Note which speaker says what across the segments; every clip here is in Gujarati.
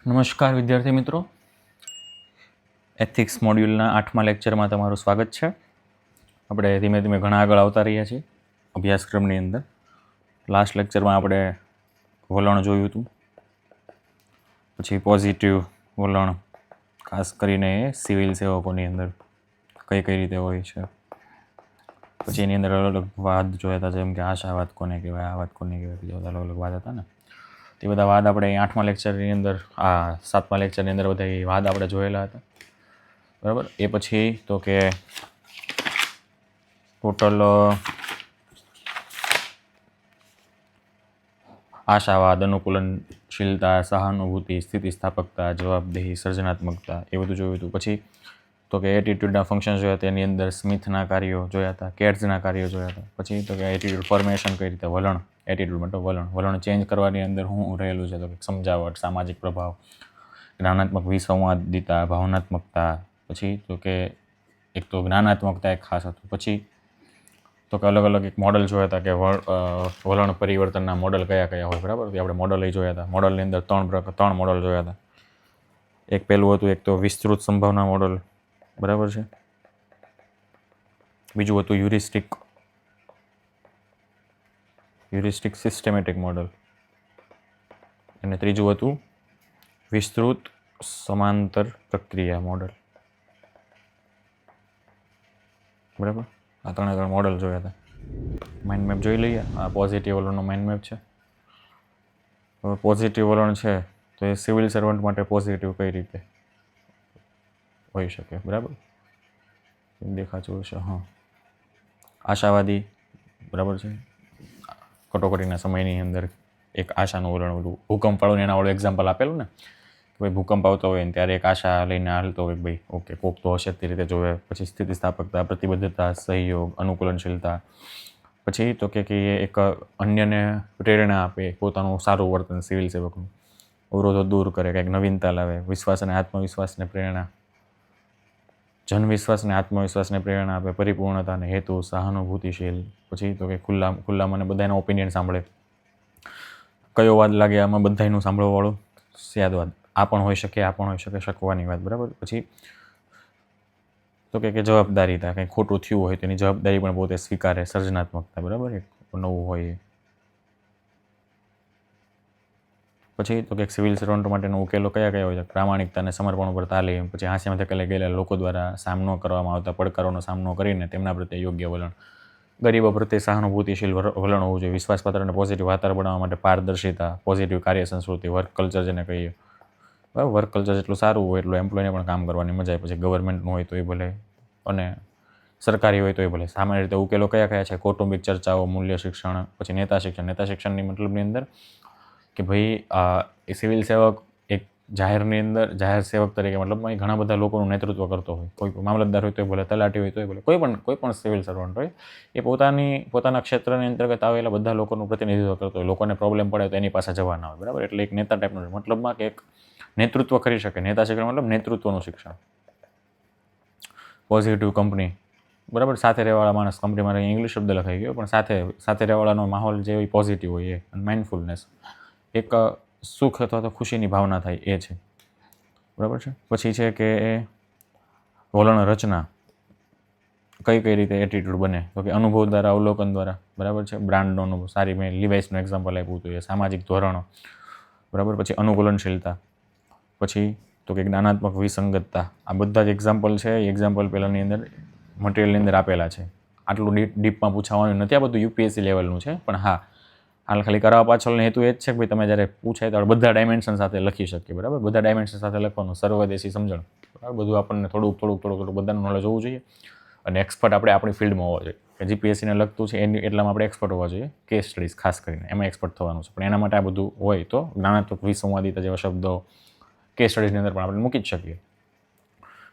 Speaker 1: નમસ્કાર વિદ્યાર્થી મિત્રો, એથિક્સ મોડ્યુલના 8મા લેક્ચરમાં તમારું સ્વાગત છે. આપણે ધીમે ધીમે ઘણા આગળ આવતા રહ્યા છીએ અભ્યાસક્રમની અંદર. લાસ્ટ લેક્ચરમાં આપણે વલણ જોયું હતું, પછી પોઝિટિવ વલણ ખાસ કરીને સિવિલ સેવકોની અંદર કઈ કઈ રીતે હોય છે, પછી એની અંદર અલગ અલગ વાદ જોયા હતા, જેમ કે આશાવાદ કોને કહેવાય, આ વાત કોને કહેવાય, બીજા બધા અલગ અલગ વાદ હતા ને. તે બધા વાદ આપણે 8મા લેક્ચરની અંદર 7મા લેક્ચરની અંદર બધા એ વાદ આપણે જોયેલા હતા, બરાબર. એ પછી તો કે ટોટલ આશાવાદ, અનુકૂલનશીલતા, સહાનુભૂતિ, સ્થિતિસ્થાપકતા, જવાબદેહી, સર્જનાત્મકતા એ બધું જોયું હતું. પછી તો કે એટીટ્યુડના ફંક્શન જોયા હતા, એની અંદર સ્મિથના કાર્યો જોયા હતા, કેટ્સના કાર્યો જોયા હતા. પછી તો કે એટીટ્યુડ ફોર્મેશન કઈ રીતે, વલણ, એટીટ્યુડ મતલબ વલણ ચેન્જ કરવાની અંદર શું રહેલું છે, તો કે સમજાવટ, સામાજિક પ્રભાવ, જ્ઞાનાત્મક વિસંવાદિતા, ભાવનાત્મકતા. પછી તો કે એક તો જ્ઞાનાત્મકતા એક ખાસ હતું. પછી તો કે અલગ અલગ એક મોડલ જોયા હતા કે વલણ પરિવર્તનના મોડલ કયા કયા હોય, બરાબર. આપણે મોડલ જોયા હતા. મોડલની અંદર ત્રણ મોડલ જોયા હતા. એક પહેલું હતું એક તો વિસ્તૃત સંભાવના મોડલ, બરાબર છે. બીજું હતું હ્યુરિસ્ટિક સિસ્ટેમેટિક મોડલ, અને ત્રીજું હતું વિસ્તૃત સમાંતર પ્રક્રિયા મોડલ, બરાબર. આ ત્રણ મોડલ જોયા હતા. માઇન્ડ મેપ જોઈ લઈએ. આ પોઝિટિવ વલણનો માઇન્ડ મેપ છે. હવે પોઝિટિવ વલણ છે તો એ સિવિલ સર્વન્ટ માટે પોઝિટિવ કઈ રીતે હોઈ શકે, બરાબર. દેખાતું હશે. હા, આશાવાદી, બરાબર છે. કટોકટીના સમયની અંદર એક આશાનું વલણ, બધું ભૂકંપ વાળું એના વાળું એક્ઝામ્પલ આપેલું ને, કે ભાઈ ભૂકંપ આવતો હોય ને ત્યારે એક આશા લઈને હાલતો હોય, ભાઈ ઓકે કોક તો હશે તે રીતે જોવે. પછી સ્થિતિસ્થાપકતા, પ્રતિબદ્ધતા, સહયોગ, અનુકૂલનશીલતા. પછી તો કે એક અન્યને પ્રેરણા આપે, પોતાનું સારું વર્તન, સિવિલ સેવકનું અવરોધો દૂર કરે, કંઈક નવીનતા લાવે, વિશ્વાસ અને આત્મવિશ્વાસને પ્રેરણા, જનવિશ્વાસને આત્મવિશ્વાસને પ્રેરણા આપે, પરિપૂર્ણતા અને હેતુ, સહાનુભૂતિશીલ. પછી તો કે ખુલ્લા મને બધાના ઓપિનિયન સાંભળે, કયો વાદ લાગે આમાં બધાનું સાંભળવાવાળું, સ્યાદવાદ. આ પણ હોઈ શકે, આ પણ હોઈ શકે, શકવાની વાત, બરાબર. પછી તો કે જવાબદારીતા, કંઈ ખોટું થયું હોય તેની જવાબદારી પણ પોતે સ્વીકારે, સર્જનાત્મકતા, બરાબર, એક નવું હોય એ. પછી તો કે સિવિલ સર્વન્ટ માટેનો ઉકેલો કયા કયા હોય છે, પ્રામાણિકતા અને સમર્પણ ઉપર તાલીમ. પછી હાસ્યમાં ધકેલાઈ ગયેલા લોકો દ્વારા સામનો કરવામાં આવતા પડકારોનો સામનો કરીને તેમના પ્રત્યે યોગ્ય વલણ, ગરીબો પ્રત્યે સહાનુભૂતિશીલ વલણ હોવું જોઈએ, વિશ્વાસપાત્ર અને પોઝિટિવ વાતાવરણ બનાવવા માટે પારદર્શિતા, પોઝિટિવ કાર્ય સંસ્કૃતિ, વર્ક કલ્ચર જેને કહીએ, બરાબર. વર્ક કલ્ચર જેટલું સારું હોય એટલું એમ્પ્લોયને પણ કામ કરવાની મજા આવે. પછી ગવર્મેન્ટનું હોય તો એ ભલે અને સરકારી હોય તો એ ભલે. સામાન્ય રીતે ઉકેલો કયા કયા છે, કૌટુંબિક ચર્ચાઓ, મૂલ્ય શિક્ષણ. પછી નેતા શિક્ષણની મતલબની અંદર કે ભાઈ એ સિવિલ સેવક એક જાહેર સેવક તરીકે મતલબમાં ઘણા બધા લોકોનું નેતૃત્વ કરતો હોય. કોઈ મામલતદાર હોય તો ભલે, તલાટી હોય તો ભલે, કોઈ પણ સિવિલ સર્વન્ટ હોય એ પોતાના ક્ષેત્રની અંતર્ગત આવેલા બધા લોકોનું પ્રતિનિધિત્વ કરતો હોય. લોકોને પ્રોબ્લેમ પડે તો એની પાસે જવાના હોય, બરાબર. એટલે એક નેતા ટાઈપનું મતલબમાં કે એક નેતૃત્વ કરી શકે. નેતા શિક્ષણ મતલબ નેતૃત્વનું શિક્ષણ. પોઝિટિવ કંપની, બરાબર. સાથે રહેવાળા માણસ, કંપનીમાં ઇંગ્લિશ શબ્દ લખાઈ ગયો પણ સાથે રહેવાળાનો માહોલ જે હોય પોઝિટિવ હોય એ. અને માઇન્ડફુલનેસ, એક સુખ અથવા તો ખુશીની ભાવના થાય એ છે, બરાબર છે. પછી છે કે વલણ રચના કઈ રીતે એટીટ્યુડ બને, તો કે અનુભવ દ્વારા, અવલોકન દ્વારા, બરાબર છે. બ્રાન્ડનો અનુભવ, સારી મેં લિવાઇસનું એક્ઝામ્પલ આપ્યું હતું એ. સામાજિક ધોરણો, બરાબર. પછી અનુકૂલનશીલતા. પછી તો કે જ્ઞાનાત્મક વિસંગતતા. આ બધા જ એક્ઝામ્પલ છે. એ એક્ઝામ્પલ પહેલાંની અંદર મટીરિયલની અંદર આપેલા છે. આટલું ડીપમાં પૂછાવાનું નથી. આ બધું યુપીએસસી લેવલનું છે, પણ હા, હાલ ખાલી કરવા પાછળનો હેતુ એ જ છે કે ભાઈ તમે જ્યારે પૂછાય તો બધા ડાયમેન્શન સાથે લખી શકીએ, બરાબર. બધા ડાયમેન્શન સાથે લખવાનું, સર્વદેશી સમજણ, બરાબર. બધું આપણને થોડુંક બધાનું નોલેજ હોવું જોઈએ. અને એક્સપર્ટ આપણે આપણી ફિલ્ડમાં હોવા જોઈએ. કે જીપીએસસીને લગતું છે એટલામાં આપણે એક્સપર્ટ હોવા જોઈએ. કેસ સ્ટડીઝ ખાસ કરીને એમાં એક્સપર્ટ થવાનું છે. પણ એના માટે આ બધું હોય તો જ્ઞાનાત્મક વિસંવાદિતા જેવા શબ્દો કેસ સ્ટડીઝની અંદર પણ આપણે મૂકી જ શકીએ.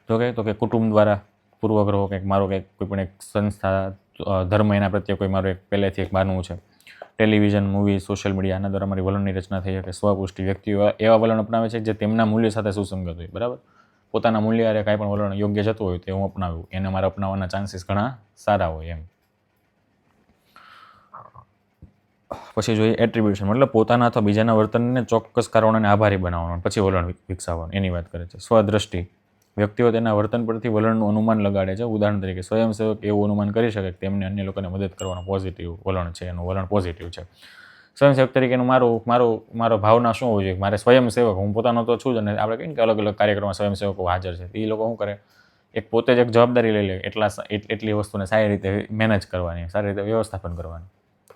Speaker 1: તો કે કુટુંબ દ્વારા પૂર્વગ્રહો, કંઈક મારો કંઈક કોઈ પણ એક સંસ્થા, ધર્મ, એના પ્રત્યે કોઈ મારું એક પહેલેથી એક માનવું છે. ટેલિવિઝન, મૂવી, સોશિયલ મીડિયા, આના દ્વારા મારી વલણની રચના થઈ શકે. સ્વપુષ્ટિ, વ્યક્તિઓ એવા વલણ અપનાવે છે જે તેમના મૂલ્ય સાથે સુસંગત હોય, બરાબર. પોતાના મૂલ્ય હારે કાંઈ પણ વલણ યોગ્ય જતું હોય તે હું અપનાવ્યું, એને મારે અપનાવવાના ચાન્સીસ ઘણા સારા હોય એમ. પછી જોઈએ એટ્રીબ્યુશન, મતલબ પોતાના અથવા બીજાના વર્તનને ચોક્કસ કારણોને આભારી બનાવવાનું, પછી વલણ વિકસાવવાનું, એની વાત કરે છે. સ્વદ્રષ્ટિ, વ્યક્તિઓ તેના વર્તન પરથી વલણનું અનુમાન લગાડે છે. ઉદાહરણ તરીકે સ્વયંસેવક એવું અનુમાન કરી શકે કે તેમને અન્ય લોકોને મદદ કરવાનો પોઝિટિવ વલણ છે, એનું વલણ પોઝિટિવ છે. સ્વયંસેવક તરીકેનું મારો ભાવના શું હોવી જોઈએ? મારે સ્વયંસેવક, હું પોતાનો તો છું જ, અને આપણે કહીએ કે અલગ અલગ કાર્યક્રમમાં સ્વયંસેવકો હાજર છે. એ લોકો શું કરે, એક પોતે જ એક જવાબદારી લઈ લે, એટલી વસ્તુને સારી રીતે મેનેજ કરવાની, સારી રીતે વ્યવસ્થાપન કરવાની.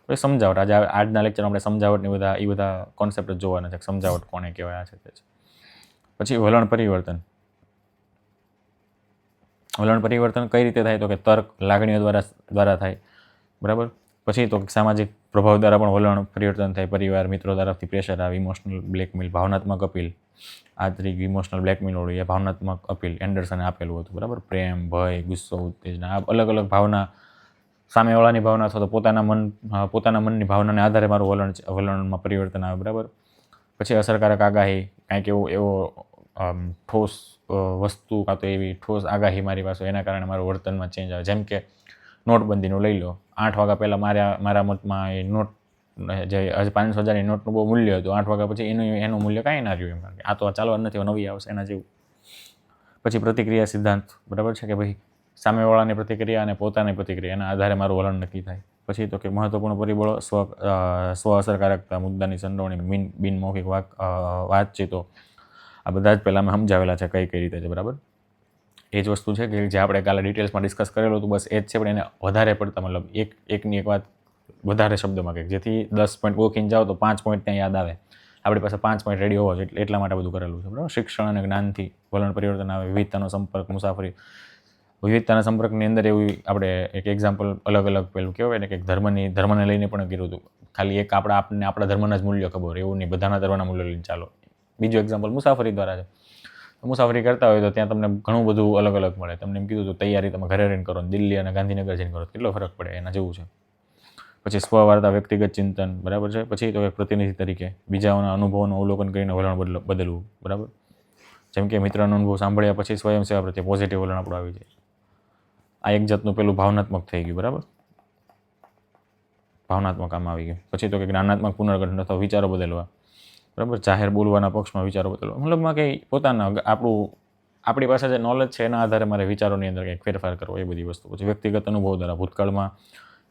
Speaker 1: પછી સમજાવટ, આજના લેક્ચરમાં આપણે સમજાવટની એ બધા કોન્સેપ્ટ જ જોવાના છે, સમજાવટ કોને કહેવાય છે તે છે. પછી વલણ પરિવર્તન. વલણ પરિવર્તન કઈ રીતે થાય? તો કે તર્ક, લાગણીઓ દ્વારા થાય, બરાબર. પછી તો સામાજિક પ્રભાવ દ્વારા પણ વલણ પરિવર્તન થાય. પરિવાર, મિત્રો તરફથી પ્રેશર આવે, ઇમોશનલ બ્લેકમેલ, ભાવનાત્મક અપીલ. આ તરીકે ઇમોશનલ બ્લેકમેલ હોળી એ ભાવનાત્મક અપીલ એન્ડરસને આપેલું હતું, બરાબર. પ્રેમ, ભય, ગુસ્સો, ઉત્તેજના, આ અલગ અલગ ભાવના, સામેવાળાની ભાવના અથવા તો પોતાના મનની ભાવનાને આધારે મારું વલણમાં પરિવર્તન આવે, બરાબર. પછી અસરકારક આગાહી, કાંઈક એવો ઠોસ વસ્તુ કાં તો એવી ઠોસ આગાહી મારી પાસે, એના કારણે મારું વર્તનમાં ચેન્જ આવે. જેમ કે નોટબંધીનું લઈ લો, 8 વાગ્યા પહેલાં મારા મતમાં એ નોટ જે 500,000ની નોટનું બહુ મૂલ્ય હતું, 8 વાગ્યા પછી એનું મૂલ્ય કાંઈ ના રહ્યું, એમ કે આ તો ચાલવા નથી, નવી આવશે, એના જેવું. પછી પ્રતિક્રિયા સિદ્ધાંત, બરાબર છે કે ભાઈ સામેવાળાની પ્રતિક્રિયા અને પોતાની પ્રતિક્રિયા, એના આધારે મારું વલણ નક્કી થાય. પછી તો કે મહત્વપૂર્ણ પરિબળો, સ્વ અસરકારકતા, મુદ્દાની સંડોવણી, બિનમૌખિક વાતચીતો, આ બધા જ પહેલાં મેં સમજાવેલા છે કઈ રીતે છે, બરાબર. એ જ વસ્તુ છે કે જે આપણે કાલે ડિટેલ્સમાં ડિસ્કસ કરેલું હતું, બસ એ જ છે, પણ એને વધારે પડતા, મતલબ એકની એક વાત વધારે શબ્દોમાં કહે, જેથી 10 પોઈન્ટ ગોખીને જાઓ તો 5 પોઈન્ટ ત્યાં યાદ આવે. આપણી પાસે 5 પોઈન્ટ રેડી હોવો જોઈએ, એટલા માટે બધું કરેલું છે, બરાબર. શિક્ષણ અને જ્ઞાનથી વલણ પરિવર્તન આવે. વિવિધતાનો સંપર્ક, મુસાફરી. વિવિધતાના સંપર્કની અંદર એવું આપણે એક એક્ઝામ્પલ અલગ અલગ પેલું કહેવાય ને કે ધર્મને લઈને પણ કીધું હતું. ખાલી એક આપણા ધર્મના જ મૂલ્ય ખબર, એવું નહીં, બધાના ધર્મના મૂલ્ય લઈને ચાલો. બીજું એક્ઝામ્પલ મુસાફરી દ્વારા છે. મુસાફરી કરતા હોય તો ત્યાં તમને ઘણું બધું અલગ અલગ મળે. તમને એમ કીધું તો તૈયારી તમે ઘરે રહીને કરો, દિલ્હી અને ગાંધીનગર જઈને કરો, કેટલો ફરક પડે, એના જેવું છે. પછી સ્વવાર્તા, વ્યક્તિગત ચિંતન, બરાબર છે. પછી તો એક પ્રતિનિધિ તરીકે બીજાઓના અનુભવોનું અવલોકન કરીને વલણ બદલવું, બરાબર. જેમ કે મિત્રનો અનુભવ સાંભળ્યા પછી સ્વયંસેવા પ્રત્યે પોઝિટિવ વલણ આપણું આવી જાય. આ એક જાતનું પેલું ભાવનાત્મક થઈ ગયું, બરાબર. ભાવનાત્મક આમ આવી ગયું. પછી તો કે જ્ઞાનાત્મક પુનર્ગઠન અથવા વિચારો બદલવા, બરાબર. જાહેર બોલવાના પક્ષમાં વિચારો બદલવા, મતલબમાં કંઈ પોતાના આપણી પાસે જે નોલેજ છે એના આધારે મારે વિચારોની અંદર કંઈક ફેરફાર કરવો, એ બધી વસ્તુ. પછી વ્યક્તિગત અનુભવ દ્વારા, ભૂતકાળમાં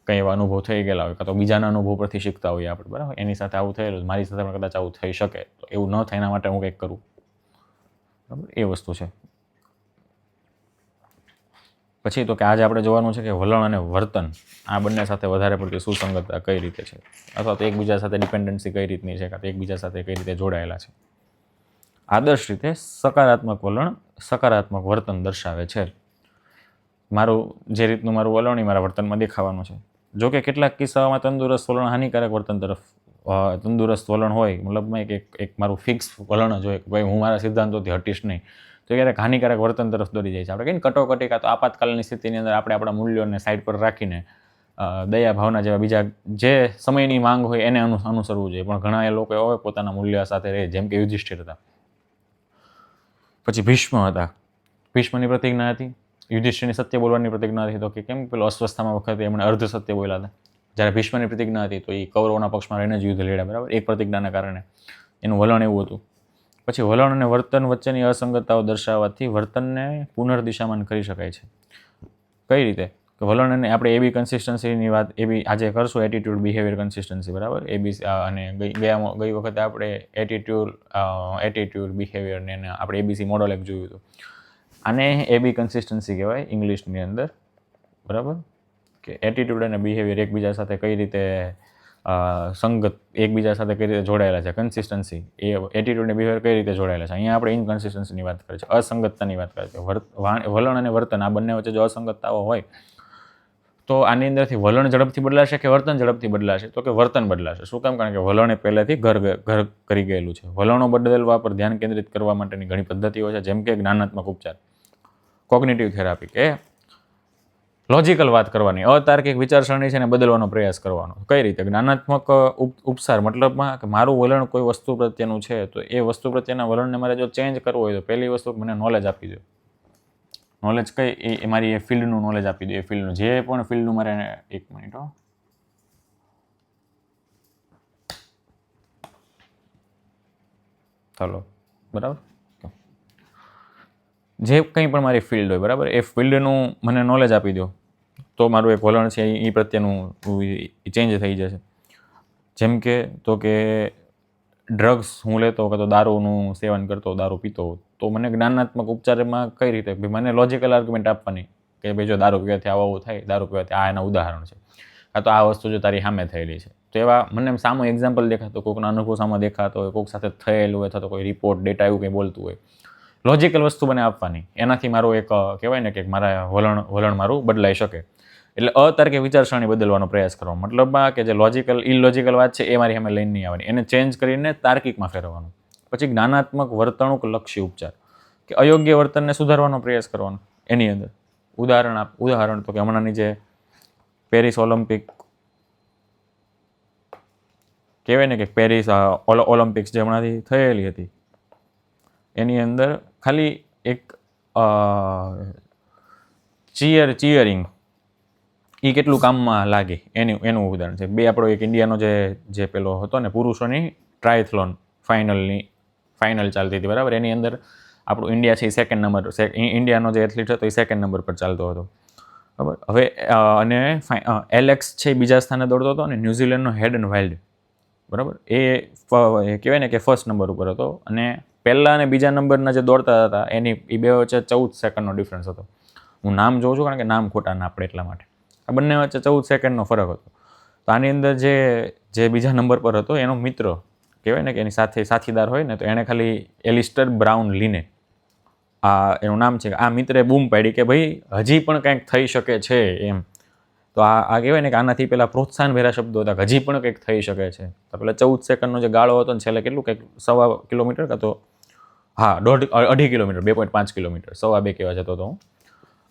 Speaker 1: કંઈ એવા અનુભવ થઈ ગયેલા હોય કાં તો બીજાના અનુભવ પરથી શીખતા હોઈએ આપણે, બરાબર. એની સાથે આવું થયેલું, મારી સાથે પણ કદાચ આવું થઈ શકે, તો એવું ન થાય એના માટે હું કંઈક કરું, બરાબર. એ વસ્તુ છે. પછી તો કે આજે આપણે જોવાનું છે કે વલણ અને વર્તન આ બંને સાથે વધારે પડતી સુસંગતતા કઈ રીતે છે, અથવા તો એકબીજા સાથે ડિપેન્ડન્સી કઈ રીતની છે, કાં તો એકબીજા સાથે કઈ રીતે જોડાયેલા છે. આદર્શ રીતે સકારાત્મક વલણ સકારાત્મક વર્તન દર્શાવે છે. જે રીતનું મારું વલણ એ મારા વર્તનમાં દેખાવાનું છે. જો કે કેટલાક કિસ્સાઓમાં તંદુરસ્ત વલણ હાનિકારક વર્તન તરફ, તંદુરસ્ત વલણ હોય, મતલબમાં એક મારું ફિક્સ વલણ જ હોય કે ભાઈ હું મારા સિદ્ધાંતોથી હટીશ નહીં, તો ક્યારેક હાનિકારક વર્તન તરફ દોરી જાય છે. આપણે કહીએ ને કટોકટી કાં તો આપાતકાલીન સ્થિતિની અંદર આપણે આપણા મૂલ્યોને સાઈડ પર રાખીને દયા ભાવના જેવા બીજા જે સમયની માંગ હોય એને અનુસરવું જોઈએ. પણ ઘણા એ લોકો હોય પોતાના મૂલ્ય સાથે રહે, જેમ કે યુધિષ્ઠિર હતા. પછી ભીષ્મ હતા. ભીષ્મની પ્રતિજ્ઞા હતી, યુધિષ્ઠિરની સત્ય બોલવાની પ્રતિજ્ઞા હતી. તો કે કેમ પેલો અસ્વસ્થતામાં વખતે એમણે અર્ધ સત્ય બોલ્યા હતા. જ્યારે ભીષ્મની પ્રતિજ્ઞા હતી તો એ કૌરવોના પક્ષમાં રહીને જ યુદ્ધ લડ્યા, બરાબર. એક પ્રતિજ્ઞાના કારણે એનું વલણ એવું હતું. પછી વલણ અને વર્તન વચ્ચેની અસંગતતાઓ દર્શાવવાથી વર્તનને પુનર્દિશામાન કરી શકાય છે. કઈ રીતે? કે વલણ અને આપણે એબી કન્સિસ્ટન્સીની વાત આજે કરશું, એટીટ્યુડ, બિહેવિયર, કન્સિસ્ટન્સી, બરાબર. અને ગઈ વખતે આપણે એટીટ્યુડ, બિહેવિયર ને આપણે એબીસી મોડલ એક જોયું હતું. આને એબી કન્સિસ્ટન્સી કહેવાય ઇંગ્લિશની અંદર, બરાબર. કે એટીટ્યુડ અને બિહેવિયર એકબીજા સાથે કઈ રીતે સંગત, એકબીજા સાથે કઈ રીતે જોડાયેલા છે. કન્સિસ્ટન્સી એ એટીટ્યુડ અને બિહેવિયર કઈ રીતે જોડાયેલા છે. અહીંયા આપણે ઇનકન્સિસ્ટન્સીની વાત કરીએ છીએ, અસંગતતાની વાત કરીએ છીએ. વલણ અને વર્તન આ બંને વચ્ચે જો અસંગતતાઓ હોય તો આની અંદરથી વલણ ઝડપથી બદલાશે કે વર્તન ઝડપથી બદલાશે? તો કે વર્તન બદલાશે. શું કામ? કારણ કે વલણ એ પહેલેથી ઘર કરી ગયેલું છે. વલણો બદલવા પર ધ્યાન કેન્દ્રિત કરવા માટેની ઘણી પદ્ધતિઓ છે, જેમ કે જ્ઞાનાત્મક ઉપચાર, કોગ્નિટિવ થેરાપી, કે લોજિકલ વાત કરવાની, અતાર્કિક વિચારસરણી છે ને બદલવાનો પ્રયાસ કરવાનો. કઈ રીતે? જ્ઞાનાત્મક ઉપસાર મતલબમાં કે મારું વલણ કોઈ વસ્તુ પ્રત્યેનું છે, તો એ વસ્તુ પ્રત્યેના વલણને મારે જો ચેન્જ કરવું હોય તો પહેલી વસ્તુ મને નોલેજ આપી દો. નોલેજ કઈ? એ મારી એ ફિલ્ડનું નોલેજ આપી દો. એ ફિલ્ડનું જે પણ ફિલ્ડનું મારે, એક મિનિટ હો, ચાલો બરાબર, જે કંઈ પણ મારી ફિલ્ડ હોય બરાબર, એ ફિલ્ડનું મને નોલેજ આપી દો તો મારું એક વલણ છે એ પ્રત્યેનું ચેન્જ થઈ જશે. જેમ કે તો કે ડ્રગ્સ હું લેતો કે તો દારૂનું સેવન કરતો, દારૂ પીતો, તો મને જ્ઞાનાત્મક ઉપચારમાં કઈ રીતે મને લોજિકલ આર્ગ્યુમેન્ટ આપવાની કે ભાઈ જો દારૂ પીવાથી આવું થાય, દારૂ પીવાથી આ એના ઉદાહરણ છે, કાં તો આ વસ્તુ જો તારી સામે થયેલી છે. તો એવા મને સામો એક્ઝામ્પલ દેખાતો, કોઈકનો અનુભવ સામે દેખાતો હોય, કોઈક સાથે થયેલું હોય, અથવા તો કોઈ રિપોર્ટ ડેટા એવું કંઈ બોલતું હોય, લોજિકલ વસ્તુ મને આપવાની. એનાથી મારું એક કહેવાય ને કે મારા વલણ મારું બદલાઈ શકે. એટલે અતાર્કિક વિચારસરણી બદલવાનો પ્રયાસ કરવો, મતલબમાં કે જે લોજિકલ ઇલોજિકલ વાત છે એ મારી સામે લઈને નહીં આવવાની, એને ચેન્જ કરીને તાર્કિકમાં ફેરવવાનું. પછી જ્ઞાનાત્મક વર્તણૂક લક્ષી ઉપચાર, કે અયોગ્ય વર્તનને સુધારવાનો પ્રયાસ કરવાનો. એની અંદર ઉદાહરણ તો કે હમણાંની જે પેરિસ ઓલિમ્પિક કહેવાય ને કે પેરિસ ઓલિમ્પિક્સ જે હમણાંથી થયેલી હતી, એની અંદર ખાલી એક ચીયરિંગ એ કેટલું કામમાં લાગે એનું ઉદાહરણ છે. આપણો એક ઇન્ડિયાનો જે પેલો હતો ને પુરુષોની ટ્રાયથલોન ફાઇનલ ચાલતી હતી બરાબર, એની અંદર આપણું ઇન્ડિયા છે એ સેકન્ડ નંબર, ઇન્ડિયાનો જે એથ્લીટ હતો એ સેકન્ડ નંબર પર ચાલતો હતો બરાબર. હવે અને એલેક્સ છે એ બીજા સ્થાને દોડતો હતો, અને ન્યૂઝીલેન્ડનો હેડ એન્ડ વાઇલ્ડ બરાબર એ કહેવાય ને કે ફર્સ્ટ નંબર ઉપર હતો, અને પહેલા અને બીજા નંબરના જે દોડતા હતા એની એ બે વચ્ચે 14 સેકન્ડનો ડિફરન્સ હતો. હું નામ જોઉં છું કારણ કે નામ ખોટા ના આપણે એટલા માટે. આ બંને વચ્ચે 14 સેકન્ડનો ફરક હતો. તો આની અંદર જે બીજા નંબર પર હતો એનો મિત્ર કહેવાય ને કે એની સાથે સાથીદાર હોય ને, તો એણે ખાલી એલિસ્ટર બ્રાઉન લીને એનું નામ છે, આ મિત્રે બૂમ પાડી કે ભાઈ હજી પણ કંઈક થઈ શકે છે એમ. તો આ કહેવાય ને કે આનાથી પહેલાં પ્રોત્સાહનભેરા શબ્દો હતા, હજી પણ કંઈક થઈ શકે છે. તો પહેલાં 14 સેકન્ડનો જે ગાળો હતો ને છેલ્લે કેટલું કંઈક 1.25 કિલોમીટર કાં તો 2.5 કિલોમીટર, 2.5 કિલોમીટર, 2.5 કહેવા જતો હતો હું.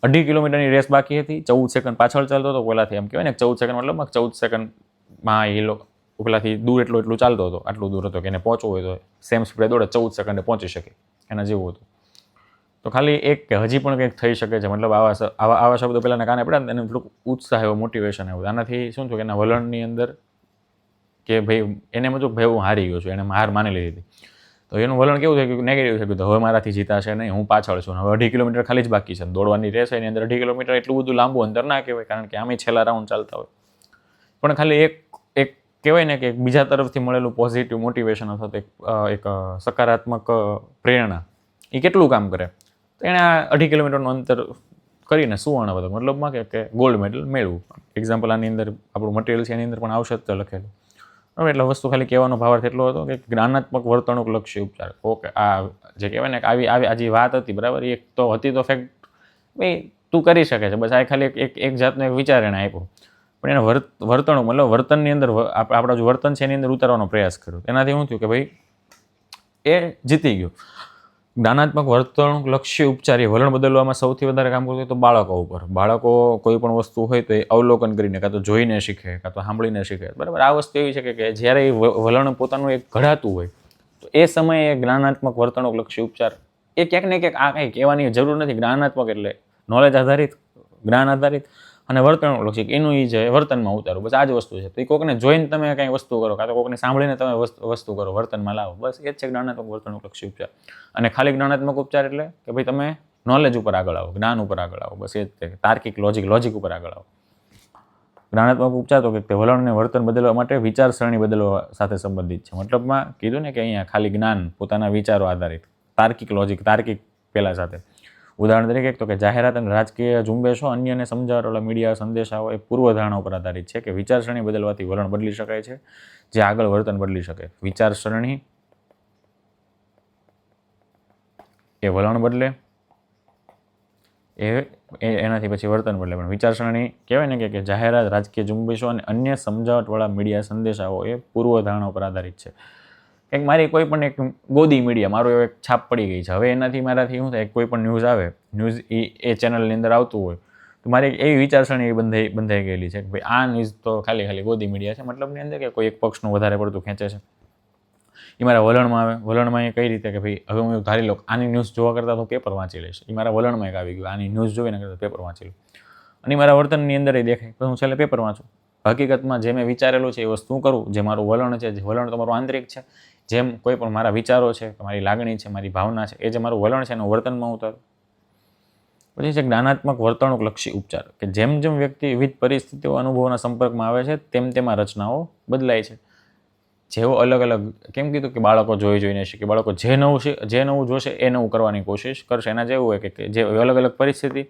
Speaker 1: 2.5 કિલોમીટરની રેસ બાકી હતી, 14 સેકન્ડ પાછળ ચાલતો હતો પહેલાંથી. એમ કહેવાય ને 14 સેકન્ડ મતલબ 14 સેકન્ડમાં એ લોકો પહેલાંથી એટલું ચાલતો હતો, આટલું દૂર હતો કે એને પહોંચવું હોય તો સેમ સ્પીડે દોડે 14 સેકન્ડે પહોંચી શકે, એના જેવું હતું. તો ખાલી એક કે હજી પણ કંઈક થઈ શકે છે, મતલબ આવા શબ્દો પહેલાંના કાને પડ્યા ને એને થોડુંક ઉત્સાહ એવો, મોટિવેશન આવ્યું. આનાથી શું થયું કે એના વલણની અંદર કે ભાઈ એને એમ હતું ભાઈ હું હારી ગયો છું, એને હાર માની લીધી હતી. તો એનું વલણ કેવું થઈ ગયું, નેગેટિવ થઈ ગયું, હવે મારાથી જીતાશે નહીં, હું પાછળ છું, હવે 2.5 કિલોમીટર ખાલી જ બાકી છે. દોડવાની રેસ હોય એની અંદર 2.5 કિલોમીટર એટલું બધું લાંબુ અંતર ના કહેવાય, કારણ કે આમે છેલ્લા રાઉન્ડ ચાલતા હોય. પણ ખાલી એક કહેવાય ને કે બીજા તરફથી મળેલું પોઝિટિવ મોટિવેશન અથવા તો એક સકારાત્મક પ્રેરણા એ કેટલું કામ કરે. તો એણે આ 2.5 કિલોમીટરનું અંતર કરીને સુવર્ણ પદક મતલબમાં કે ગોલ્ડ મેડલ મેળવું. એક્ઝામ્પલ આની અંદર આપણું મટીરિયલ છે એની અંદર પણ આવશે જ લખેલું બરાબર. એટલે વસ્તુ ખાલી કહેવાનો ભાવાર્થ એટલો હતો કે જ્ઞાનાત્મક વર્તણૂક લક્ષી ઉપચાર. ઓકે, આ જે કહેવાય ને કે આવી આ જે વાત હતી બરાબર, એક તો હતી તો ફેક્ટ ભાઈ તું કરી શકે છે, બસ આ ખાલી એક જાતનો એક વિચાર એણે આપ્યો. પણ એને વર્તણૂક મતલબ વર્તનની અંદર આપણા જે વર્તન છે એની અંદર ઉતારવાનો પ્રયાસ કર્યો. એનાથી શું થયું કે ભાઈ એ જીતી ગયો. જ્ઞાનાત્મક વર્તણૂક લક્ષ્ય ઉપચાર એ વલણ બદલવામાં સૌથી વધારે કામ કરતું હોય તો બાળકો ઉપર. બાળકો કોઈ પણ વસ્તુ હોય તો એ અવલોકન કરીને કાં તો જોઈને શીખે, કાં તો સાંભળીને શીખે બરાબર. આ વસ્તુ એવી છે કે જ્યારે એ વલણ પોતાનું એક ઘડાતું હોય તો એ સમયે જ્ઞાનાત્મક વર્તણૂક લક્ષ્ય ઉપચાર એ ક્યાંક ને ક્યાંક આ કંઈ કહેવાની જરૂર નથી. જ્ઞાનાત્મક એટલે નોલેજ આધારિત, જ્ઞાન આધારિત અને વર્તણૂક લક્ષી એનું એ છે વર્તનમાં ઉતારવું. બસ આ જ વસ્તુ છે. તો એ કોઈકને જોઈને તમે કંઈ વસ્તુ કરો, કાં તો કોઈકને સાંભળીને તમે વસ્તુ કરો, વર્તનમાં લાવો, બસ એ જ છે જ્ઞાનાત્મક વર્તણૂક લક્ષી ઉપચાર. અને ખાલી જ્ઞાનાત્મક ઉપચાર એટલે કે ભાઈ તમે નોલેજ ઉપર આગળ આવો, જ્ઞાન ઉપર આગળ આવો, બસ એ જ છે. તાર્કિક લોજિક ઉપર આગળ આવો. જ્ઞાનાત્મક ઉપચાર તો કે વલણને વર્તન બદલવા માટે વિચારસરણી બદલવા સાથે સંબંધિત છે. મતલબમાં કીધું ને કે અહીંયા ખાલી જ્ઞાન, પોતાના વિચારો આધારિત, તાર્કિક પહેલા સાથે. ઉદાહરણ તરીકે તો કે જાહેરાત અને રાજકીય ઝુંબેશો, અન્યને સમજાવવાવાળા મીડિયા સંદેશાઓ એ પૂર્વધારણા ઉપર આધારિત છે કે વિચારસરણી બદલવાથી વલણ બદલી શકાય છે, જે આગળ વર્તન બદલી શકે. વિચારસરણી એ વલણ બદલે, એનાથી પછી વર્તન બદલે. પણ વિચારસરણી કહેવાય ને કે જાહેરાત, રાજકીય ઝુંબેશો અને અન્ય સમજાવટવાળા મીડિયા સંદેશાઓ એ પૂર્વધારણા ઉપર આધારિત છે. કંઈક મારી કોઈ પણ એક ગોદી મીડિયા મારું એક છાપ પડી ગઈ છે, હવે એનાથી મારાથી શું થાય, કોઈ પણ ન્યૂઝ આવે, ન્યૂઝ એ ચેનલની અંદર આવતું હોય તો મારી એક એવી વિચારસરણી બંધાઈ ગયેલી છે કે ભાઈ આ ન્યૂઝ તો ખાલી ગોદી મીડિયા છે, મતલબની અંદર કે કોઈ એક પક્ષનું વધારે પડતું ખેંચે છે. એ મારા વલણમાં આવે. વલણમાં એ કઈ રીતે કે ભાઈ હવે હું ધારી લો આની ન્યૂઝ જોવા કરતાં તો પેપર વાંચી લઈશ. એ મારા વલણમાં એક આવી ગયું, આની ન્યૂઝ જોઈને કરતાં પેપર વાંચી લઉં. અને મારા વર્તનની અંદર એ દેખાય તો હું છેલ્લે પેપર વાંચું. હકીકતમાં જે મેં વિચારેલું છે એ વસ્તુ હું કરું. જે મારું વલણ છે, જે વલણ તો મારું આંતરિક છે, જેમ કોઈ પણ મારા વિચારો છે, મારી લાગણી છે, મારી ભાવના છે, એ જે મારું વલણ છે એનું વર્તનમાં ઉતારું. પછી છે જ્ઞાનાત્મક વર્તણૂકલક્ષી ઉપચાર, કે જેમ જેમ વ્યક્તિ વિવિધ પરિસ્થિતિઓ અનુભવોના સંપર્કમાં આવે છે તેમ તેમાં રચનાઓ બદલાય છે. જેવો અલગ અલગ, કેમ કીધું કે બાળકો જોઈને શીખે. બાળકો જે નવું જોશે એ નવું કરવાની કોશિશ કરશે. એના જેવું હોય કે જે અલગ અલગ પરિસ્થિતિ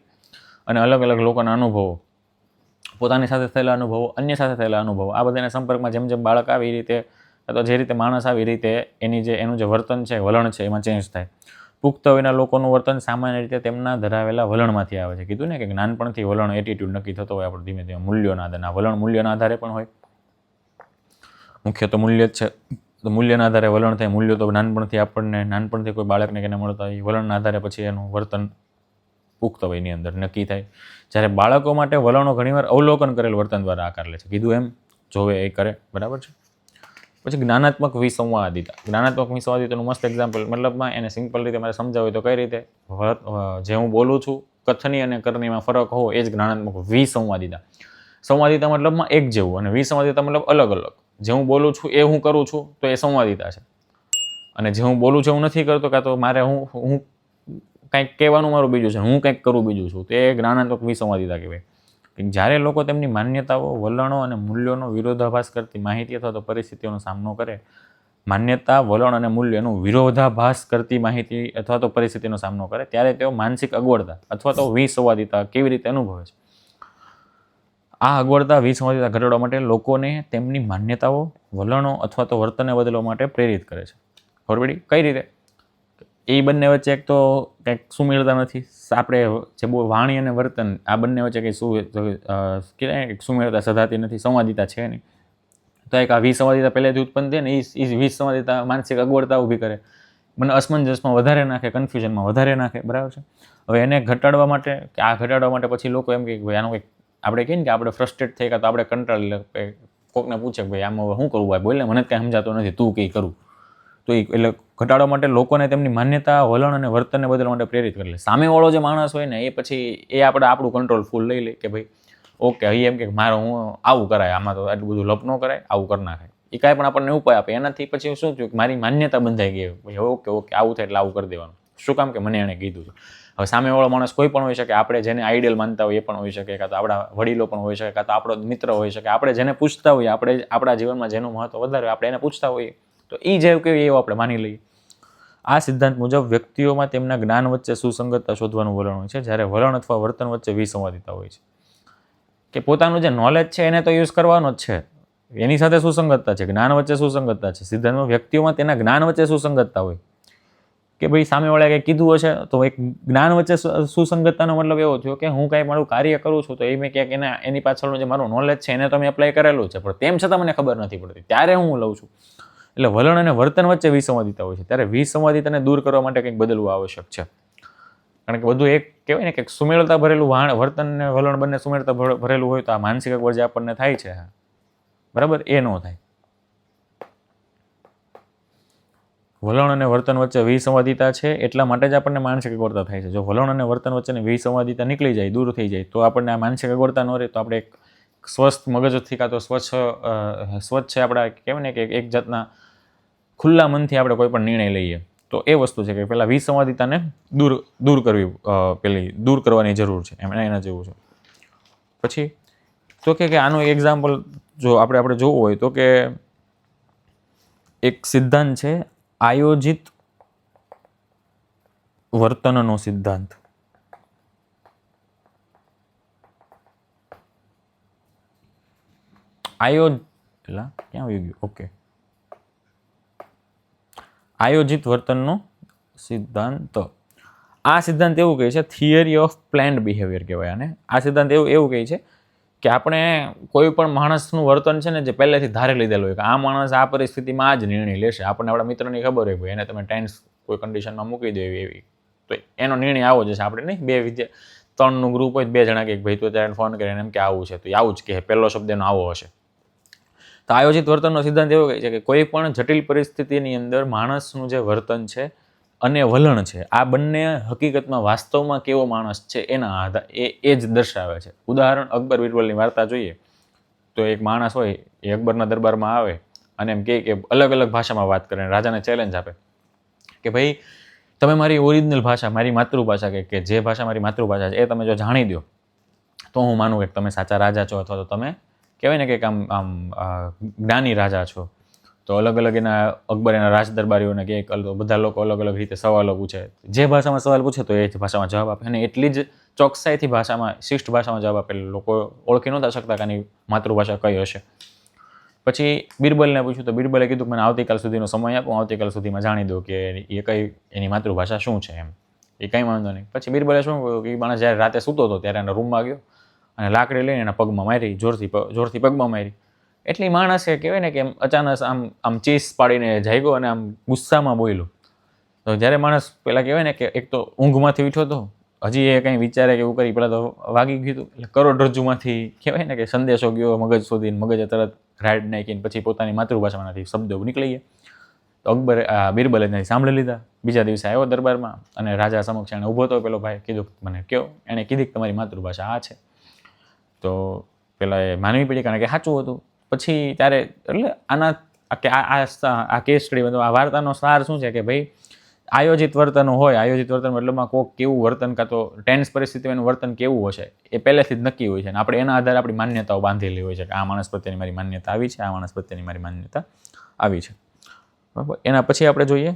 Speaker 1: અને અલગ અલગ લોકોના અનુભવો, પોતાની સાથે થયેલા અનુભવો, અન્ય સાથે થયેલા અનુભવો, આ બધાના સંપર્કમાં જેમ જેમ બાળક આવે એ રીતે અથવા જે રીતે માણસ આવે એ રીતે એનું જે વર્તન છે, વલણ છે, એમાં ચેન્જ થાય. પુખ્ત વયના લોકોનું વર્તન સામાન્ય રીતે તેમના ધરાવેલા વલણમાંથી આવે છે. કીધું ને કે નાનપણથી વલણ એટીટ્યુડ નક્કી થતો હોય આપણે ધીમે ધીમે મૂલ્યોના આધારે. વલણ મૂલ્યોના આધારે પણ હોય. મુખ્ય તો મૂલ્ય જ છે. તો મૂલ્યના આધારે વલણ થાય. મૂલ્યો તો નાનપણથી કોઈ બાળકને કેને મળતા હોય, વલણના આધારે પછી એનું વર્તન પુખ્ત વયની અંદર નક્કી થાય. જ્યારે બાળકો માટે વલણો ઘણીવાર અવલોકન કરેલ વર્તન દ્વારા આકાર લે છે. કીધું એમ જોવે એ કરે, બરાબર છે. પછી જ્ઞાનાત્મક વિસંવાદિતા. જ્ઞાનાત્મક વિસંવાદિતાનું મસ્ત એક્ઝામ્પલ, મતલબમાં એને સિમ્પલ રીતે મારે સમજાવ્યું તો કઈ રીતે, જે હું બોલું છું કથની અને કરણીમાં ફરક હોય એ જ જ્ઞાનાત્મક વિસંવાદિતા. સંવાદિતા મતલબમાં એક જેવું અને વિસંવાદિતા મતલબ અલગ અલગ. જે હું બોલું છું એ હું કરું છું તો એ સંવાદિતા છે, અને જે હું બોલું છું હું નથી કરતો, કાં તો મારે હું કંઈક કહેવાનું મારું બીજું છે, હું કંઈક કરું બીજું છું, તો એ જ્ઞાનાત્મક વિસંવાદિતા કહેવાય. જ્યારે લોકો તેમની માન્યતાઓ, વલણો અને મૂલ્યોનો વિરોધાભાસ કરતી માહિતી અથવા તો પરિસ્થિતિઓનો સામનો કરે. માન્યતા, વલણ અને મૂલ્યનું વિરોધાભાસ કરતી માહિતી અથવા તો પરિસ્થિતિનો સામનો કરે ત્યારે તેઓ માનસિક અગવડતા અથવા તો વિસંવાદિતા કેવી રીતે અનુભવે છે. આ અગવડતા, વિસંવાદિતા ઘટાડવા માટે લોકોને તેમની માન્યતાઓ, વલણો અથવા તો વર્તનને બદલવા માટે પ્રેરિત કરે છે. ખબર પડી કઈ રીતે? એ બંને વચ્ચે એક તો કંઈક સુમેળતા નથી. આપણે જે વાણી અને વર્તન, આ બંને વચ્ચે કંઈ સુમેળતા સધાતી નથી, સંવાદિતા છે નહીં. તો એક આ વિસંવાદિતા પહેલેથી ઉત્પન્ન થાય ને એ વિસંવાદિતા માનસિક અગવડતા ઊભી કરે, મને અસમંજસમાં વધારે નાખે, કન્ફ્યુઝનમાં વધારે નાખે, બરાબર છે. હવે એને ઘટાડવા માટે પછી લોકો એમ કહે કે ભાઈ આનું કંઈક આપણે કહીએ ને કે આપણે ફ્રસ્ટ્રેટ થઈ ગયા તો આપણે કંટાળી કોકને પૂછે કે ભાઈ આમાં શું કરવું, ભાઈ બોલ ને, મને કાંઈ સમજાતો નથી, તું કંઈ કરું. તો એટલે ઘટાડવા માટે લોકોને તેમની માન્યતા, વલણ અને વર્તનને બદલવા માટે પ્રેરિત કરે. સામેવાળો જે માણસ હોય ને એ પછી આપણું કંટ્રોલ ફૂલ લઈ લે કે ભાઈ ઓકે, અહીં એમ કે મારે હું આવું કરાય, આમાં તો આટલું બધું લપ ન કરાય, આવું કરી નાખાય. એ કાંઈ પણ આપણને ઉપાય આપે. એનાથી પછી શું થયું કે મારી માન્યતા બંધાઈ ગઈ, ભાઈ ઓકે આવું થાય એટલે આવું કરી દેવાનું. શું કામ કે મને એણે કીધું છે. હવે સામેવાળો માણસ કોઈ પણ હોઈ શકે, આપણે જેને આઈડિયલ માનતા હોય એ પણ હોઈ શકે, કાં તો આપણા વડીલો પણ હોઈ શકે, કાં તો આપણો મિત્ર હોઈ શકે. આપણે જેને પૂછતા હોઈએ, આપણે આપણા જીવનમાં જેનું મહત્વ વધારે હોય આપણે એને પૂછતા હોઈએ, તો એ જે કહેવાય એવું આપણે માની લઈએ. આ સિદ્ધાંત મુજબ વ્યક્તિઓમાં તેમના જ્ઞાન વચ્ચે સુસંગતતા શોધવાનું વલણ હોય છે, જ્યારે વલણ અથવા વર્તન વચ્ચે વિસંવાદિતા હોય છે. કે પોતાનું જે નોલેજ છે એને તો યુઝ કરવાનો જ છે, એની સાથે સુસંગતતા છે, જ્ઞાન વચ્ચે સુસંગતતા છે. સિદ્ધાંતમાં વ્યક્તિઓમાં તેના જ્ઞાન વચ્ચે સુસંગતતા હોય કે ભાઈ સામેવાળાએ કંઈ કીધું હશે તો એક જ્ઞાન વચ્ચે સુસંગતતાનો મતલબ એવો થયો કે હું કાંઈ મારું કાર્ય કરું છું તો એ મેં ક્યાંક એની પાછળનું જે મારું નોલેજ છે એને તો મેં એપ્લાય કરેલું છે, પણ તેમ છતાં મને ખબર નથી પડતી, ત્યારે હું લઉં છું. એટલે વલણ અને વર્તન વચ્ચે વિસંવાદિતા હોય છે, ત્યારે વિસંવાદિતાને દૂર કરવા માટે કંઈક બદલવું આવશ્યક છે. કારણ કે બધું એક કહેવાય ને કે સુમેળતા ભરેલું વર્તન અને વલણ બંને સુમેળતા ભરેલું હોય તો આ માનસિક અગવડ જે આપણને થાય છે, બરાબર, એ ન થાય. વલણ અને વર્તન વચ્ચે વિસંવાદિતા છે એટલા માટે જ આપણને માનસિક અગવડતા થાય છે. જો વલણ અને વર્તન વચ્ચેની વિસંવાદિતા નીકળી જાય, દૂર થઈ જાય, તો આપણને આ માનસિક અગવડતા ન રહે, તો આપણે એક સ્વસ્થ મગજથી કાં તો સ્વચ્છ આપણા કહેવાય ને કે એક જાતના ખુલ્લા મનથી આપણે કોઈ પણ નિર્ણય લઈએ, તો એ વસ્તુ છે કે પહેલાં વિસંવાદિતાને દૂર કરવાની જરૂર છે, એના જેવું છે. પછી તો કે આનું એક્ઝામ્પલ જો આપણે જોવું હોય તો કે એક સિદ્ધાંત છે આયોજિત વર્તનનો સિદ્ધાંત. આયોજિત વર્તનનો સિદ્ધાંત. આ સિદ્ધાંત એવું કહે છે, થિયરી ઓફ પ્લાન્ડ બિહેવિયર કહેવાય આને. આ સિદ્ધાંત એવું કહે છે કે આપણે કોઈ પણ માણસનું વર્તન છે ને જે પહેલેથી ધારી લીધેલું હોય કે આ માણસ આ પરિસ્થિતિમાં આ જ નિર્ણય લેશે. આપણને આપણા મિત્રની ખબર હોય ભાઈ એને તમે ટેન્સ કોઈ કન્ડિશનમાં મૂકી દો એવી, તો એનો નિર્ણય આવો જશે. આપણે નહીં 3નું ગ્રુપ હોય, 2 જણા કે ભાઈ તો ત્યારે ફોન કરીને એમ કે આવું છે, તો એ આવું જ કે પહેલો શબ્દ એનો આવો હશે. તો આયોજિત વર્તનનો સિદ્ધાંત એવો કહે છે કે કોઈ પણ જટિલ પરિસ્થિતિની અંદર માણસનું જે વર્તન છે અને વલણ છે, આ બંને હકીકતમાં વાસ્તવમાં કેવો માણસ છે એના આધાર એ જ દર્શાવે છે. ઉદાહરણ, અકબર બિરબલની વાર્તા જોઈએ તો એક માણસ હોય એ અકબરના દરબારમાં આવે અને એમ કહે કે અલગ અલગ ભાષામાં વાત કરે, રાજાને ચેલેન્જ આપે કે ભાઈ તમે મારી ઓરિજિનલ ભાષા, મારી માતૃભાષા કે જે ભાષા મારી માતૃભાષા છે એ તમે જો જાણી દો તો હું માનું કે તમે સાચા રાજા છો, અથવા તો તમે કહેવાય ને કે આમ જ્ઞાની રાજા છો. તો અલગ અલગ એના અકબર એના રાજ દરબારીઓને કે બધા લોકો અલગ અલગ રીતે સવાલો પૂછે, જે ભાષામાં સવાલ પૂછે તો એ જ ભાષામાં જવાબ આપે, અને એટલી જ ચોકસાઈથી ભાષામાં, શિષ્ટ ભાષામાં જવાબ આપે. લોકો ઓળખી નહોતા શકતા કે આની માતૃભાષા કઈ હશે. પછી બિરબલને પૂછ્યું તો બિરબલે કીધું મને આવતીકાલ સુધીનો સમય આપો, આવતીકાલ સુધીમાં જાણી દો કે એ કઈ એની માતૃભાષા શું છે એમ. એ કંઈ વાંધો નહીં. પછી બિરબલે શું કહ્યું કે માણસ જ્યારે રાતે સૂતો હતો ત્યારે એના રૂમમાં ગયો અને લાકડી લઈને એના પગમાં મારી, જોરથી પગમાં મારી. એટલી માણસે કહેવાય ને કે એમ અચાનક આમ ચીસ પાડીને જાગ્યો અને આમ ગુસ્સામાં બોલ્યો. તો જ્યારે માણસ પહેલાં કહેવાય ને કે એક તો ઊંઘમાંથી ઉઠ્યો હતો, હજી એ કંઈ વિચારે કે એવું કરી, પહેલાં તો વાગી ગયું હતું. એટલે કરોડરજ્જુમાંથી કહેવાય ને કે સંદેશો ગયો મગજ સુધી, મગજે તરત રાઈડ નાખીને પછી પોતાની માતૃભાષામાંથી શબ્દો નીકળી ગયા. તો અકબરે બિરબલે એનાથી સાંભળી લીધા. બીજા દિવસે આવ્યો દરબારમાં અને રાજા સમક્ષ એણે ઊભો હતો પેલો ભાઈ, કીધું મને કયો, એણે કીધી કે તમારી માતૃભાષા આ છે. તો પેલા એ માનવી પડી કારણ કે સાચું હતું. પછી ત્યારે એટલે આ કેસ સ્ટડી, મતલબ આ વાર્તાનો સાર શું છે કે ભાઈ આયોજિત વર્તન હોય, આયોજિત વર્તન મતલબમાં કોઈક કેવું વર્તન, કાં તો ટેન્સ પરિસ્થિતિમાં એનું વર્તન કેવું હશે એ પહેલેથી જ નક્કી હોય છે, અને આપણે એના આધારે આપણી માન્યતાઓ બાંધેલી હોય છે કે આ માણસ પ્રત્યેની મારી માન્યતા આવી છે, આ માણસ પ્રત્યેની મારી માન્યતા આવી છે. બરાબર. એના પછી આપણે જોઈએ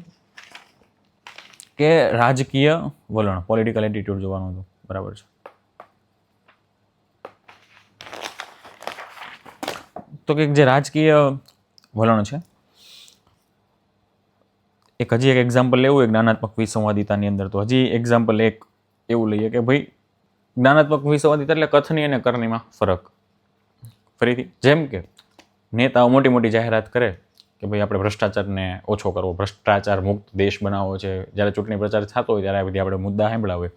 Speaker 1: કે રાજકીય વલણ, પોલિટિકલ એટીટ્યુડ જોવાનું હતું. બરાબર છે. તો કે જે રાજકીય વલણ છે, હજી એક એક્ઝામ્પલ લેવું હોય જ્ઞાનાત્મક વિસંવાદિતાની અંદર, તો હજી એક્ઝામ્પલ એક એવું લઈએ કે ભાઈ જ્ઞાનાત્મક વિસંવાદિતા એટલે કથની અને કરણીમાં ફરક. ફરીથી, જેમ કે નેતાઓ મોટી મોટી જાહેરાત કરે કે ભાઈ આપણે ભ્રષ્ટાચારને ઓછો કરવો, ભ્રષ્ટાચાર મુક્ત દેશ બનાવવો છે. જ્યારે ચૂંટણી પ્રચાર થતો હોય ત્યારે આ બધી આપણે મુદ્દા સાંભળ્યા હોય,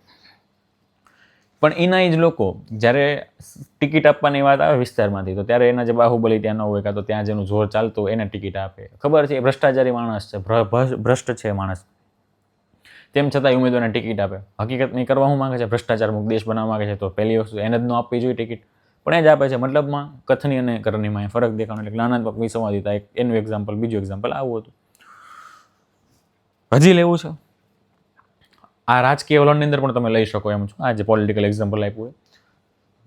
Speaker 1: પણ એના જ લોકો જ્યારે ટિકિટ આપવાની વાત આવે વિસ્તારમાંથી, તો ત્યારે એના જે બાહુબલી ત્યાં ન હોય, કાં તો ત્યાં જેનું જોર ચાલતું હોય એને ટિકિટ આપે. ખબર છે એ ભ્રષ્ટાચારી માણસ છે, ભ્રષ્ટ છે માણસ, તેમ છતાં ઉમેદવારને ટિકિટ આપે. હકીકત નહીં કરવા શું માંગે છે, ભ્રષ્ટાચાર મુક્ત દેશ બનાવવા માંગે છે, તો પહેલી વસ્તુ એને જ ન આપવી જોઈએ ટિકિટ, પણ એ જ આપે છે. મતલબમાં કથની અને કરણીમાં ફરક દેખાવાનો. એટલે જ્ઞાનાત્મક વિસંવાદિતા એક એનું એક્ઝામ્પલ. બીજું એક્ઝામ્પલ આવું હતું. હજી લેવું છે આ રાજકીય વલણની અંદર પણ તમે લઈ શકો એમ છો. આ જે પોલિટિકલ એક્ઝામ્પલ આપ્યું હોય,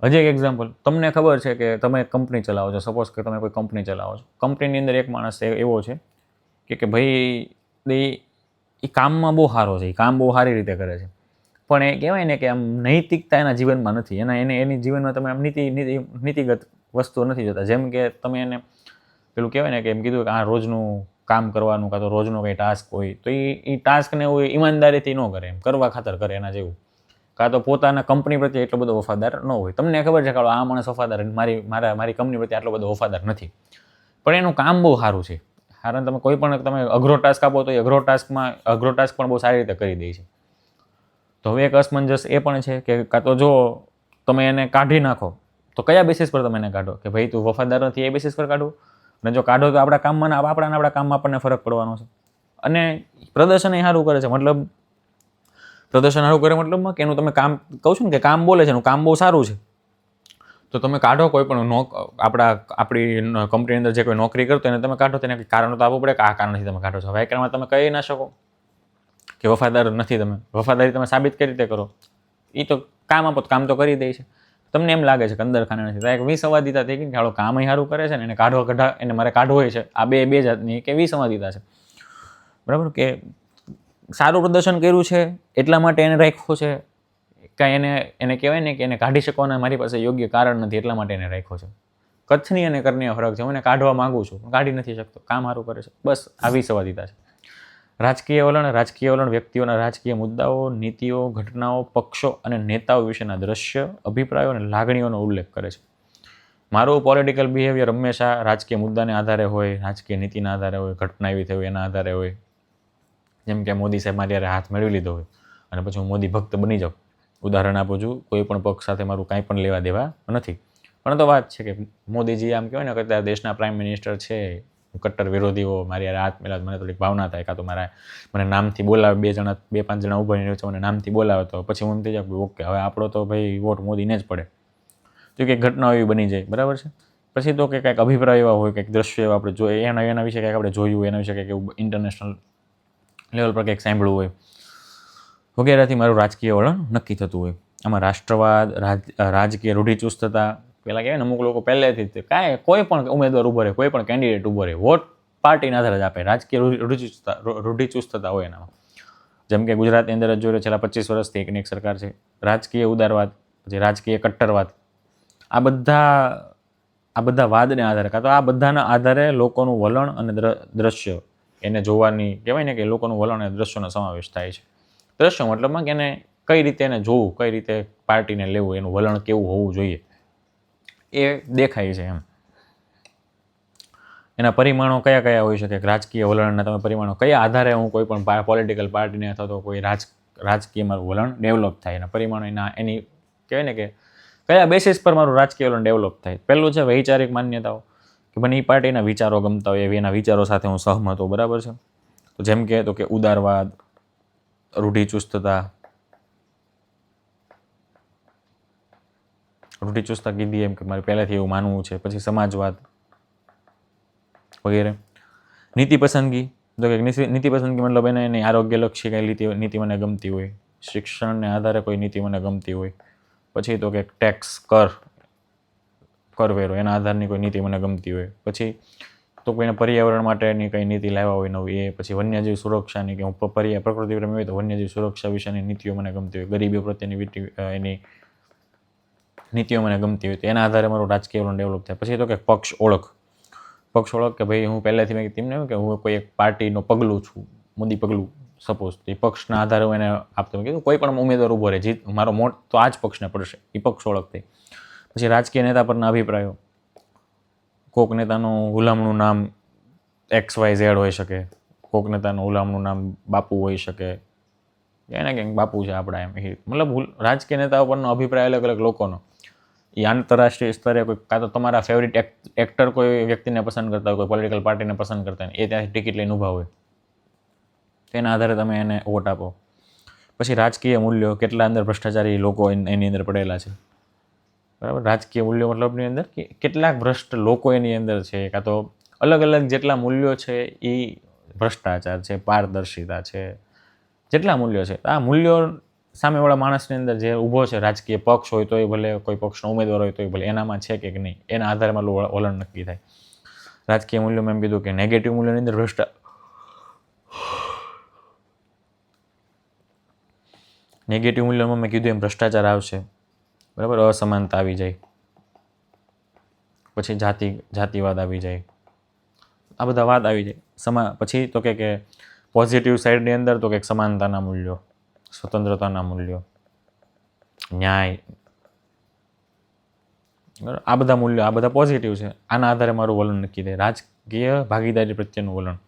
Speaker 1: હજી એક એક્ઝામ્પલ. તમને ખબર છે કે તમે એક કંપની ચલાવો છો, સપોઝ કે તમે કોઈ કંપની ચલાવો છો. કંપનીની અંદર એક માણસ એવો છે કે ભાઈ એ કામમાં બહુ સારો છે, એ કામ બહુ સારી રીતે કરે છે, પણ એ કહેવાય ને કે આમ નૈતિકતા એના જીવનમાં નથી. એની જીવનમાં તમે આમ નીતિગત વસ્તુઓ નથી જોતા. જેમ કે તમે એને પેલું કહેવાય ને કે એમ કીધું કે આ રોજનું કામ કરવાનું, કાં તો રોજનો કંઈ ટાસ્ક હોય તો એ ટાસ્કને એવું ઈમાનદારીથી ન કરે, એમ કરવા ખાતર કરે એના જેવું. કાં તો પોતાના કંપની પ્રત્યે એટલો બધો વફાદાર ન હોય. તમને ખબર છે કે આ માણસ વફાદાર, મારી કંપની પ્રત્યે આટલો બધો વફાદાર નથી, પણ એનું કામ બહુ સારું છે. કારણ તમે કોઈ પણ તમે અઘરો ટાસ્ક આપો તો એ અઘરો ટાસ્ક પણ બહુ સારી રીતે કરી દે છે. તો હવે એક અસમંજસ એ પણ છે કે કાં તો જો તમે એને કાઢી નાખો તો કયા બેસિસ પર તમે એને કાઢો, કે ભાઈ તું વફાદાર નથી એ બેસિસ પર કાઢો, અને જો કાઢો તો આપણા કામમાં આપણને ફરક પડવાનો છે. અને પ્રદર્શન એ સારું કરે છે, મતલબ પ્રદર્શન સારું કરે મતલબમાં કે એનું તમે કામ, કહું છું ને કે કામ બોલે છે, એનું કામ બહુ સારું છે, તો તમે કાઢો કોઈ પણ આપણી કંપની અંદર જે કોઈ નોકરી કરતો એને તમે કાઢો, તેને કારણ તો આપવું પડે કે આ કારણથી તમે કાઢો છો. હવે કારણમાં તમે કહી ના શકો કે વફાદાર નથી તમે. વફાદારી તમે સાબિત કઈ રીતે કરો? એ તો કામ આપો, કામ તો કરી દે છે. તમને એમ લાગે છે કે અંદર ખાને નથી. તો એક વિસંવાદિતા થઈ ગઈ કે હાલો કામ સારું કરે છે ને એને એને મારે કાઢવો હોય છે. આ બે જાતની કે વિસંવાદિતા છે. બરાબર, કે સારું પ્રદર્શન કર્યું છે એટલા માટે એને રાખ્યો છે, કાંઈ એને કહેવાય ને કે એને કાઢી શકવાના મારી પાસે યોગ્ય કારણ નથી એટલા માટે એને રાખ્યો છે. કચ્છની અને કરણીય ફરક છે. હું એને કાઢવા માંગુ છું, કાઢી નથી શકતો, કામ સારું કરે છે, બસ આ વિસંવાદિતા છે. રાજકીય વલણ વ્યક્તિઓના રાજકીય મુદ્દાઓ, નીતિઓ, ઘટનાઓ, પક્ષો અને નેતાઓ વિશેના દ્રશ્ય, અભિપ્રાયો અને લાગણીઓનો ઉલ્લેખ કરે છે. મારું પોલિટિકલ બિહેવિયર હંમેશા રાજકીય મુદ્દાને આધારે હોય, રાજકીય નીતિના આધારે હોય, ઘટના એવી થઈ હોય એના આધારે હોય. જેમ કે મોદી સાહેબ મારી હાથ મેળવી લીધો હોય અને પછી હું મોદી ભક્ત બની જાઉં, ઉદાહરણ આપું છું, કોઈ પણ પક્ષ સાથે મારું કાંઈ પણ લેવા દેવા નથી. પણ તો વાત છે કે મોદીજી આમ કહેવાય ને કે અત્યારે દેશના પ્રાઇમ મિનિસ્ટર છે, કટ્ટર વિરોધીઓ મારી યાર હાથ મિલાત મને થોડીક ભાવના થાય, કાં તો મને નામથી બોલાવે, 2-5 જણા ઊભા રહીને મને નામથી બોલાવે તો પછી હું એમ થઈ જાય ઓકે હવે આપણો તો ભાઈ વોટ મોદીને જ પડે. તો કંઈક ઘટના એવી બની જાય, બરાબર છે. પછી તો કે કંઈક અભિપ્રાય એવા હોય, કંઈક દ્રશ્ય એવા આપણે જોઈએ, એના વિશે કંઈક આપણે જોયું, એના વિશે કંઈક એવું ઇન્ટરનેશનલ લેવલ પર કંઈક સાંભળવું હોય વગેરેથી મારું રાજકીય વલણ નક્કી થતું હોય. આમાં રાષ્ટ્રવાદ, રાજકીય રૂઢિચુસ્તતા, પેલા કહેવાય ને અમુક લોકો પહેલેથી જ કાંઈ કોઈ પણ ઉમેદવાર ઊભો રહે, કોઈ પણ કેન્ડિડેટ ઊભો રહે, વોટ પાર્ટીના આધારે જ આપે. રાજકીય રૂઢિચુસ્તતા હોય એનામાં. જેમ કે ગુજરાતની અંદર જ જોઈ છેલ્લા 25 વર્ષથી એકની એક સરકાર છે. રાજકીય ઉદારવાદ, પછી રાજકીય કટ્ટરવાદ, આ બધા વાદને આધારે, કાં તો આ બધાના આધારે લોકોનું વલણ અને દ્રશ્ય એને જોવાની કહેવાય ને કે લોકોનું વલણ અને દ્રશ્યનો સમાવેશ થાય છે. દ્રશ્ય મતલબમાં કે એને કઈ રીતે એને જોવું, કઈ રીતે પાર્ટીને લેવું, એનું વલણ કેવું હોવું જોઈએ એ દેખાય છે એમ. એના પરિમાણો કયા કયા હોઈ શકે, રાજકીય વલણના તમે પરિમાણો કયા આધારે હું કોઈ પણ પોલિટિકલ પાર્ટીને અથવા તો કોઈ રાજકીય મારું વલણ ડેવલપ થાય, એના પરિમાણો એની કહેવાય ને કે કયા બેસિસ પર મારું રાજકીય વલણ ડેવલપ થાય. પહેલું છે વૈચારિક માન્યતાઓ, કે મને એ પાર્ટીના વિચારો ગમતા હોય, એના વિચારો સાથે હું સહમત હોઉં, બરાબર છે. તો જેમ કે ઉદારવાદ, રૂઢિચુસ્તતા કીધી એમ કે મારે પહેલાંથી એવું માનવું છે. પછી સમાજવાદ વગેરે. નીતિ પસંદગી, તો કે નીતિ પસંદગી મતલબ એની આરોગ્યલક્ષી કંઈ નીતિ મને ગમતી હોય, શિક્ષણને આધારે કોઈ નીતિ મને ગમતી હોય. પછી તો કે ટેક્સ, કરવેરો, એના આધારની કોઈ નીતિ મને ગમતી હોય. પછી તો કોઈને પર્યાવરણ માટેની કંઈ નીતિ લાવ્યા હોય નવી એ. પછી વન્યજીવ સુરક્ષાની, કે હું પ્રકૃતિ પ્રેમી હોય તો વન્યજીવ સુરક્ષા વિશેની નીતિઓ મને ગમતી હોય, ગરીબી પ્રત્યેની એની નીતિઓ મને ગમતી હોય. તો એના આધારે મારું રાજકીય વલણ ડેવલપ થાય. પછી તો કે પક્ષ ઓળખ, કે ભાઈ હું પહેલેથી મેં તેમને એવું કે હું કોઈ એક પાર્ટીનો પગલું છું, મોદી પગલું સપોઝ, એ પક્ષના આધારે હું એને આપતો. મેં કીધું કોઈ પણ ઉમેદવાર ઊભો રહે, જીત મારો મોટ તો આ જ પક્ષને પડશે, એ પક્ષ ઓળખ થઈ. પછી રાજકીય નેતા પરના અભિપ્રાયો, કોક નેતાનું ગુલામનું નામ XYZ હોઈ શકે, કોક નેતાનું ગુલામનું નામ બાપુ હોઈ શકે, એને કંઈક બાપુ છે આપણા એમ. મતલબ રાજકીય નેતાઓ પરનો અભિપ્રાય અલગ અલગ લોકોનો, એ આંતરરાષ્ટ્રીય સ્તરે કોઈ, કાં તો તમારા ફેવરિટ એક્ટર કોઈ વ્યક્તિને પસંદ કરતા હોય, કોઈ પોલિટિકલ પાર્ટીને પસંદ કરતા હોય, એ ત્યાંથી ટિકિટ લઈને ઊભા હોય, તેના આધારે તમે એને વોટ આપો. પછી રાજકીય મૂલ્યો, કેટલા અંદર ભ્રષ્ટાચારી લોકો એની અંદર પડેલા છે, બરાબર. રાજકીય મૂલ્યો મતલબની અંદર કેટલાક ભ્રષ્ટ લોકો એની અંદર છે, કાં તો અલગ અલગ જેટલા મૂલ્યો છે એ ભ્રષ્ટાચાર છે, પારદર્શિતા છે, જેટલા મૂલ્યો છે, આ મૂલ્યો સામેવાળા માણસની અંદર જે ઊભો છે, રાજકીય પક્ષ હોય તો એ ભલે, કોઈ પક્ષનો ઉમેદવાર હોય તો એ ભલે, એનામાં છે કે નહીં, એના આધારે મારું વલણ નક્કી થાય. રાજકીય મૂલ્યોમાં એમ કીધું કે નેગેટિવ મૂલ્યોની અંદર નેગેટિવ મૂલ્યોમાં મેં કીધું એમ ભ્રષ્ટાચાર આવશે, બરાબર. અસમાનતા આવી જાય, પછી જાતિવાદ આવી જાય, આ બધા વાદ આવી જાય. પછી તો કે પોઝિટિવ સાઈડની અંદર તો કંઈક સમાનતાના મૂલ્યો, સ્વતંત્રતાના મૂલ્યો, ન્યાય, આ બધા મૂલ્યો, આ બધા પોઝિટિવ છે. આના આધારે મારું વલણ નક્કી થાય. રાજકીય ભાગીદારી પ્રત્યેનું વલણ,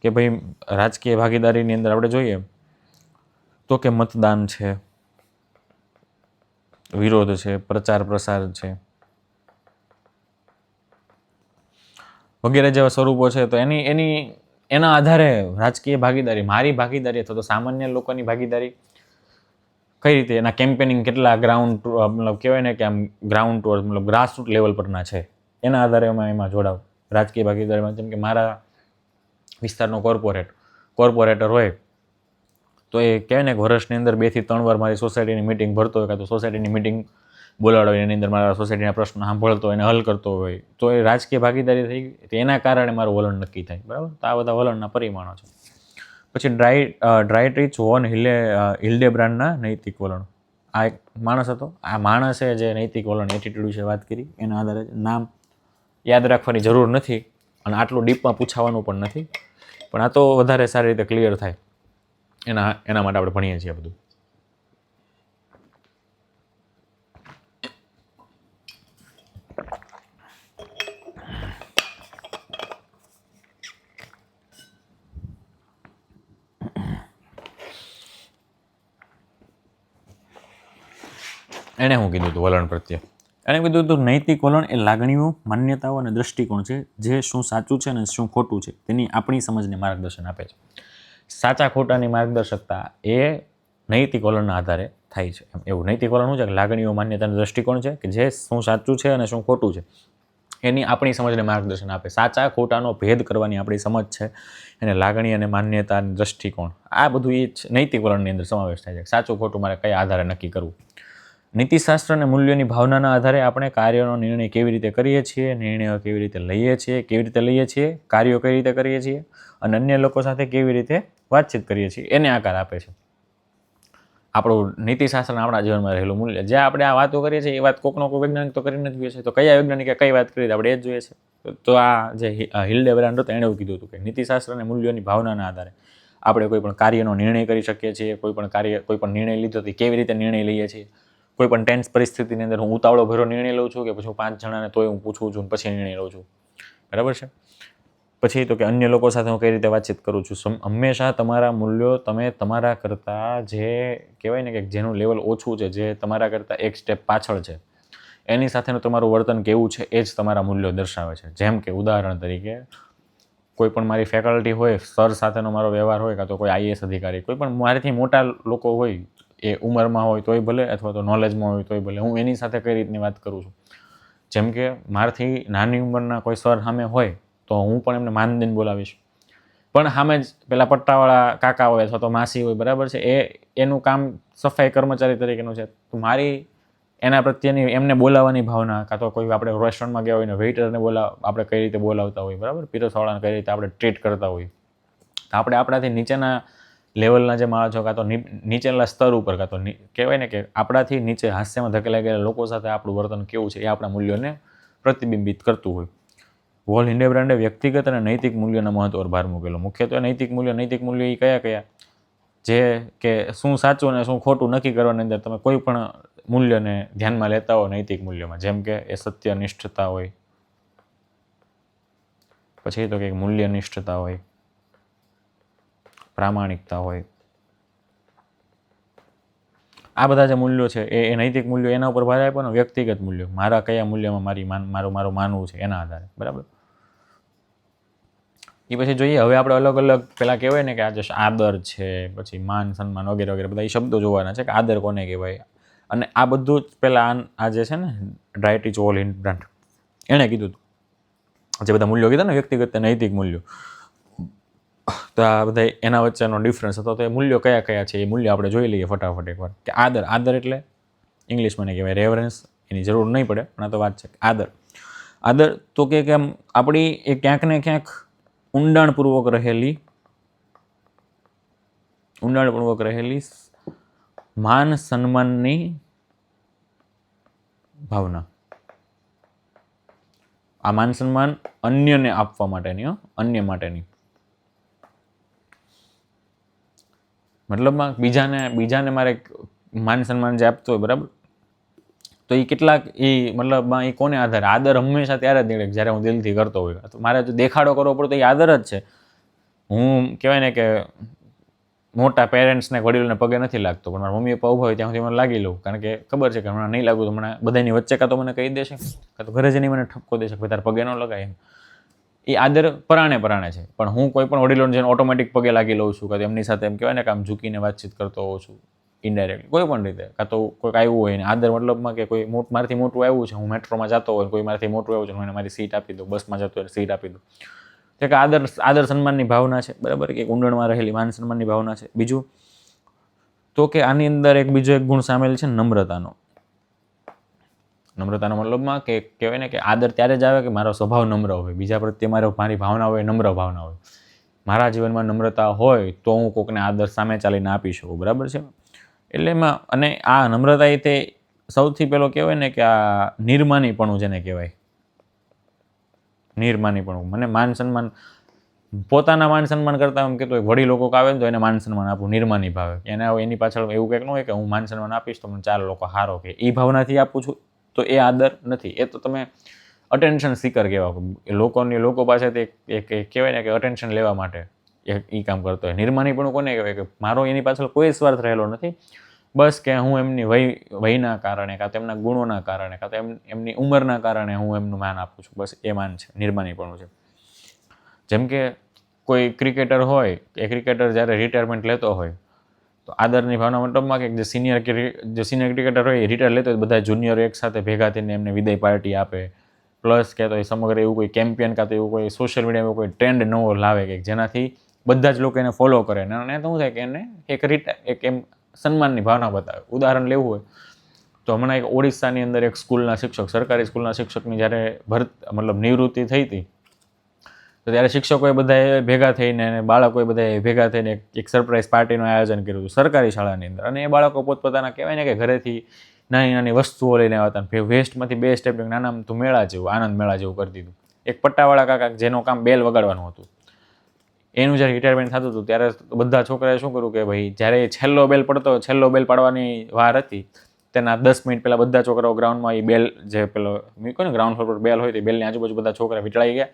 Speaker 1: કે ભાઈ રાજકીય ભાગીદારીની અંદર આપણે જોઈએ તો કે મતદાન છે, વિરોધ છે, પ્રચાર પ્રસાર છે વગેરે જેવા સ્વરૂપો છે. તો એના આધારે રાજકીય ભાગીદારી, મારી ભાગીદારી અથવા તો સામાન્ય લોકોની ભાગીદારી કઈ રીતે, એના કેમ્પેનિંગ કેટલા મતલબ કહેવાય ને કે આમ ગ્રાઉન્ડ ટુવર્ડ મતલબ ગ્રાસરૂટ લેવલ પરના છે, એના આધારે એમાં જોડાવ. રાજકીય ભાગીદારીમાં જેમ કે મારા વિસ્તારનો કોર્પોરેટર હોય તો એ કહેવાય ને કે વર્ષની અંદર 2 થી 3 વાર મારી સોસાયટીની મિટિંગ ભરતો હોય, કાં તો સોસાયટીની મિટિંગ બોલાવડો, એની અંદર મારા સોસાયટીના પ્રશ્ન સાંભળતો હોય, એને હલ કરતો હોય, તો એ રાજકીય ભાગીદારી થઈ ગઈ. એના કારણે મારું વલણ નક્કી થાય, બરાબર. તો આ બધા વલણના પરિમાણો છે. પછી ડ્રાઇટ્રીચ વોન હિલ્ડેબ્રાન્ડના નૈતિક વલણ, આ એક માણસ હતો. આ માણસે જે નૈતિક વલણ, એટીટ્યુડ વિશે વાત કરી, એના આધારે નામ યાદ રાખવાની જરૂર નથી અને આટલું ડીપમાં પૂછાવાનું પણ નથી, પણ આ તો વધારે સારી રીતે ક્લિયર થાય એના માટે આપણે ભણીએ છીએ બધું. એણે શું કીધું હતું વલણ પ્રત્યે? એણે કીધું હતું નૈતિક વલણ એ લાગણીઓ, માન્યતાઓ અને દૃષ્ટિકોણ છે જે શું સાચું છે અને શું ખોટું છે તેની આપણી સમજને માર્ગદર્શન આપે છે. સાચા ખોટાની માર્ગદર્શકતા એ નૈતિક વલણના આધારે થાય છે. એવું નૈતિક વલણ શું છે કે લાગણીઓ, માન્યતા અને દૃષ્ટિકોણ છે કે જે શું સાચું છે અને શું ખોટું છે એની આપણી સમજને માર્ગદર્શન આપે. સાચા ખોટાનો ભેદ કરવાની આપણી સમજ છે એને લાગણી અને માન્યતા અને દૃષ્ટિકોણ, આ બધું એ નૈતિક વલણની અંદર સમાવેશ થાય છે. સાચું ખોટું મારે કયા આધારે નક્કી કરવું. નીતિશાસ્ત્ર અને મૂલ્યોની ભાવનાના આધારે આપણે કાર્યનો નિર્ણય કેવી રીતે કરીએ છીએ, નિર્ણયો કેવી રીતે લઈએ છીએ, કાર્યો કઈ રીતે કરીએ છીએ અને અન્ય લોકો સાથે કેવી રીતે વાતચીત કરીએ છીએ એને આકાર આપે છે. આપણું નીતિશાસ્ત્ર આપણા જીવનમાં રહેલું મૂલ્ય, જે આપણે આ વાતો કરીએ છીએ એ વાત કોઈકનો કોઈ વૈજ્ઞાનિક તો કરીને જ જોઈએ છે. તો કયા વૈજ્ઞાનિકે કઈ વાત કરી આપણે એ જ જોઈએ છે. તો આ જે હિલ્ડેબ્રાન્ડ હતો એણે એવું કીધું હતું કે નીતિશાસ્ત્ર અને મૂલ્યોની ભાવનાના આધારે આપણે કોઈ પણ કાર્યનો નિર્ણય કરી શકીએ છીએ. કોઈ પણ નિર્ણય લીધો તો કેવી રીતે નિર્ણય લઈએ છીએ. કોઈ પણ ટેન્સ પરિસ્થિતિની અંદર હું ઉતાવળો ભર્યો નિર્ણય લઉં છું કે પછી હું 5 જણાને તોય હું પૂછું છું પછી નિર્ણય લઉં છું. બરાબર છે. પછી તો કે અન્ય લોકો સાથે હું કઈ રીતે વાતચીત કરું છું. હંમેશા તમારા મૂલ્યો તમે તમારા કરતાં જે કહેવાય ને કે જેનું લેવલ ઓછું છે, જે તમારા કરતાં એક સ્ટેપ પાછળ છે, એની સાથેનું તમારું વર્તન કેવું છે એ જ તમારા મૂલ્યો દર્શાવે છે. જેમ કે ઉદાહરણ તરીકે કોઈ પણ મારી ફેકલ્ટી હોય, સર સાથેનો મારો વ્યવહાર હોય, કાં તો કોઈ આઈએએસ અધિકારી, કોઈ પણ મારાથી મોટા લોકો હોય, એ ઉંમરમાં હોય તોય ભલે અથવા તો નોલેજમાં હોય તોય ભલે, હું એની સાથે કઈ રીતની વાત કરું છું. જેમ કે મારાથી નાની ઉંમરના કોઈ સર સામે હોય તો હું પણ એમને માન દઈને બોલાવીશ. પણ સામે જ પેલા પટ્ટાવાળા કાકા હોય અથવા તો માસી હોય, બરાબર છે, એનું કામ સફાઈ કર્મચારી તરીકેનું છે. તો મારી એના પ્રત્યેની એમને બોલાવવાની ભાવના, કાં તો કોઈ આપણે રેસ્ટોરન્ટમાં ગયા હોય ને વેઇટરને આપણે કઈ રીતે બોલાવતા હોય, બરાબર, પીરસવાળાને કઈ રીતે આપણે ટ્રીટ કરતા હોય, તો આપણે આપણાથી નીચેના લેવલના જે માણસો, કાં તો નીચેના સ્તર ઉપર, કાં તો કહેવાય ને કે આપણાથી નીચે હાસ્યમાં ધકેલાઈ ગયેલા લોકો સાથે આપણું વર્તન કેવું છે એ આપણા મૂલ્યોને પ્રતિબિંબિત કરતું હોય. વોલ હિલ્ડેબ્રાન્ડે વ્યક્તિગત અને નૈતિક મૂલ્યોના મહત્વ પર ભાર મૂકેલો. મુખ્યત્વે નૈતિક મૂલ્યો એ કયા જે કે શું સાચું અને શું ખોટું નક્કી કરવાની અંદર તમે કોઈ પણ મૂલ્યને ધ્યાનમાં લેતા હો નૈતિક મૂલ્યોમાં. જેમ કે એ સત્યનિષ્ઠતા હોય, પછી તો કંઈક મૂલ્યનિષ્ઠતા હોય, પ્રામાણિકતા હોય, આ બધા જે મૂલ્યો છે એ નૈતિક મૂલ્યો એના ઉપર ભાર આપ્યો ને વ્યક્તિગત મૂલ્યો, મારા કયા મૂલ્યમાં મારું માનવું છે એના આધારે, બરાબર. એ પછી જોઈએ હવે આપણે અલગ અલગ પેલા કહેવાય ને કે આજે આદર છે, પછી માન સન્માન વગેરે વગેરે બધા એ શબ્દો જોવાના છે કે આદર કોને કહેવાય. અને આ બધું જ પેલા આ જે છે ને ડાયટીચ વોલ હિલ્ડેબ્રાન્ડ એણે કીધું હતું, જે બધા મૂલ્યો કીધા ને વ્યક્તિગત નૈતિક મૂલ્યો, તો આ બધા એના વચ્ચેનો ડિફરન્સ હતો. તો એ મૂલ્યો કયા કયા છે એ મૂલ્યો આપણે જોઈ લઈએ ફટાફટ એકવાર. કે આદર એટલે ઇંગ્લિશમાં ને કહેવાય રેવરન્સ, એની જરૂર નહીં પડે પણ આ તો વાત છે. આદર તો કે આમ આપણી એ ક્યાંક ને ક્યાંક ઊંડાણપૂર્વક રહેલી માન સન્માનની ભાવના. આ માન સન્માન અન્યને આપવા માટેની, અન્ય માટેની, મતલબમાં બીજાને મારે માન સન્માન જે આપતો હોય, બરાબર, તો એ કેટલાક મતલબમાં એ કોને આધારે? આદર હંમેશા ત્યારે જ નીકળે જ્યારે હું દિલથી કરતો હોય. મારે જો દેખાડો કરવો પડતો એ આદર જ છે. હું કહેવાય ને કે મોટા પેરેન્ટ્સને વડીલોને પગે નથી લાગતો, પણ મારા મમ્મી પપ્પા ઊભા હોય ત્યાં સુધી મને લાગી લઉં, કારણ કે ખબર છે કે હમણાં નહીં લાગુ તો હમણાં બધાની વચ્ચે કાં તો મને કહી દેશે, કાં તો ઘરે જઈને મને ઠપકો દેશે કે તારે પગે ન લગાય. એમ એ આદર પરાણે છે. પણ હું કોઈ પણ વડીલોને જઈને ઓટોમેટિક પગે લાગી લઉં છું, કાં તો એમની સાથે એમ કહેવાય ને કે આમ ઝૂકીને વાતચીત કરતો હોઉં છું ઇનડાયરેક્ટલી કોઈ પણ રીતે. કાં તો કોઈક આવ્યું હોય ને આદર મતલબમાં કે કોઈ મારાથી મોટું આવ્યું છે, હું મેટ્રોમાં જતો હોય, કોઈ મારાથી મોટું આવ્યું છે, હું એને મારી સીટ આપી દઉં, બસમાં જતો હોય સીટ આપી દઉં. તો કે આદર સન્માનની ભાવના છે, બરાબર, કે ઊંડાણમાં રહેલી માન સન્માનની ભાવના છે. બીજું તો કે આની અંદર બીજો એક ગુણ સામેલ છે નમ્રતાનો. નમ્રતાનો મતલબમાં કે કહેવાય ને કે આદર ત્યારે જ આવે કે મારો સ્વભાવ નમ્ર હોય, બીજા પ્રત્યે મારી ભાવના હોય નમ્ર ભાવના હોય. મારા જીવનમાં નમ્રતા હોય તો હું કોઈકને આદર સામે ચાલીને આપી શકું, બરાબર છે. એટલે એમાં અને આ નમ્રતા એ તે સૌથી પહેલો કહેવાય ને કે આ નિર્માનીપણું જેને કહેવાય, નિર્માનીપણું. મને માન સન્માન, પોતાના માન સન્માન કરતા એમ કહેતો હોય વડીલ લોકો આવે ને તો એને માન સન્માન આપવું, નિર્માની ભાવે. એની પાછળ એવું કંઈક ન હોય કે હું માન સન્માન આપીશ તો મને 4 લોકો હારો કે એ ભાવનાથી આપું છું, તો એ આદર નથી. એ તો તમે અટેન્શન સીકર કહેવાય. લોકો પાસેથી એક કહેવાય ને કે અટેન્શન લેવા માટે એ કામ કરતો હોય. નિર્માનીપણું કોને કહેવાય કે મારો એની પાછળ કોઈ સ્વાર્થ રહેલો નથી, બસ કે હું એમની વયના કારણે, કાં તો એમના ગુણોના કારણે, કાં તો એમની ઉંમરના કારણે હું એમનું માન આપું છું. બસ એ માન છે, નિર્માનીપણું છે. જેમ કે કોઈ ક્રિકેટર હોય, એ ક્રિકેટર જ્યારે રિટાયરમેન્ટ લેતો હોય તો આદરની ભાવના મતલબમાં કે જે સિનિયર ક્રિકેટર હોય એ રિટાયર લેતો હોય, બધા જુનિયર એક સાથે ભેગા થઈને એમને વિદાય પાર્ટી આપે. પ્લસ કે તો એ સમગ્ર એવું કોઈ કેમ્પિયન કાં તો એવું કોઈ સોશિયલ મીડિયામાં કોઈ ટ્રેન્ડ નવો લાવે કે જેનાથી બધા જ લોકો એને ફોલો કરે. અને શું થાય કે એને એક એમ સન્માનની ભાવના બતાવે. ઉદાહરણ લેવું હોય તો હમણાં એક ઓડિશાની અંદર એક સ્કૂલના શિક્ષક, સરકારી સ્કૂલના શિક્ષકની જ્યારે મતલબ નિવૃત્તિ થઈ હતી, તો ત્યારે શિક્ષકોએ બધાએ ભેગા થઈને અને બાળકોએ બધાએ ભેગા થઈને એક સરપ્રાઈઝ પાર્ટીનું આયોજન કર્યું હતું સરકારી શાળાની અંદર. અને એ બાળકો પોતપોતાના કહેવાય ને કે ઘરેથી નાની નાની વસ્તુઓ લઈને આવતા, વેસ્ટમાંથી બેસ્ટ એમ નાના તું મેળા જેવું, આનંદ મેળા જેવું કરી દીધું. એક પટ્ટાવાળા કાકા જેનું કામ બેલ વગાડવાનું હતું, એનું જ્યારે રિટાયરમેન્ટ થતું હતું ત્યારે બધા છોકરાએ શું કર્યું કે ભાઈ જ્યારે છેલ્લો બેલ પાડવાની વાર હતી તેના 10 મિનિટ પહેલાં બધા છોકરાઓ ગ્રાઉન્ડમાં એ બેલ જે પેલો મૂક્યો ને ગ્રાઉન્ડ ફ્લોર પર બેલ હોય તો બેલની આજુબાજુ બધા છોકરા વીંટળાઈ ગયા.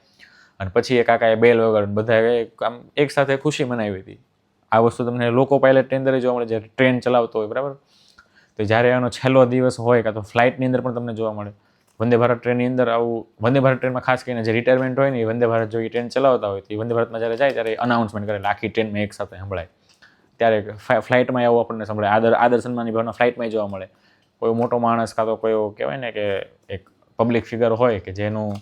Speaker 1: અને પછી એ કાકાએ બેલ વગાડી, બધાએ આમ એક સાથે ખુશી મનાવી હતી. આ વસ્તુ તમને લોકો પાયલટની અંદર જોવા મળે, જ્યારે ટ્રેન ચલાવતો હોય, બરાબર. તો જ્યારે એનો છેલ્લો દિવસ હોય કાં તો ફ્લાઇટની અંદર પણ તમને જોવા મળે. વંદે ભારત ટ્રેનની અંદર આવું, વંદે ભારત ટ્રેનમાં ખાસ કરીને જે રિટાયરમેન્ટ હોય ને એ વંદે ભારત જો એ ટ્રેન ચલાવતા હોય તો એ વંદે ભારતમાં જ્યારે જાય ત્યારે અનાઉન્સમેન્ટ કરે, આખી ટ્રેનમાં એક સાથે સંભળાય. ત્યારે ફ્લાઇટમાં આવું આપણને સંભળાય. આદર સન્માનની ભાવના ફ્લાઇટમાં જોવા મળે. કોઈ મોટો માણસ કાં તો કોઈ કહેવાય ને કે એક પબ્લિક ફિગર હોય કે જેનું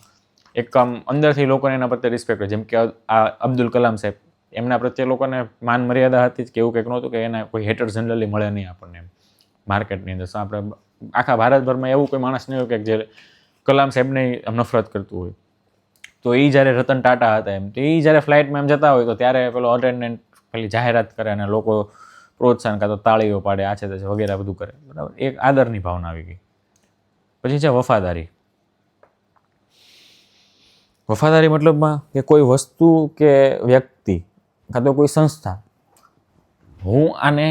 Speaker 1: એક આમ અંદરથી લોકોને એના પ્રત્યે રિસ્પેક્ટ હોય. જેમ કે આ અબ્દુલ કલામ સાહેબ, એમના પ્રત્યે લોકોને માન મર્યાદા હતી જ કે એવું કંઈક નહોતું કે એના કોઈ હેટર જનરલી મળે નહીં આપણને માર્કેટની અંદર. આપણે આખા ભારતભરમાં એવું કોઈ માણસ નહીં હોય કે જે કલામ સાહેબને નફરત કરતું હોય. તો એ જ્યારે રતન ટાટા હતા એમ, તો એ જ્યારે ફ્લાઇટમાં એમ જતા હોય તો ત્યારે પેલો અટેન્ડન્ટ પેલી જાહેરાત કરે અને લોકો પ્રોત્સાહન કાં તો તાળીઓ પાડે, આ છે તે છે વગેરે બધું કરે, બરાબર. એક આદરની ભાવના આવી ગઈ. પછી છે વફાદારી. વફાદારી મતલબમાં કે કોઈ વસ્તુ કે વ્યક્તિ કાં તો કોઈ સંસ્થા, હું આને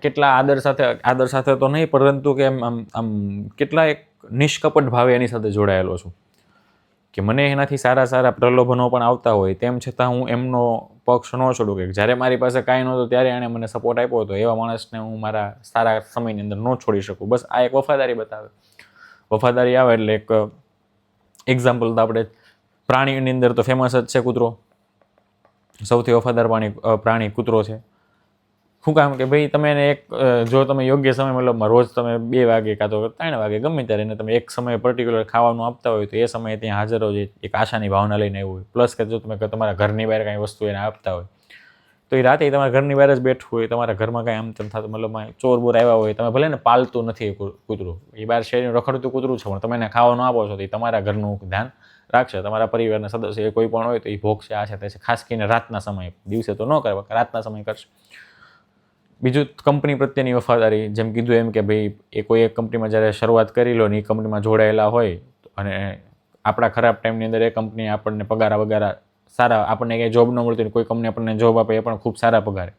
Speaker 1: કેટલા આદર સાથે તો નહીં, પરંતુ કે આમ કેટલા એક નિષ્કપટ ભાવે એની સાથે જોડાયેલો છું કે મને એનાથી સારા પ્રલોભનો પણ આવતા હોય તેમ છતાં હું એમનો પક્ષ ન છોડું. કે જ્યારે મારી પાસે કાંઈ નહોતું ત્યારે એણે મને સપોર્ટ આપ્યો હતો, એવા માણસને હું મારા સારા સમયની અંદર ન છોડી શકું. બસ આ એક વફાદારી બતાવે. વફાદારી આવે એટલે એક એક્ઝામ્પલ તો આપણે પ્રાણીની અંદર તો ફેમસ જ છે કૂતરો. સૌથી વફાદાર પ્રાણી કૂતરો છે. શું કામ કે ભાઈ તમે એને જો તમે યોગ્ય સમય મતલબમાં રોજ તમે 2 વાગે કાં તો 3 વાગે ગમે ત્યારે એને તમે એક સમયે પર્ટિક્યુલર ખાવાનું આપતા હોય તો એ સમયે ત્યાં હાજર હોય, એક આશાની ભાવના લઈને આવ્યું હોય. પ્લસ કે જો તમે તમારા ઘરની બહાર કાંઈ વસ્તુ એને આપતા હોય તો એ રાતે તમારા ઘરની બહાર જ બેઠું હોય, તમારા ઘરમાં કાંઈ આમ તેમ થતું મતલબમાં ચોર બોર આવ્યા હોય, તમે ભલે ને પાલતું નથી કૂતરું, એ બહાર શેરીનું રખડતું કૂતરું છે, પણ તમે એને ખાવાનું આપો છો તો એ તમારા ઘરનું ધ્યાન રાખશે. તમારા પરિવારના સદસ્ય કોઈ પણ હોય તો એ ભોગશે, આ છે તે છે. ખાસ કરીને રાતના સમયે, દિવસે તો ન કરે, રાતના સમય કરશે. બીજું કંપની પ્રત્યેની વફાદારી. જેમ કીધું એમ કે ભાઈ એ કોઈ એક કંપનીમાં જ્યારે શરૂઆત કરી લો ને એ કંપનીમાં જોડાયેલા હોય અને આપણા ખરાબ ટાઈમની અંદર એ કંપની આપણને પગાર વગારા સારા, આપણને કંઈ જોબ ન મળતી હોય, કોઈ કંપની આપણને જોબ આપે એ પણ ખૂબ સારા પગારે,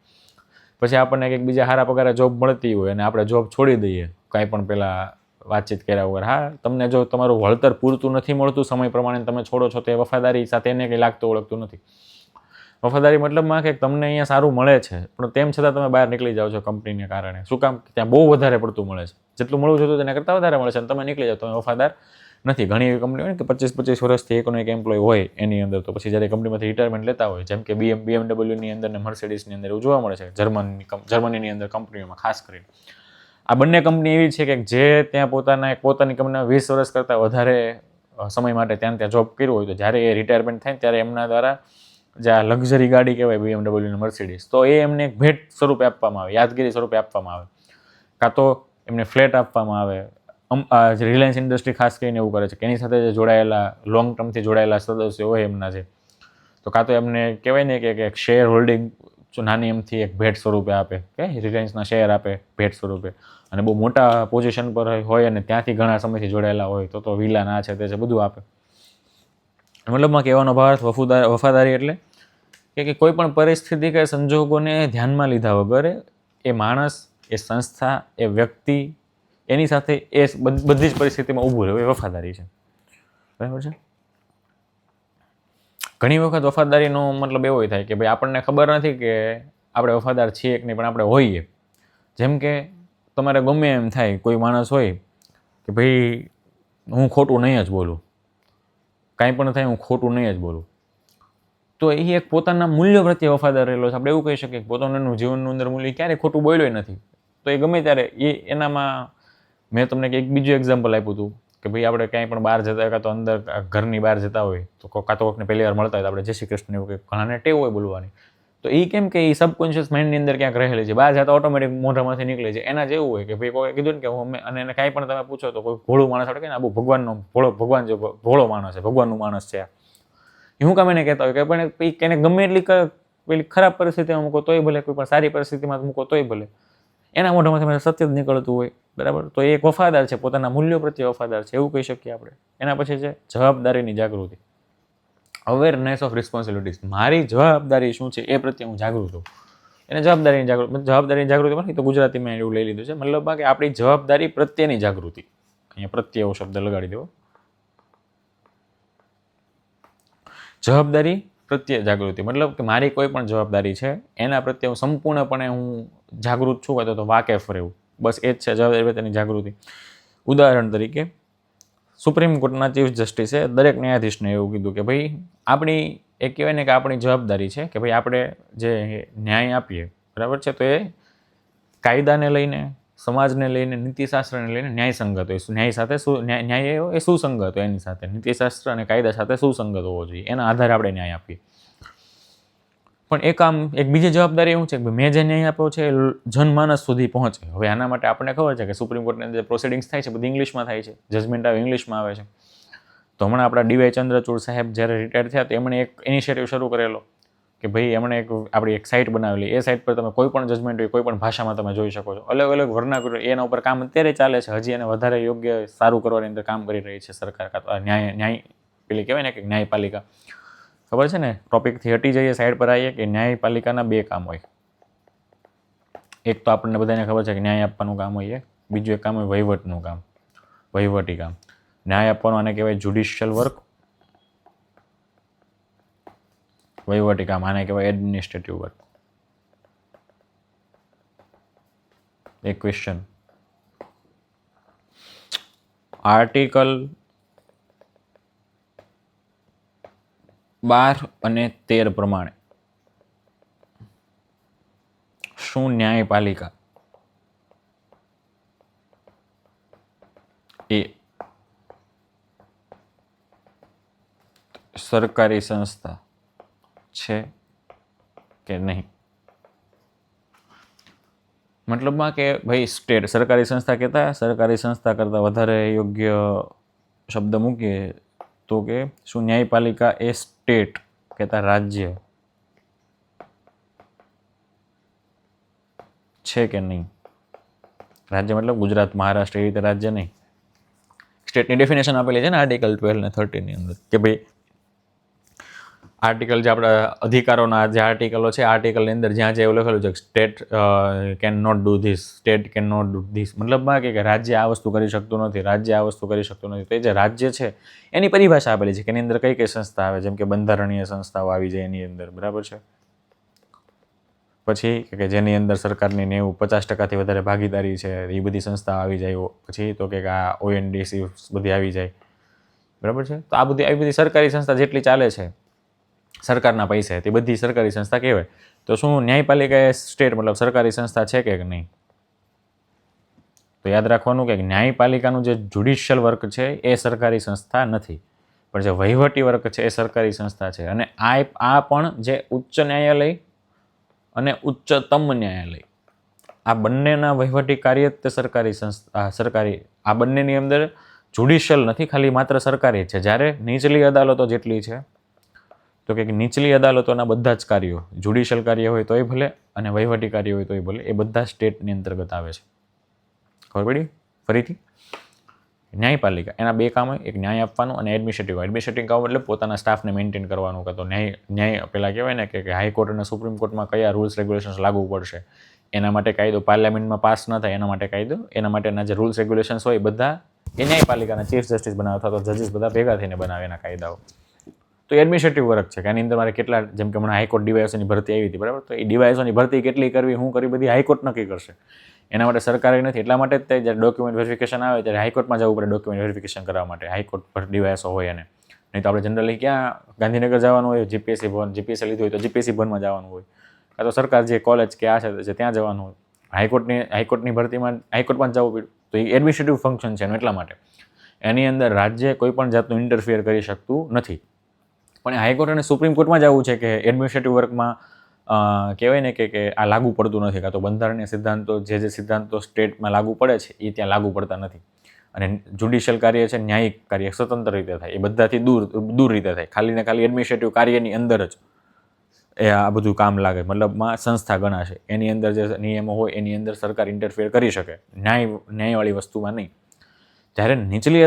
Speaker 1: પછી આપણને કંઈક બીજા સારા પગારે જોબ મળતી હોય અને આપણે જોબ છોડી દઈએ કાંઈ પણ પહેલાં વાતચીત કર્યા વગર. હા, તમને જો તમારું વળતર પૂરતું નથી મળતું સમય પ્રમાણે તમે છોડો છો તો એ વફાદારી સાથે એને કંઈ લાગતું ઓળખતું નથી. વફાદારી મતલબમાં કે તમને અહીંયા સારું મળે છે પણ તેમ છતાં તમે બહાર નીકળી જાઓ છો કંપનીને કારણે. શું કામ? ત્યાં બહુ વધારે પડતું મળે છે, જેટલું મળવું જોતું તેના કરતાં વધારે મળે છે અને તમે નીકળી જાઓ, તમે વફાદાર નથી. ઘણી એવી કંપની હોય ને કે 25 વર્ષથી એકનો એક એમ્પ્લોય હોય એની અંદર, તો પછી જ્યારે કંપનીમાંથી રિટાયરમેન્ટ લેતા હોય, જેમ કે BMW અંદર ને મર્સિડીઝની અંદર એવું જોવા મળે છે, જર્મનીની અંદર કંપનીઓમાં ખાસ કરીને. આ બંને કંપની એવી છે કે જે ત્યાં પોતાની કંપનીમાં 20 વર્ષ કરતાં વધારે સમય માટે ત્યાં જોબ કર્યું હોય તો જ્યારે એ રિટાયરમેન્ટ થાય ત્યારે એમના દ્વારા જે આ લક્ઝરી ગાડી કહેવાય BMW અને મર્સિડીઝ, તો એ એમને એક ભેટ સ્વરૂપે આપવામાં આવે, યાદગીરી સ્વરૂપે આપવામાં આવે, કાં તો એમને ફ્લેટ આપવામાં આવે. રિલાયન્સ ઇન્ડસ્ટ્રી ખાસ કરીને એવું કરે છે કે એની સાથે જે જોડાયેલા લોંગ ટર્મથી જોડાયેલા સદસ્યો હોય એમના છે, તો કાં તો એમને કહેવાય ને કે શેર હોલ્ડિંગ નાની એમથી એક ભેટ સ્વરૂપે આપે, કે રિલાયન્સના શેર આપે ભેટ સ્વરૂપે. અને બહુ મોટા પોઝિશન પર હોય અને ત્યાંથી ઘણા સમયથી જોડાયેલા હોય તો વિલા ના છે તે છે બધું આપે. મતલબમાં કહેવાનો ભાવ વફાદારી એટલે કે કોઈ પણ પરિસ્થિતિ કે સંજોગોને ધ્યાનમાં લીધા વગર એ માણસ, એ સંસ્થા, એ વ્યક્તિ એની સાથે એ બધી જ પરિસ્થિતિમાં ઊભું રહેવું એ વફાદારી છે. બરાબર છે. ઘણી વખત વફાદારીનો મતલબ એવો થાય કે ભાઈ આપણને ખબર નથી કે આપણે વફાદાર છીએ કે નહીં, પણ આપણે હોઈએ. જેમ કે તમારે ગમે એમ થાય, કોઈ માણસ હોય કે ભાઈ હું ખોટું નહીં જ બોલું, કાંઈ પણ થાય હું ખોટું નહીં જ બોલું, તો એ એક પોતાના મૂલ્યો પ્રત્યે વફાદાર રહેલો છે. આપણે એવું કહી શકીએ કે પોતાનું જીવનનું અંદર મૂલ્ય ક્યારેય ખોટું બોલ્યો નથી, તો એ ગમે ત્યારે એનામાં મેં તમને એક બીજું એક્ઝામ્પલ આપ્યું હતું કે ભાઈ આપણે ક્યાંય પણ બહાર જતા હોય, કાં તો અંદર ઘરની બહાર જતા હોય તો કાં તો કોઈકને પહેલી વાર મળતા હોય તો આપણે જય શ્રી કૃષ્ણ એવું કે ઘણાને ટેવ હોય બોલવાની, તો એ કેમ કે એ સબકોન્શિયસ માઇન્ડની અંદર ક્યાંક રહેલી છે, બહાર જતા ઓટોમેટિક મોઢામાંથી નીકળે છે. એના જેવું હોય કે ભાઈ કોઈ કીધું ને કે હું અને એને કાંઈ પણ તમે પૂછો તો કોઈ ભોળું માણસ આપણે કે આ બહુ ભગવાનનો ભગવાન જો ભોળો માણસ છે, ભગવાનનું માણસ છે, એ હું કામ એને કહેતા હોય કે પણ એને ગમે એટલી પેલી ખરાબ પરિસ્થિતિમાં મૂકો તોય ભલે, કોઈ પણ સારી પરિસ્થિતિમાં મૂકો તોય ભલે, એના મોઢામાંથી સત્ય જ નીકળતું હોય, બરાબર. તો એ એક વફાદાર છે, પોતાના મૂલ્યો પ્રત્યે વફાદાર છે, એવું કહી શકીએ આપણે. એના પછી છે જવાબદારીની જાગૃતિ, અવેરનેસ ઓફ રિસ્પોન્સિબિલિટીઝ. મારી જવાબદારી શું છે એ પ્રત્યે હું જાગૃત હોઉં. એને જવાબદારીની જાગૃતિ નથી તો ગુજરાતીમાં એવું લઈ લીધું છે, મતલબ કે આપણી જવાબદારી પ્રત્યેની જાગૃતિ. અહીંયા પ્રત્યે એવો શબ્દ લગાડી દેવો, જવાબદારી પ્રત્યે જાગૃતિ, મતલબ કે મારી કોઈ પણ જવાબદારી છે એના પ્રત્યે હું સંપૂર્ણપણે હું જાગૃત છું, અથવા તો વાકેફ રહેવું, બસ એ જ છે જવાબદારી પ્રત્યેની જાગૃતિ. ઉદાહરણ તરીકે સુપ્રીમ કોર્ટના ચીફ જસ્ટિસે દરેક ન્યાયાધીશને એવું કીધું કે ભાઈ આપણી એ કહેવાય ને કે આપણી જવાબદારી છે કે ભાઈ આપણે જે ન્યાય આપીએ, બરાબર છે, તો એ કાયદાને લઈને, સમાજને લઈને, નીતિશાસ્ત્રને લઈને ન્યાયસંગત હોય. ન્યાય સાથે ન્યાય એ સુસંગત હોય, એની સાથે નીતિશાસ્ત્ર અને કાયદા સાથે સુસંગત હોવો જોઈએ, એના આધારે આપણે ન્યાય આપીએ. પણ એક બીજી જવાબદારી એવું છે કે મેં જે ન્યાય આપ્યો છે એ જનમાનસ સુધી પહોંચે. હવે આના માટે આપણને ખબર છે કે સુપ્રીમ કોર્ટની અંદર પ્રોસિડિંગ્સ થાય છે બધી ઇંગ્લિશમાં થાય છે, જજમેન્ટ આવે ઇંગ્લિશમાં આવે છે. તો હમણાં આપણા ડી વાય ચંદ્રચૂડ સાહેબ જ્યારે રિટાયર થયા તો એમણે એક ઇનિશિયેટિવ શરૂ કરેલો કે ભાઈ એમણે આપણી એક સાઇટ બનાવેલી, એ સાઇટ પર તમે કોઈ પણ જજમેન્ટ હોય કોઈ પણ ભાષામાં તમે જોઈ શકો છો, અલગ અલગ વર્નાક્યુલર. એના ઉપર કામ અત્યારે ચાલે છે, હજી એને વધારે યોગ્ય સારું કરવાની અંદર કામ કરી રહી છે સરકાર. ન્યાય પેલી કહેવાય ને કે ન્યાયપાલિકા, ખબર છે ને, ટોપિકથી હટી જઈએ, સાઈડ પર આવીએ કે ન્યાયપાલિકાના બે કામ હોય. એક તો આપણને બધાને ખબર છે કે ન્યાય આપવાનું કામ હોય, બીજું એક કામ હોય વહીવટનું કામ, વહીવટી કામ. ન્યાય આપવાનું આને કહેવાય જ્યુડિશિયલ વર્ક, વહીવટી કામ આને કહેવાય એડમિનિસ્ટ્રેટિવ વર્ક. એક ક્વેશ્ચન, આર્ટિકલ 12 અને 13 પ્રમાણે શું ન્યાયપાલિકા એ સરકારી સંસ્થા છે કે નહીં? મતલબમાં કે ભાઈ સ્ટેટ સરકારી સંસ્થા કહેતા, સરકારી સંસ્થા કરતાં વધારે યોગ્ય શબ્દ મૂકીએ તો કે શું ન્યાયપાલિકા એ સ્ટેટ કહેતા રાજ્ય છે કે નહીં? રાજ્ય મતલબ ગુજરાત, મહારાષ્ટ્ર એ રીતે રાજ્ય નહીં. સ્ટેટની ડેફિનેશન આપેલી છે ને આર્ટિકલ 12 અને 13 ની અંદર કે ભાઈ આર્ટિકલ જે આપણા અધિકારોના જે આર્ટિકલો છે, આર્ટિકલની અંદર જ્યાં જે એવું લખેલું છે state can not do this, state can not do this, મતલબમાં કે રાજ્ય આ વસ્તુ કરી શકતું નથી, રાજ્ય આ વસ્તુ કરી શકતું નથી. તો એ જે રાજ્ય છે એની પરિભાષા આપેલી છે કે એની અંદર કઈ કઈ સંસ્થા આવે, જેમ કે બંધારણીય સંસ્થાઓ આવી જાય એની અંદર, બરાબર છે. પછી કે જેની અંદર સરકારની 50% વધારે ભાગીદારી છે એ બધી સંસ્થા આવી જાય. પછી તો કે આ ONDC બધી આવી જાય, બરાબર છે. તો આ બધી આવી બધી સરકારી સંસ્થા જેટલી ચાલે છે સરકારના પૈસા, તે બધી સરકારી સંસ્થા કહેવાય. તો શું ન્યાયપાલિકા એ સ્ટેટ મતલબ સરકારી સંસ્થા છે કે નહીં? તો યાદ રાખવાનું કે ન્યાયપાલિકાનું જે જ્યુડિશિયલ વર્ક છે એ સરકારી સંસ્થા નથી, પણ જે વહીવટી વર્ક છે એ સરકારી સંસ્થા છે. અને આ પણ જે ઉચ્ચ ન્યાયાલય અને ઉચ્ચતમ ન્યાયાલય, આ બંનેના વહીવટી કાર્ય તે સરકારી સંસ્થા, સરકારી, આ બંનેની અંદર જ્યુડિશિયલ નથી, ખાલી માત્ર સરકારી છે. જ્યારે નીચલી અદાલતો જેટલી છે તો કે નીચલી અદાલતોના બધા જ કાર્યો, જ્યુડિશિયલ કાર્ય હોય તોય ભલે અને વહીવટી કાર્ય હોય તોય ભલે, એ બધા સ્ટેટની અંતર્ગત આવે છે. ખબર પડી? ફરીથી, ન્યાયપાલિકા એના બે કામ હોય, એક ન્યાય આપવાનું અને એડમિનિસ્ટ્રેટિવ. એડમિનિસ્ટ્રેટિવ કામ એટલે પોતાના સ્ટાફને મેન્ટેન કરવાનું, કાં તો ન્યાય પેલા કહેવાય ને કે હાઈકોર્ટ અને સુપ્રીમ કોર્ટમાં કયા રૂલ્સ રેગ્યુલેશન્સ લાગુ પડશે એના માટે કાયદો પાર્લામેન્ટમાં પાસ ન થાય એના માટે કાયદો, એના માટેના જે રૂલ્સ રેગ્યુલેશન્સ હોય એ બધા એ ન્યાયપાલિકાના ચીફ જસ્ટિસ બનાવે અથવા તો જજીસ બધા ભેગા થઈને બનાવે એના કાયદાઓ. તો એડમિનિસ્ટ્રેટિવ વર્ક છે કે આની અંદર મારે કેટલા, જેમ કે હમણાં હાઈકોર્ટ ડીવાયએસઓની ભરતી આવી હતી, બરાબર, તો એ ડીવાયએસઓની ભરતી કેટલી કરવી, શું કરવી, બધી હાઈકોર્ટ નક્કી કરશે. એના માટે સરકારી નથી. એટલા માટે જ તે જ્યારે ડોક્યુમેન્ટ વેરિફિકેશન આવે ત્યારે હાઈકોર્ટમાં જવું પડે ડોક્યુમેન્ટ વેરિફિકેશન કરવા માટે, હાઈકોર્ટ પર ડીવાયએસઓ હોય એને. નહીં તો આપણે જનરલી ક્યાં ગાંધીનગર જવાનું હોય, જીપીએસસી ભવન, જીપીએસસી લીધું હોય તો જીપીએસસી ભવનમાં જવાનું હોય, કાં તો સરકાર જે કોલેજ કે આ છે ત્યાં જવાનું હોય. હાઈકોર્ટની ભરતીમાં હાઈકોર્ટમાં જ જવું પડ્યું તો એ એડમિનિસ્ટ્રેટિવ ફંક્શન છે એટલા માટે. એની અંદર રાજ્ય કોઈ પણ જાતનું ઇન્ટરફિયર કરી શકતું નથી. પણ હાઈકોર્ટ અને સુપ્રીમ કોર્ટમાં જ આવું છે કે એડમિનિસ્ટ્રેટિવ વર્કમાં કહેવાય ને કે આ લાગુ પડતું નથી, કાં તો બંધારણીય સિદ્ધાંતો જે સિદ્ધાંતો સ્ટેટમાં લાગુ પડે છે એ ત્યાં લાગુ પડતા નથી. અને જ્યુડિશિયલ કાર્ય છે, ન્યાયિક કાર્ય સ્વતંત્ર રીતે થાય, એ બધાથી દૂર રીતે થાય. ખાલી ને ખાલી એડમિનિસ્ટ્રેટિવ કાર્યની અંદર જ એ આ બધું કામ લાગે, મતલબમાં સંસ્થા ગણાશે. એની અંદર જે નિયમો હોય એની અંદર સરકાર ઇન્ટરફિયર કરી શકે, ન્યાયવાળી વસ્તુમાં નહીં. જ્યારે નીચલી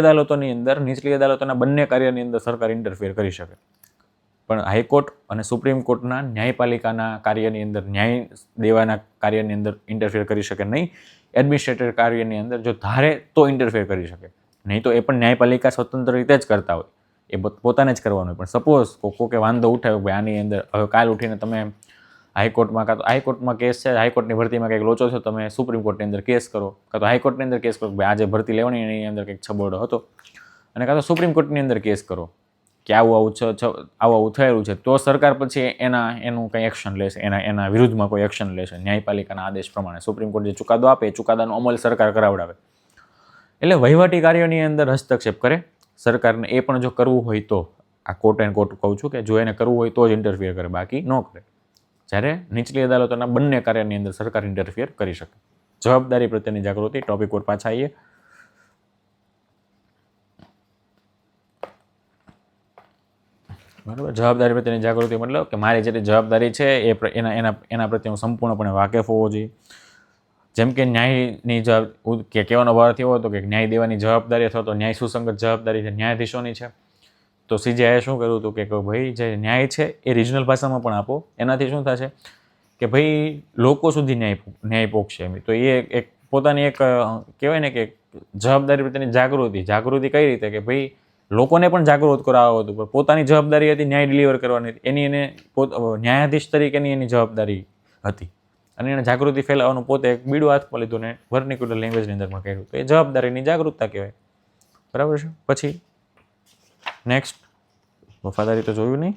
Speaker 1: અદાલતોના બંને કાર્યની અંદર સરકાર ઇન્ટરફિયર કરી શકે, પણ હાઈકોર્ટ અને સુપ્રીમ કોર્ટના ન્યાયપાલિકાના કાર્યની અંદર, ન્યાય દેવાના કાર્યની અંદર ઇન્ટરફિયર કરી શકે નહીં. એડમિનિસ્ટ્રેટિવ કાર્યની અંદર જો ધારે તો ઇન્ટરફિયર કરી શકે, નહીં તો એ પણ ન્યાયપાલિકા સ્વતંત્ર રીતે જ કરતા હોય, એ પોતાને જ કરવાનું હોય. પણ સપોઝ કોકે વાંધો ઉઠાવ્યો ભાઈ આની અંદર, હવે કાલ ઉઠીને તમે હાઈકોર્ટમાં, કાં તો હાઈકોર્ટમાં કેસ છે, હાઈકોર્ટની ભરતીમાં કંઈક લોચો છો, તમે સુપ્રીમ કોર્ટની અંદર કેસ કરો, કાં તો હાઈકોર્ટની અંદર કેસ કરો ભાઈ આજે ભરતી લેવાની એની અંદર કંઈક છબોડો હતો, અને કાં તો સુપ્રીમ કોર્ટની અંદર કેસ કરો કે આવું થયેલું છે, તો સરકાર પછી એનું કંઈ એક્શન લેશે, એના વિરુદ્ધમાં કોઈ એક્શન લેશે ન્યાયપાલિકાના આદેશ પ્રમાણે. સુપ્રીમ કોર્ટ જે ચુકાદો આપે એ ચુકાદાનો અમલ સરકાર કરાવડાવે. એટલે વહીવટી કાર્યોની અંદર હસ્તક્ષેપ કરે સરકારને. એ પણ જો કરવું હોય તો, આ કોર્ટ એન્ડ કોર્ટ કહું છું કે જો એને કરવું હોય તો જ ઇન્ટરફિયર કરે, બાકી ન કરે. જ્યારે નીચલી અદાલતોના બંને કાર્યની અંદર સરકાર ઇન્ટરફિયર કરી શકે. જવાબદારી પ્રત્યેની જાગૃતિ ટોપિક પર પાછા આવીએ. બરાબર, જવાબદારી પ્રત્યેની જાગૃતિ મતલબ કે મારી જેટલી જવાબદારી છે એના પ્રત્યે હું સંપૂર્ણપણે વાકેફ હોવો જોઈએ. જેમ કે ન્યાયની કે કહેવાનો ભાવ એવો હતો કે ન્યાય દેવાની જવાબદારી અથવા તો ન્યાય સુસંગત જવાબદારી છે ન્યાયાધીશોની છે. તો સીજેઆઈએ શું કર્યું હતું કે ભાઈ જે ન્યાય છે એ રિજનલ ભાષામાં પણ આપો. એનાથી શું થશે કે ભાઈ લોકો સુધી ન્યાય પહોંચશે એમ. તો એ એક પોતાની એક કહેવાય ને કે જવાબદારી પ્રત્યેની જાગૃતિ કઈ રીતે કે ભાઈ લોકોને પણ જાગૃત કરાવવું હતું, પણ પોતાની જવાબદારી હતી ન્યાય ડિલિવર કરવાની હતી. એને ન્યાયાધીશ તરીકેની એની જવાબદારી હતી, અને એને જાગૃતિ ફેલાવવાનું પોતે એક બીડું હાથમાં લીધું ને વર્નિક્યુલર લેંગ્વેજની અંદરમાં કર્યું. તો એ જવાબદારીની જાગૃતતા કહેવાય. બરાબર છે. પછી નેક્સ્ટ, વફાદારી તો જોયું નહીં.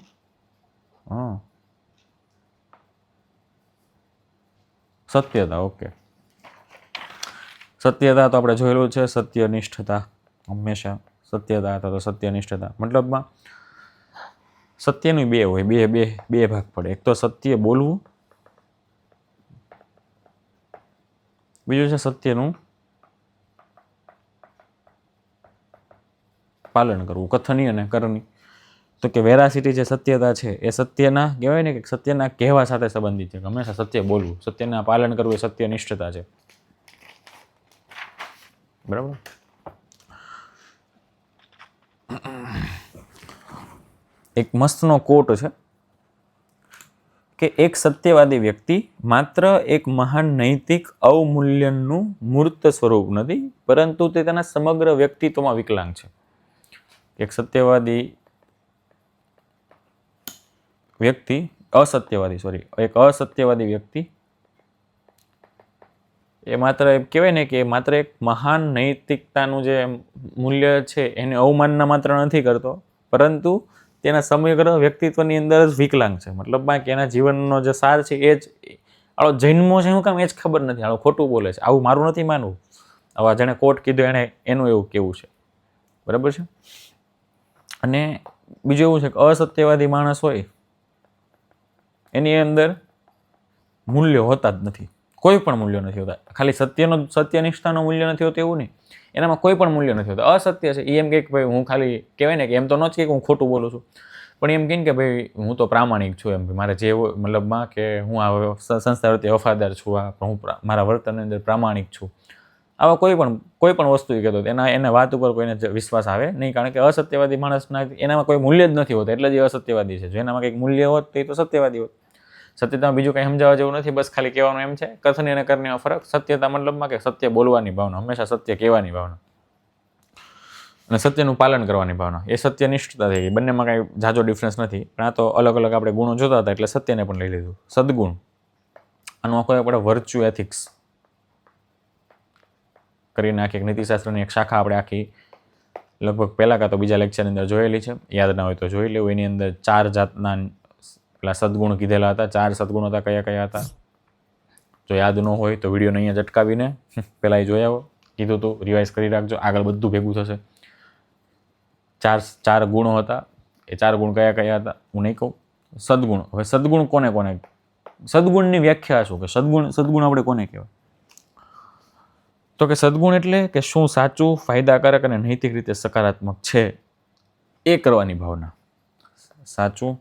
Speaker 1: સત્યતા. ઓકે, સત્યતા તો આપણે જોયેલું છે. સત્યનિષ્ઠતા, હંમેશા સત્યતા અથવા તો સત્યનિષ્ઠતા મતલબમાં સત્યનું બે હોય, બે ભાગ પડે. એક તો સત્ય બોલવું, બીજું છે સત્યનું પાલન કરવું, કથની અને કરની. તો કે વેરાસિટી જે સત્યતા છે એ સત્યના કહેવાય ને કે સત્યના કહેવા સાથે સંબંધિત છે. હંમેશા સત્ય બોલવું, સત્યના પાલન કરવું એ સત્યનિષ્ઠતા છે. બરાબર. એક મસ્તનો કોટ છે કે એક સત્યવાદી વ્યક્તિ માત્ર એક મહાન નૈતિક અવમૂલ્યનનું મૂર્ત સ્વરૂપ નથી, પરંતુ તે તેના સમગ્ર વ્યક્તિત્વમાં વિકલાંગ છે. એક સત્યવાદી વ્યક્તિ એક અસત્યવાદી વ્યક્તિ એ માત્ર એમ કહેવાય ને કે માત્ર એક મહાન નૈતિકતાનું જે મૂલ્ય છે એને અવમાનના માત્ર નથી કરતો, પરંતુ તેના સમગ્ર વ્યક્તિત્વની અંદર જ વિકલાંગ છે. મતલબમાં કે એના જીવનનો જે સાર છે એ જ આવો જન્મો છે શું કામ એ જ ખબર નથી, આવો ખોટું બોલે છે, આવું મારું નથી માનવું, આવા જેણે કોટ કીધું એનું એવું કેવું છે. બરાબર છે. અને બીજું એવું છે કે અસત્યવાદી માણસ હોય એની અંદર મૂલ્યો હોતા જ નથી, કોઈ પણ મૂલ્યો નથી હોતા. ખાલી સત્યનિષ્ઠાનું મૂલ્ય નથી હોતું એવું નહીં, એનામાં કોઈ પણ મૂલ્ય નથી હોતું. અસત્ય છે એ એમ કે ભાઈ હું ખાલી કહેવાય ને કે એમ તો ન જ કે હું ખોટું બોલું છું, પણ એમ કહે કે ભાઈ હું તો પ્રામાણિક છું, એમ મારે જે મતલબમાં કે હું આ સંસ્થા પ્રત્યે વફાદાર છું, હું મારા વર્તનની અંદર પ્રામાણિક છું. આવા કોઈ પણ વસ્તુ એ કહેતો એને વાત ઉપર કોઈને વિશ્વાસ આવે નહીં, કારણ કે અસત્યવાદી માણસના એનામાં કોઈ મૂલ્ય જ નથી હોતું, એટલે જ એ અસત્યવાદી છે. જો એનામાં કંઈક મૂલ્ય હોત તો એ તો સત્યવાદી હોત. સત્યતામાં બીજું કંઈ સમજાવવા જેવું નથી, બસ ખાલી કહેવાનું એમ છે કથની અને કરની ફરક. સત્યતા મતલબમાં કે સત્ય બોલવાની ભાવના, હંમેશા સત્ય કહેવાની ભાવના અને સત્યનું પાલન કરવાની ભાવના, એ સત્યનિષ્ઠતા થઈ ગઈ. બંનેમાં કાંઈ ઝાઝો ડિફરન્સ નથી, પણ આ તો અલગ અલગ આપણે ગુણો જોતા હતા એટલે સત્યને પણ લઈ લીધું. સદગુણ, આનું આખો આપણે વર્ચ્યુ એથિક્સ કરીને આખી એક નીતિશાસ્ત્રની એક શાખા આપણે આખી લગભગ પહેલાં કાં તો બીજા લેક્ચરની અંદર જોયેલી છે, યાદ ના હોય તો જોઈ લેવું. એની અંદર 4 જાતના પેલા સદગુણ કીધેલા હતા. 4 સદગુણ હતા, કયા કયા હતા? જો યાદ ન હોય તો વિડીયોને અહીંયા જ અટકાવીને પહેલાં એ જોઈ આવો. કીધું તો રિવાઇઝ કરી રાખજો, આગળ બધું ભેગું થશે. 4 ગુણો હતા. એ 4 ગુણ કયા કયા હતા હું નહીં કહું. સદગુણ. હવે સદગુણ કોને કોને, સદગુણની વ્યાખ્યા શું? કે સદગુણ આપણે કોને કહેવાય? તો કે સદગુણ એટલે કે શું સાચું, ફાયદાકારક અને નૈતિક રીતે સકારાત્મક છે એ કરવાની ભાવના. સાચું,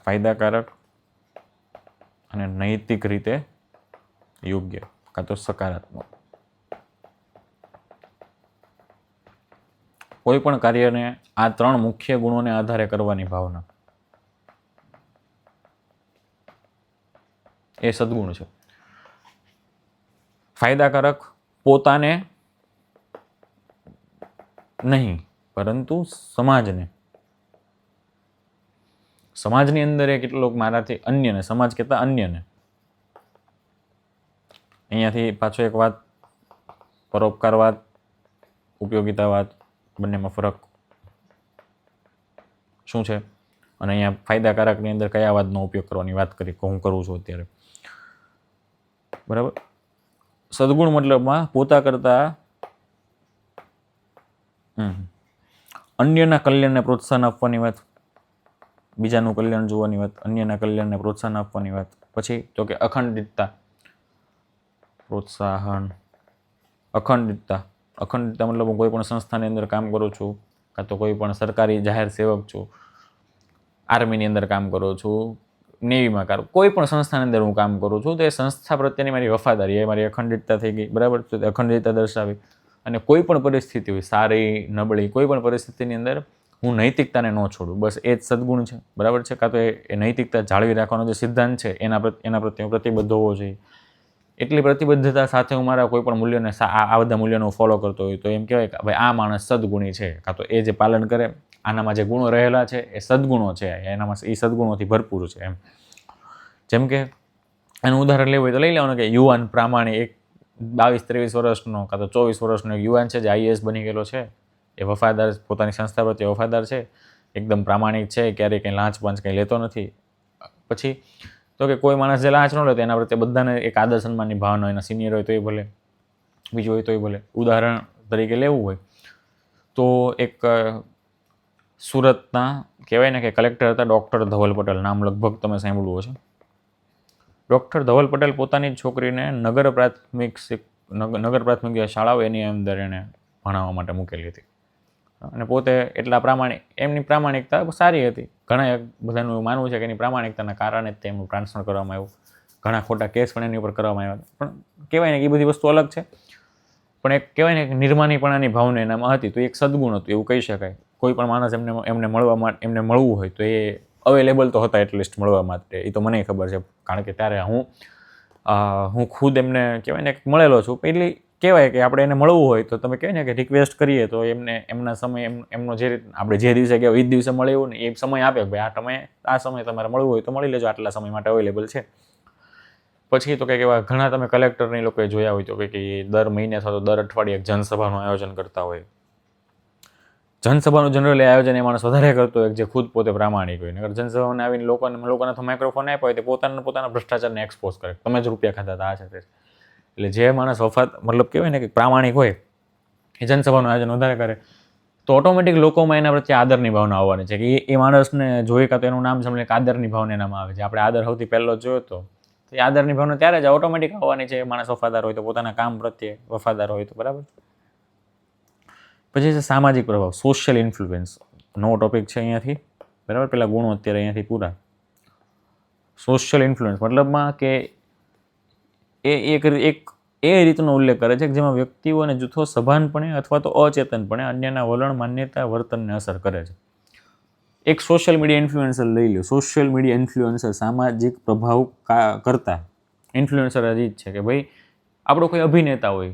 Speaker 1: ફાયદાકારક અને નૈતિક રીતે યોગ્ય કાં તો સકારાત્મક. કોઈ પણ કાર્યને આ 3 મુખ્ય ગુણોને આધારે કરવાની ભાવના એ સદગુણ છે. ફાયદાકારક પોતાને નહીં પરંતુ સમાજને. સમાજની અંદર એ કેટલોક મારાથી અન્યને, સમાજ કહેતા અન્યને. અહીંયાથી પાછો એક વાત, પરોપકારવાદ, ઉપયોગિતાવાદ, બંનેમાં ફરક શું છે? અને અહીંયા ફાયદાકારકની અંદર કયા વાદનો ઉપયોગ કરવાની વાત કરી, હું કરું છું અત્યારે, બરાબર. સદગુણ મતલબમાં પોતા કરતા અન્યના કલ્યાણને પ્રોત્સાહન આપવાની વાત, બીજાનું કલ્યાણ જોવાની વાત, અન્યના કલ્યાણને પ્રોત્સાહન આપવાની વાત. પછી તો કે અખંડિતતા, પ્રોત્સાહન, અખંડિતતા. અખંડિતતા મતલબ હું કોઈ પણ સંસ્થાની અંદર કામ કરું છું, કાં તો કોઈ પણ સરકારી જાહેર સેવક છું, આર્મીની અંદર કામ કરું છું, નેવીમાં કોઈ પણ સંસ્થાની અંદર હું કામ કરું છું, તો એ સંસ્થા પ્રત્યેની મારી વફાદારી, એ મારી અખંડિતતા થઈ ગઈ, બરાબર. તો અખંડિતતા દર્શાવી. અને કોઈ પણ પરિસ્થિતિ હોય, સારી નબળી, કોઈ પણ પરિસ્થિતિની અંદર હું નૈતિકતાને ન છોડું, બસ એ જ સદગુણ છે, બરાબર છે. કાં તો એ નૈતિકતા જાળવી રાખવાનો જે સિદ્ધાંત છે એના પ્રત્યે પ્રતિબદ્ધ હોવો જોઈએ. એટલી પ્રતિબદ્ધતા સાથે હું મારા કોઈ પણ મૂલ્યોને, આ બધા મૂલ્યોને હું ફોલો કરતો હોય તો એમ કહેવાય કે ભાઈ આ માણસ સદગુણી છે. કાં તો એ જે પાલન કરે, આનામાં જે ગુણો રહેલા છે એ સદગુણો છે, એનામાં એ સદગુણોથી ભરપૂર છે એમ. જેમ કે એનું ઉદાહરણ લેવું હોય તો લઈ લેવાનું કે યુવાન પ્રામાણિક, એક 22-23 વર્ષનો કાં તો 24 વર્ષનો એક યુવાન છે જે IAS બની ગયેલો છે. એ વફાદાર, પોતાની સંસ્થા પ્રત્યે વફાદાર છે, એકદમ પ્રામાણિક છે, ક્યારેય કંઈ લાંચ પાંચ કંઈ લેતો નથી. પછી તો કે કોઈ માણસ જે લાંચ ન લેતો એના પ્રત્યે બધાને એક આદર સન્માનની ભાવના, એના સિનિયર હોય તો એ ભલે, બીજું હોય તો એ ભલે. ઉદાહરણ તરીકે લેવું હોય તો એક સુરતના કહેવાય ને કે કલેક્ટર હતા ડૉક્ટર ધવલ પટેલ, નામ લગભગ તમે સાંભળ્યું હશે. ડૉક્ટર ધવલ પટેલ પોતાની છોકરીને નગર પ્રાથમિક શાળાઓ એની અંદર એણે ભણાવવા માટે મૂકેલી હતી. અને પોતે એટલા પ્રામાણિક, એમની પ્રામાણિકતા સારી હતી. ઘણા બધાનું એવું માનવું છે કે એની પ્રામાણિકતાના કારણે જ તેમનું ટ્રાન્સફર કરવામાં આવ્યું. ઘણા ખોટા કેસ પણ એની ઉપર કરવામાં આવ્યા. પણ કહેવાય ને કે એ બધી વસ્તુ અલગ છે. પણ એક કહેવાય ને કે નિર્માનીપણાની ભાવના એનામાં હતી, તો એક સદગુણ હતું એવું કહી શકાય. કોઈ પણ માણસ એમને મળવું હોય તો એ અવેલેબલ તો હતા એટલીસ્ટ મળવા માટે. એ તો મને ખબર છે, કારણ કે ત્યારે હું ખુદ એમને કહેવાય ને મળેલો છું. એટલે કહેવાય કે આપણે એને મળવું હોય તો તમે કહેવાય ને કે રિક્વેસ્ટ કરીએ તો એમના સમય એમનો જે રીતે આપણે જે દિવસે ગયા એ જ દિવસે મળે એવું ને એ સમય આપે, ભાઈ આ સમય તમારે મળવું હોય તો મળી લેજો, આટલા સમય માટે અવેલેબલ છે. પછી તો કંઈક એવા ઘણા તમે કલેક્ટરની લોકોએ જોયા હોય તો કંઈક દર મહિને અથવા તો દર અઠવાડિયે એક જનસભાનું આયોજન કરતા હોય. જનસભાનું જનરલી આયોજન એ માણસ વધારે કરતો હોય જે ખુદ પોતે પ્રામાણિક હોય. નગર જનસભાને આવીને લોકોને તો માઇક્રોફોન આપ્યો હોય તે પોતાના ભ્રષ્ટાચારને એક્સપોઝ કરે, તમે જ રૂપિયા ખાતા હતા, આ છે તે. એટલે જે માણસ મતલબ કહેવાય ને કે પ્રામાણિક હોય એ જનસભાનું આયોજન વધારે કરે તો ઓટોમેટિક લોકોમાં એના પ્રત્યે આદરની ભાવના આવવાની છે કે એ માણસને જોઈ કાં તો એનું નામ સાંભળીને એક આદરની ભાવના એનામાં આવે છે. આપણે આદર સૌથી પહેલો જ જોયો તો એ આદરની ભાવના ત્યારે જ ઓટોમેટિક આવવાની છે. માણસ વફાદાર હોય તો, પોતાના કામ પ્રત્યે વફાદાર હોય તો, બરાબર. પછી છે સામાજિક પ્રભાવ, સોશિયલ ઇન્ફ્લુઅન્સ. નવો ટોપિક છે અહીંયાથી, બરાબર. પેલા ગુણો અત્યારે અહીંયાથી પૂરા. સોશિયલ ઇન્ફ્લુઅન્સ મતલબમાં કે એ રીતનો ઉલ્લેખ કરે છે કે જેમાં વ્યક્તિઓ અને જૂથો સભાનપણે અથવા તો અચેતનપણે અન્યના વલણ, માન્યતા, વર્તનને અસર કરે છે. એક સોશિયલ મીડિયા ઇન્ફ્લુએન્સર લઈ લો. સોશિયલ મીડિયા ઇન્ફ્લુએન્સર સામાજિક પ્રભાવ કરતા ઇન્ફ્લુએન્સર જ છે કે ભાઈ આપણો કોઈ અભિનેતા હોય,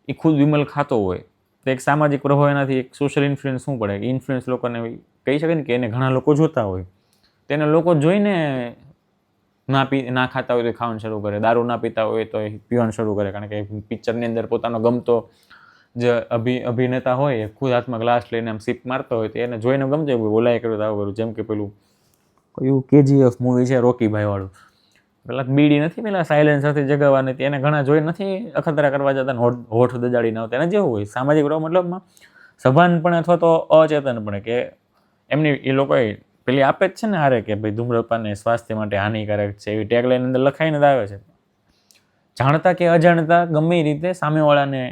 Speaker 1: એ ખુદ વિમલ ખાતો હોય તો એક સામાજિક પ્રભાવ એનાથી એક સોશિયલ ઇન્ફ્લુઅન્સ શું પડે કે ઇન્ફ્લુઅન્સ લોકોને કહી શકે ને કે એને ઘણા લોકો જોતા હોય, તેને લોકો જોઈને ના ખાતા હોય તો ખાવાનું શરૂ કરે, દારૂ ના પીતા હોય તો પીવાનું શરૂ કરે, કારણ કે પિક્ચરની અંદર પોતાનો ગમતો જે અભિનેતા હોય એ ખુદ હાથમાં ગ્લાસ લઈને આમ સીપ મારતો હોય તો એને જોઈને ગમતો હોય, બોલાય કર્યું આવું કર્યું. જેમ કે પેલું કયું KGF મૂવી છે રોકીભાઈ વાળું, પેલા બીડી નથી પેલા સાયલેન્સરથી જગાવવાની હતી, એને ઘણા જોઈ નથી અખતરા કરવા જતા હોઠ દજાડીને આવતા. એને જેવું હોય સામાજિક મતલબમાં સભાનપણે અથવા તો અચેતનપણે કે એમની એ લોકોએ પેલી આપે જ છે ને હારે કે ભાઈ ધૂમ્રપાન એ સ્વાસ્થ્ય માટે હાનિકારક છે, એવી ટેગલાઈન અંદર લખાઈને જ આવે છે. જાણતા કે અજાણતા ગમે એ રીતે સામેવાળાને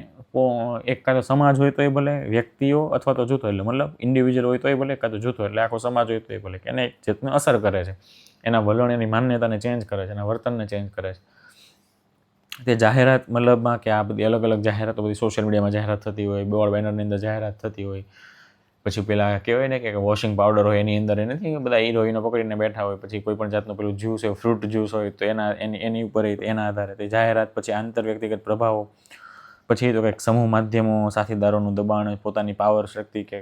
Speaker 1: એક કાં તો સમાજ હોય તો એ ભલે, વ્યક્તિઓ અથવા તો જૂથો, એટલે મતલબ ઇન્ડિવિજ્યુઅલ હોય તો એ ભલે, કાં તો જૂથો એટલે આખો સમાજ હોય તો એ ભલે, કે એને જેટને અસર કરે છે, એના વલણ એની માન્યતાને ચેન્જ કરે છે, એના વર્તનને ચેન્જ કરે છે. તે જાહેરાત મતલબમાં કે આ બધી અલગ અલગ જાહેરાતો બધી સોશિયલ મીડિયામાં જાહેરાત થતી હોય, બોર્ડ બેનરની અંદર જાહેરાત થતી હોય, પછી પેલા કહેવાય ને કે વોશિંગ પાવડર હોય એની અંદર એ નથી બધા હીરોઈનો પકડીને બેઠા હોય, પછી કોઈ પણ જાતનું પેલું જ્યુસ હોય, ફ્રૂટ જ્યુસ હોય તો એની ઉપર એના આધારે તે જાહેરાત, પછી આંતર વ્યક્તિગત પ્રભાવો, પછી તો કંઈક સમૂહ માધ્યમો, સાથીદારોનું દબાણ, પોતાની પાવર શક્તિ, કે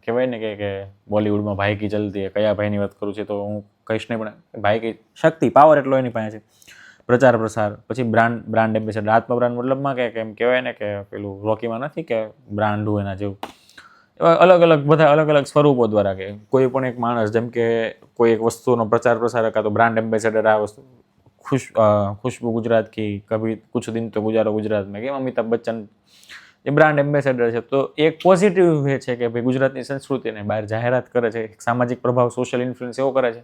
Speaker 1: કહેવાય ને કે બોલિવૂડમાં ભાઈ કી ચલતી, કયા ભાઈની વાત કરું છે તો હું કહીશ નહીં, પણ ભાઈ કી શક્તિ, પાવર એટલો એની પાસે છે. પ્રચાર પ્રસાર, પછી બ્રાન્ડ એમ્બેસેડર, આત્મબ્રાન્ડ મતલબમાં કે એમ કહેવાય ને કે પેલું રોકીમાં નથી કે બ્રાન્ડ હોય એના જેવું, એવા અલગ અલગ બધા અલગ અલગ સ્વરૂપો દ્વારા કે કોઈ પણ એક માણસ જેમ કે કોઈ એક વસ્તુનો પ્રચાર પ્રસાર કાં તો બ્રાન્ડ એમ્બેસેડર, આ વસ્તુ खुशबू गुजरात की, कभी कुछ दिन तो गुजारो गुजरात में, કેમ અમિતાભ બચ્ચન એ બ્રાન્ડ એમ્બેસેડર છે. તો એક પોઝિટિવ વે છે કે ભાઈ ગુજરાતની સંસ્કૃતિને બહાર જાહેરાત કરે છે, એક સામાજિક પ્રભાવ, સોશિયલ ઇન્ફ્લુઅન્સ એવો કરે છે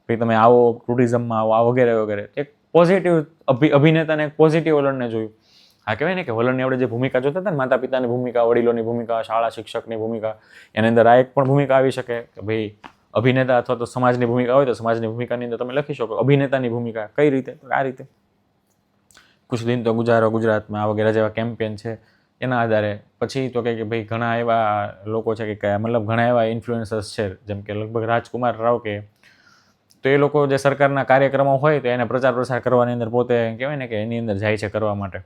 Speaker 1: ભાઈ તમે આવો ટુરિઝમમાં આવો, આ વગેરે વગેરે. એક પોઝિટિવ અભિનેતાને એક પોઝિટિવ વલણને જોયું. હા કહેવાય ને કે વલણની આપણે જે ભૂમિકા જોતા હતા ને, માતા પિતાની ભૂમિકા, વડીલોની ભૂમિકા, શાળા શિક્ષકની ભૂમિકા, એની અંદર આ એક પણ ભૂમિકા આવી શકે કે ભાઈ અભિનેતા અથવા તો સમાજની ભૂમિકા હોય તો સમાજની ભૂમિકાની અંદર તમે લખી શકો અભિનેતાની ભૂમિકા કઈ રીતે, આ રીતે કુછ દિન તો ગુજારો ગુજરાતમાં, આ વગેરે જેવા કેમ્પેન છે એના આધારે. પછી તો કે ભાઈ ઘણા એવા લોકો છે કે મતલબ ઘણા એવા ઇન્ફ્લુએન્સર્સ છે, જેમ કે લગભગ રાજકુમાર રાવ કે, તો એ લોકો જે સરકારના કાર્યક્રમો હોય તો એને પ્રચાર પ્રસાર કરવાની અંદર પોતે કહેવાય ને કે એની અંદર જાય છે કરવા માટે.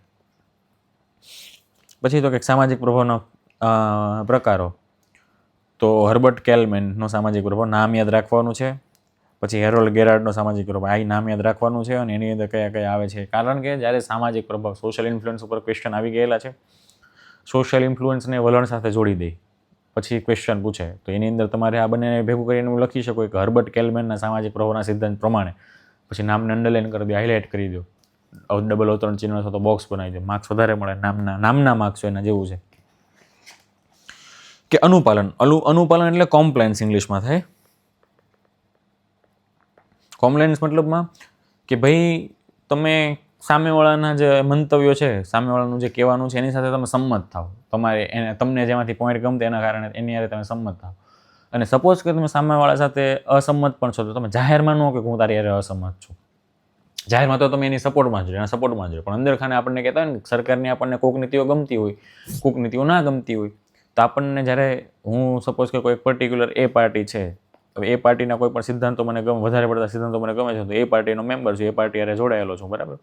Speaker 1: પછી તો કંઈક સામાજિક પ્રભાવનો પ્રકારો, તો હર્બર્ટ કેલમેનનો સામાજિક પ્રભાવ નામ યાદ રાખવાનું છે. પછી હેરોલ્ડ ગેરાર્ડનો સામાજિક પ્રભાવ, આ નામ યાદ રાખવાનું છે અને એની અંદર કયા કયા આવે છે. કારણ કે જ્યારે સામાજિક પ્રભાવ, સોશિયલ ઇન્ફ્લુઅન્સ ઉપર ક્વેશ્ચન આવી ગયેલા છે, સોશિયલ ઇન્ફ્લુઅન્સને વલણ સાથે જોડી દે પછી ક્વેશ્ચન પૂછે, તો એની અંદર તમારે આ બંને ભેગું કરીને હું લખી શકો કે હર્બર્ટ કેલમેનના સામાજિક પ્રભાવના સિદ્ધાંત પ્રમાણે, પછી નામને અંડરલાઈન કરી દો, હાઇલાઇટ કરી દો, ડબલ અવતરણ ચિહ્ન અથવા તો બોક્સ બનાવી દો, માર્ક્સ વધારે મળે. નામના માર્ક્સ એના જેવું છે. કે અનુપાલન, અનુપાલન એટલે કોમ્પ્લાયન્સ ઇંગ્લિશમાં થાય. કોમ્પ્લાયન્સ મતલબમાં કે ભાઈ તમે સામેવાળાના જે મંતવ્યો છે, સામેવાળાનું જે કહેવાનું છે એની સાથે તમે સંમત થાવ, તમને જેમાંથી પોઈન્ટ ગમતા એના કારણે એની સાથે તમે સંમત થાવ. અને સપોઝ કે તમે સામેવાળા સાથે અસંમત પણ છો તો તમે જાહેરમાં ન કે હું તારી યારે અસંમત છું, જાહેરમાં તો તમે એની સપોર્ટમાં જ રહો, એના સપોર્ટમાં જ રહો, પણ અંદર ખાને આપણને કહેતા હોય ને સરકારની આપણને કોઈક નીતિઓ ગમતી હોય, કોઈક નીતિઓ ના ગમતી હોય, તો આપણને જ્યારે હું સપોઝ કે કોઈ પર્ટિક્યુલર એ પાર્ટી છે, હવે એ પાર્ટીના કોઈ પણ સિદ્ધાંતો મને વધારે પડતા સિદ્ધાંતો મને ગમે છે તો એ પાર્ટીનો મેમ્બર છું, એ પાર્ટી હારે જોડાયેલો છું, બરાબર.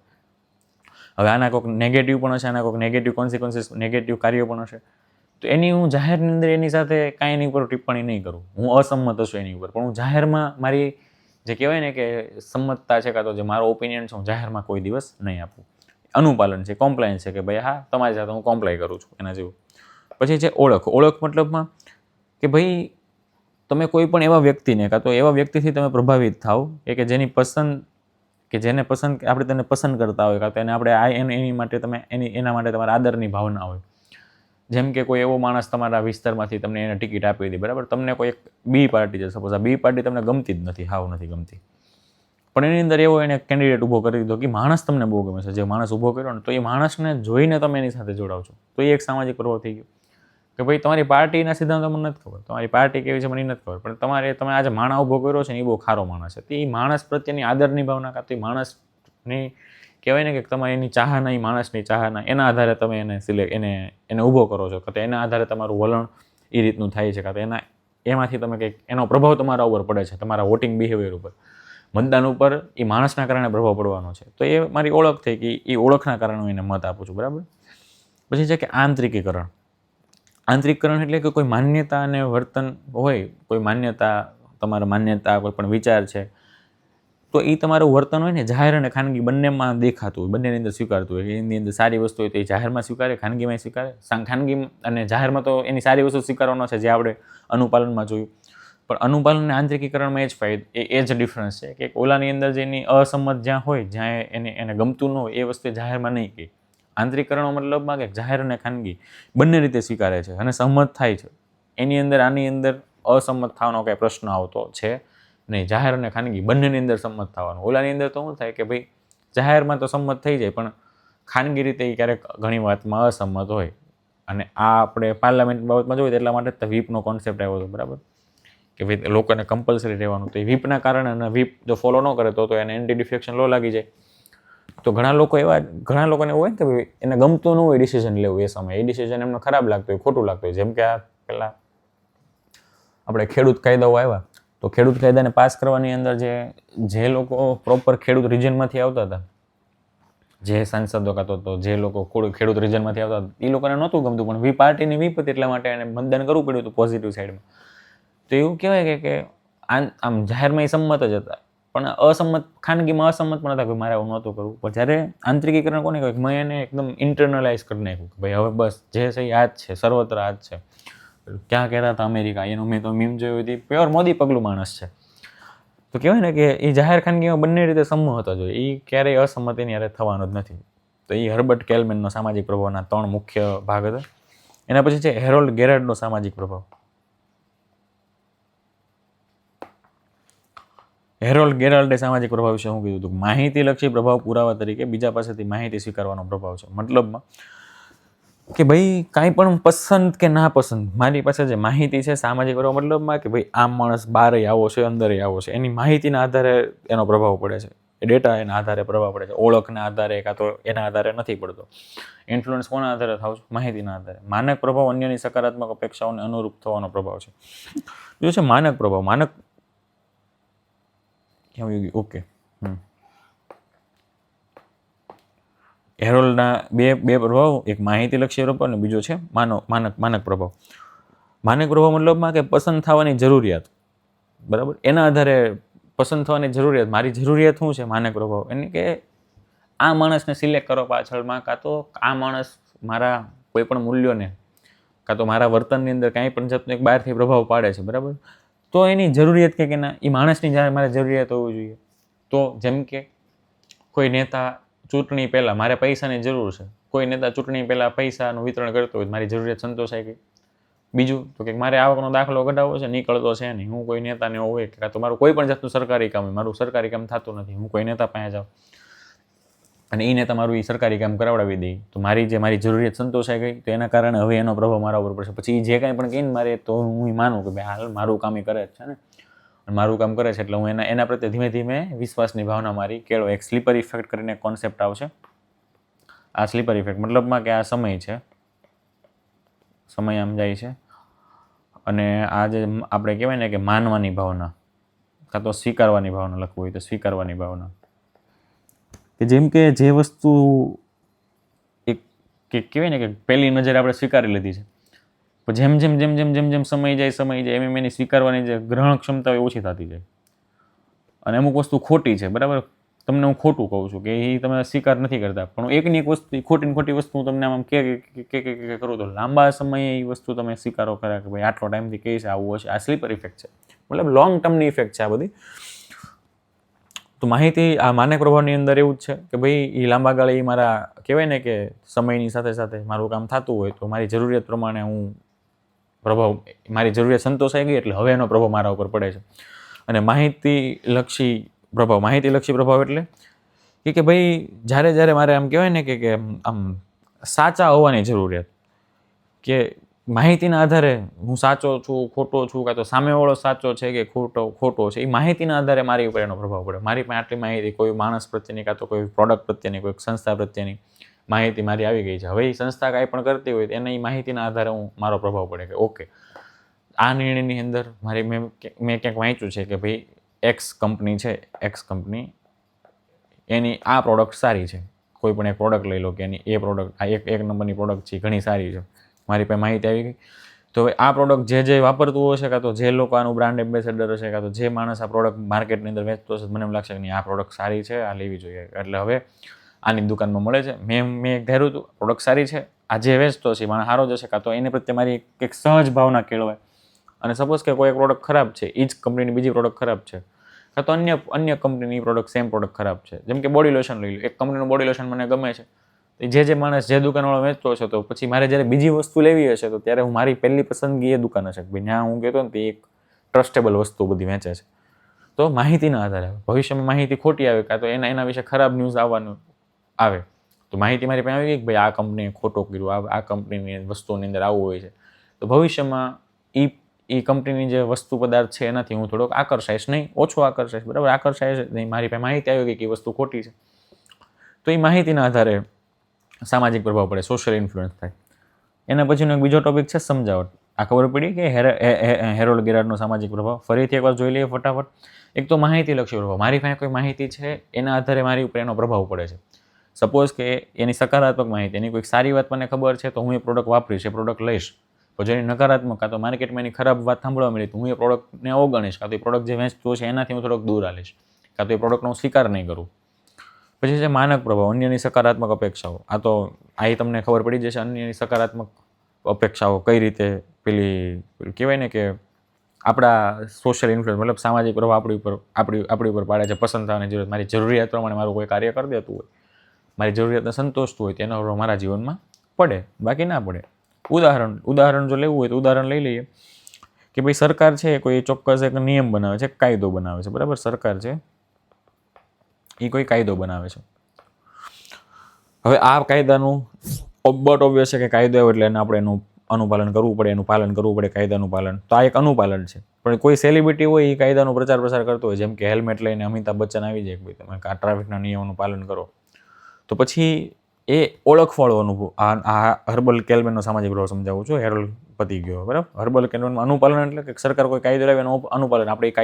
Speaker 1: હવે આના કોઈક નેગેટિવ પણ હશે, આના કોઈક નેગેટિવ કોન્સિક્વન્સીસ, નેગેટિવ કાર્યો પણ હશે, તો એની હું જાહેરની અંદર એની સાથે કાંઈ એની ઉપર ટિપ્પણી નહીં કરું, હું અસંમત હશું એની ઉપર, પણ હું જાહેરમાં મારી જે કહેવાય ને કે સંમતતા છે કાં તો જે મારો ઓપિનિયન છે હું જાહેરમાં કોઈ દિવસ નહીં આપું. અનુપાલન છે, કોમ્પ્લાયન્સ છે કે ભાઈ હા તમારી સાથે હું કોમ્પ્લાય કરું છું એના જેવું. પછી છે ઓળખ. ઓળખ મતલબમાં કે ભાઈ તમે કોઈ પણ એવા વ્યક્તિને કાં તો એવા વ્યક્તિથી તમે પ્રભાવિત થાવ કે જેની પસંદ, કે જેને પસંદ આપણે તેને પસંદ કરતા હોય, કાં તો એને આપણે એની માટે તમે એના માટે તમારા આદરની ભાવના હોય. જેમ કે કોઈ એવો માણસ તમારા વિસ્તારમાંથી તમને એને ટિકિટ આપી દીધી, બરાબર, તમને કોઈ એક બી પાર્ટી છે, સપોઝ આ બી પાર્ટી તમને ગમતી જ નથી, હાવ નથી ગમતી, પણ એની અંદર એવો એને કેન્ડિડેટ ઊભો કરી દીધો કે માણસ તમને બહુ ગમે છે, જે માણસ ઊભો કર્યો ને તો એ માણસને જોઈને તમે એની સાથે જોડાવ છો, તો એ એક સામાજિક પ્રભાવ થઈ ગયો કે ભાઈ તમારી પાર્ટીના સિદ્ધાંતો મને નથી ખબર, તમારી પાર્ટી કેવી છે મને નથી ખબર, પણ તમે આજે માણસ ઊભો કર્યો છે ને એ બહુ સારો માણસ છે, તો એ માણસ પ્રત્યેની આદરની ભાવના, કાં તો એ માણસની કહેવાય ને કે તમારી એની ચાહના, એ માણસની ચાહના, એના આધારે તમે એને ઊભો કરો છો, કાં તો એના આધારે તમારું વલણ એ રીતનું થાય છે, કાં તો એમાંથી તમે કંઈક એનો પ્રભાવ તમારા ઉપર પડે છે, તમારા વોટિંગ બિહેવિયર ઉપર, મતદાન ઉપર એ માણસના કારણે પ્રભાવ પડવાનો છે. તો એ મારી ઓળખ થઈ કે એ ઓળખના કારણે હું એને મત આપું છું, બરાબર. પછી છે કે આંતરિકીકરણ. આંતરિકીકરણ એટલે કે કોઈ માન્યતા અને વર્તન હોય, કોઈ માન્યતા, તમારા માન્યતા, કોઈ પણ વિચાર છે, તો એ તમારું વર્તન હોય ને જાહેર અને ખાનગી બંનેમાં દેખાતું હોય, બંનેની અંદર સ્વીકારતું હોય. એની અંદર સારી વસ્તુ હોય તો એ જાહેરમાં સ્વીકારે, ખાનગીમાં સ્વીકારે. ખાનગી અને જાહેરમાં તો એની સારી વસ્તુ સ્વીકારવાનો છે, જે આપણે અનુપાલનમાં જોયું. પણ અનુપાલન અને આંતરિકીકરણમાં એ જ ડિફરન્સ છે કે ઓલાની અંદર જેની અસંમત જ્યાં હોય, જ્યાં એને ગમતું ન હોય, એ વસ્તુ જાહેરમાં નહીં કહે. આંતરિકીકરણનો મતલબમાં કે જાહેર અને ખાનગી બંને રીતે સ્વીકારે છે અને સંમત થાય છે. એની અંદર આની અંદર અસંમત થવાનો કંઈ પ્રશ્ન આવતો છે નહીં. જાહેર અને ખાનગી બંનેની અંદર સંમત થવાનું. ઓલાની અંદર તો શું થાય કે ભાઈ જાહેરમાં તો સંમત થઈ જાય, પણ ખાનગી રીતે એ ક્યારેક ઘણી વાતમાં અસંમત હોય. અને આ આપણે પાર્લામેન્ટ બાબતમાં જોઈએ એટલા માટે તો વ્હીપનો કોન્સેપ્ટ આવ્યો હતો, બરાબર, કે ભાઈ લોકોને કમ્પલસરી રહેવાનું. તો એ વ્હીપના કારણે, અને વ્હીપ જો ફોલો ન કરે તો એને એન્ટી ડિફેક્શન લો લાગી જાય. તો ઘણા લોકોને એવું હોય ને કે ભાઈ એને ગમતું ન હોય ડિસિઝન લેવું એ સમયે, એ ડિસિઝન એમને ખરાબ લાગતો હોય, ખોટું લાગતું હોય. જેમ કે આ પહેલાં આપણે ખેડૂત કાયદાઓ આવ્યા, તો ખેડૂત કાયદાને પાસ કરવાની અંદર જે લોકો પ્રોપર ખેડૂત રિજનમાંથી આવતા હતા, જે સાંસદો કાતો તો જે લોકો ખેડૂત રિજનમાંથી આવતા હતા, એ લોકોને નહોતું ગમતું, પણ પાર્ટીની વિપ હતી એટલા માટે એને મતદાન કરવું પડ્યું હતું પોઝિટિવ સાઈડમાં. તો એવું કહેવાય કે આમ જાહેરમાં એ સંમત જ હતા, પણ અસંમત, ખાનગીમાં અસંમત પણ હતા કે મારે આવું નહોતું કરવું. પણ જ્યારે આંતરિકીકરણ કોને કહેવાય, મેં એને એકદમ ઇન્ટરનલાઇઝ કરી નાખ્યું કે ભાઈ હવે બસ જે છે એ આ જ છે, સર્વત્ર આ જ છે. ક્યાં કહેતા હતા અમેરિકા, એનું મેં તો મીમ જોયું હતી, પ્યોર મોદી પગલું માણસ છે. તો કહેવાય ને કે એ જાહેર ખાનગીમાં બંને રીતે સંમત હતો, એ ક્યારેય અસંમતિની યારે થવાનો જ નથી. તો એ હર્બર્ટ કેલમેનનો સામાજિક પ્રભાવના 3 મુખ્ય ભાગ હતા. એના પછી છે હેરોલ્ડ ગેરાર્ડનો સામાજિક પ્રભાવ. હેરોલ્ડ ગેરાલ્ડે સામાજિક પ્રભાવ વિશે શું કીધું હતું? માહિતીલક્ષી પ્રભાવ પુરાવા તરીકે બીજા પાસેથી માહિતી સ્વીકારવાનો પ્રભાવ છે. મતલબમાં કે ભાઈ કાંઈ પણ પસંદ કે ના પસંદ, મારી પાસે જે માહિતી છે સામાજિક પ્રભાવ, મતલબમાં કે ભાઈ આ માણસ બહાર આવો છે, અંદર આવો છે, એની માહિતીના આધારે એનો પ્રભાવ પડે છે. એ ડેટા એના આધારે પ્રભાવ પડે છે. ઓળખના આધારે કાં તો એના આધારે નથી પડતો. ઇન્ફ્લુઅન્સ કોના આધારે થાવ છે? માહિતીના આધારે. માનક પ્રભાવ અન્યની સકારાત્મક અપેક્ષાઓને અનુરૂપ થવાનો પ્રભાવ છે. બીજું છે માનક પ્રભાવ. માનક ઓકે, હેરોલ્ડના બે પ્રભાવ, એક માહિતીલક્ષી પ્રભાવ અને બીજો છે માનક પ્રભાવ. માનક પ્રભાવ મતલબમાં કે પસંદ થવાની જરૂરિયાત, બરાબર, એના આધારે પસંદ થવાની જરૂરિયાત, મારી જરૂરિયાત શું છે, માનક પ્રભાવ. એટલે કે આ માણસને સિલેક્ટ કરો પાછળમાં, કાં તો આ માણસ મારા કોઈ પણ મૂલ્યોને કાં તો મારા વર્તનની અંદર કાંઈ પણ જાતનો એક બહારથી પ્રભાવ પાડે છે, બરાબર, તો એની જરૂરિયાત કે ના, એ માણસની જ્યારે મારે જરૂરિયાત હોવી જોઈએ. તો જેમ કે કોઈ નેતા ચૂંટણી પહેલાં, મારે પૈસાની જરૂર છે, કોઈ નેતા ચૂંટણી પહેલાં પૈસાનું વિતરણ કરતો હોય, મારી જરૂરિયાત સંતોષાય ગઈ. બીજું તો કે મારે આવકનો દાખલો કઢાવવો છે, નીકળતો છે નહીં, હું કોઈ નેતાને હોય કે તો મારું કોઈ પણ જાતનું સરકારી કામ હોય, મારું સરકારી કામ થતું નથી, હું કોઈ નેતા પાસે જાઉં અને એ નેતા મારું એ સરકારી કામ કરાવડાવી દે, તો મારી જરૂરિયાત સંતોષાઈ ગઈ. તો એના કારણે હવે એનો પ્રભાવ મારા ઉપર પડશે. પછી જે કાંઈ પણ કહીને મારે, તો હું માનું કે ભાઈ હાલ મારું કામ એ કરે છે ને, મારું કામ કરે છે એટલે હું એના પ્રત્યે ધીમે ધીમે વિશ્વાસની ભાવના મારી કેળવો. એક સ્લીપર ઇફેક્ટ કરીને કોન્સેપ્ટ આવશે. આ સ્લીપર ઇફેક્ટ મતલબમાં કે આ સમય છે, સમય આમ જાય છે, અને આ જે આપણે કહેવાય ને કે માનવાની ભાવના કાં તો સ્વીકારવાની ભાવના લખવું હોય તો સ્વીકારવાની ભાવના, કે જેમ કે જે વસ્તુ એક કહેવાય ને કે પહેલી નજરે આપણે સ્વીકારી લીધી છે, પણ જેમ સમય જાય એમ એની સ્વીકારવાની જે ગ્રહણ ક્ષમતા ઓછી થતી જાય. અને અમુક વસ્તુ ખોટી છે, બરાબર, તમને હું ખોટું કહું છું કે એ તમે સ્વીકાર નથી કરતા, પણ એકની એક વસ્તુ, ખોટી વસ્તુ હું તમને આમ કે કરું તો લાંબા સમયે એ વસ્તુ તમે સ્વીકારો કર્યા કે ભાઈ આટલો ટાઈમથી કહે છે આવું હશે. આ સ્લીપર ઇફેક્ટ છે, મતલબ લોંગ ટર્મની ઇફેક્ટ છે આ બધી. તો માહિતી આ માનક પ્રભાવની અંદર એવું જ છે કે ભાઈ એ લાંબા ગાળે એ મારા કહેવાય ને કે સમયની સાથે સાથે મારું કામ થતું હોય તો મારી જરૂરિયાત પ્રમાણે મારી જરૂરિયાત સંતોષાઈ ગઈ એટલે હવે એનો પ્રભાવ મારા ઉપર પડે છે. અને માહિતીલક્ષી પ્રભાવ એટલે કે ભાઈ જ્યારે મારે આમ કહેવાય ને કે આમ સાચા હોવાની જરૂરિયાત, કે માહિતીના આધારે હું સાચો છું, ખોટો છું, કાં તો સામેવાળો સાચો છે કે ખોટો છે, એ માહિતીના આધારે મારી ઉપર એનો પ્રભાવ પડે. મારી પાસે આટલી માહિતી કોઈ માણસ પ્રત્યેની કાં તો કોઈ પ્રોડક્ટ પ્રત્યેની, કોઈ સંસ્થા પ્રત્યેની માહિતી મારી આવી ગઈ છે. હવે એ સંસ્થા કાંઈ પણ કરતી હોય એને એ માહિતીના આધારે મારો પ્રભાવ પડે કે ઓકે, આ નિર્ણયની અંદર મેં ક્યાંક વાંચ્યું છે કે ભાઈ એક્સ કંપની છે, એક્સ કંપની એની આ પ્રોડક્ટ સારી છે. કોઈ પણ એક પ્રોડક્ટ લઈ લો કે એની એ પ્રોડક્ટ આ એક નંબરની પ્રોડક્ટ છે, ઘણી સારી છે, મારી પાસે માહિતી આવી ગઈ. તો હવે આ પ્રોડક્ટ જે વાપરતું હશે, કાં તો જે લોકો આનું બ્રાન્ડ એમ્બેસેડર હશે, કાં તો જે માણસ આ પ્રોડક્ટ માર્કેટની અંદર વેચતો હશે, મને એમ લાગશે કે નહીં, આ પ્રોડક્ટ સારી છે, આ લેવી જોઈએ, એટલે હવે આની દુકાનમાં મળે છે. મેં ધાર્યું હતું પ્રોડક્ટ સારી છે, આ જે વેચતો છે માણસ સારો જ હશે, કાં તો એને પ્રત્યે મારી એક સહજ ભાવના કેળવાય. અને સપોઝ કે કોઈ એક પ્રોડક્ટ ખરાબ છે, એ જ કંપનીની બીજી પ્રોડક્ટ ખરાબ છે, કાં તો અન્ય કંપનીની પ્રોડક્ટ સેમ પ્રોડક્ટ ખરાબ છે. જેમ કે બોડી લોશન લઈ લો, એક કંપનીનું બોડી લોશન મને ગમે છે, જે માણસ જે દુકાનવાળો વેચતો હશે, તો પછી મારે જ્યારે બીજી વસ્તુ લેવી હશે, તો ત્યારે હું મારી પહેલી પસંદગી એ દુકાન હશે. ભાઈ ત્યાં હું કહેતો ને તે એક ટ્રસ્ટેબલ વસ્તુ બધી વેચે છે. તો માહિતીના આધારે ભવિષ્યમાં માહિતી ખોટી આવે, કાં તો એના વિશે ખરાબ ન્યૂઝ આવવાનું આવે, તો માહિતી મારી પાસે આવી ગઈ કે ભાઈ આ કંપનીએ ખોટું કર્યું, આ કંપનીની વસ્તુની અંદર આવું હોય છે, તો ભવિષ્યમાં એ કંપનીની જે વસ્તુ પદાર્થ છે એનાથી હું થોડોક આકર્ષાઈશ નહીં, ઓછો આકર્ષાઈશ, બરાબર, આકર્ષાઈશ નહીં. મારી પાસે માહિતી આવી ગઈ કે એ વસ્તુ ખોટી છે, તો એ માહિતીના આધારે સામાજિક પ્રભાવ પડે, સોશિયલ ઇન્ફ્લુઅન્સ થાય. એના પછીનો એક બીજો ટોપિક છે સમજાવટ. આ ખબર પડી કે હેરોલ્ડ ગેરાર્ડનો સામાજિક પ્રભાવ. ફરીથી એકવાર જોઈ લઈએ ફટાફટ. એક તો માહિતીલક્ષી પ્રભાવ. મારી પાસે કોઈ માહિતી છે, એના આધારે મારી ઉપર એનો પ્રભાવ પડે છે. સપોઝ કે એની સકારાત્મક માહિતી, એની કોઈક સારી વાત મને ખબર છે, તો હું એ પ્રોડક્ટ વાપરીશ, એ પ્રોડક્ટ લઈશ. તો જેની નકારાત્મક, કાં તો માર્કેટમાં એની ખરાબ વાત સાંભળવા મળી, તો હું એ પ્રોડક્ટને અવગણીશ, કાં તો એ પ્રોડક્ટ જે વેચતું છે એનાથી હું થોડોક દૂર આવીશ, કાં તો એ પ્રોડક્ટનો હું સ્વીકાર નહીં કરું. પછી છે માનક પ્રભાવ, અન્યની સકારાત્મક અપેક્ષાઓ. આ તો તમને ખબર પડી જશે, અન્યની સકારાત્મક અપેક્ષાઓ કઈ રીતે પેલી કહેવાય ને કે આપણા સોશિયલ ઇન્ફ્લુઅન્સ, મતલબ સામાજિક પ્રભાવ આપણી ઉપર પાડે છે. પસંદ થવાની જરૂરત, મારી જરૂરિયાત પ્રમાણે મારું કોઈ કાર્ય કરી દેતું હોય, મારી જરૂરિયાતને સંતોષતું હોય, તેનો પ્રભાવ મારા જીવનમાં પડે, બાકી ના પડે. ઉદાહરણ જો લેવું હોય તો ઉદાહરણ લઈ લઈએ કે ભાઈ સરકાર છે, કોઈ ચોક્કસ એક નિયમ બનાવે છે, કાયદો બનાવે છે, બરાબર. સરકાર છે એ કોઈ કાયદો બનાવે છે. હવે આ કાયદાનું બટ ઓબ્વિયસ છે કે કાયદો આવ્યો એટલે આપણે એનું અનુપાલન કરવું પડે, એનું પાલન કરવું પડે, કાયદાનું પાલન. તો આ એક અનુપાલન છે. પણ કોઈ સેલિબ્રિટી હોય એ કાયદાનો પ્રચાર કરતો હોય, જેમ કે હેલ્મેટ લઈને અમિતાભ બચ્ચન આવી જાય કે ભાઈ તમે આ ટ્રાફિકના નિયમોનું પાલન કરો, તો પછી એ ઓળખવાળો અનુભવ. આ હર્બલ કેલ્વેનનો સામાજિક પ્રભાવ સમજાવું છું. હેરોલ્ડ પતી ગયો, બરાબર. હર્બલ કેલ્વેનમાં અનુપાલન એટલે કે સરકાર કોઈ કાયદો લાવે એનું અનુપાલન. આપણે એ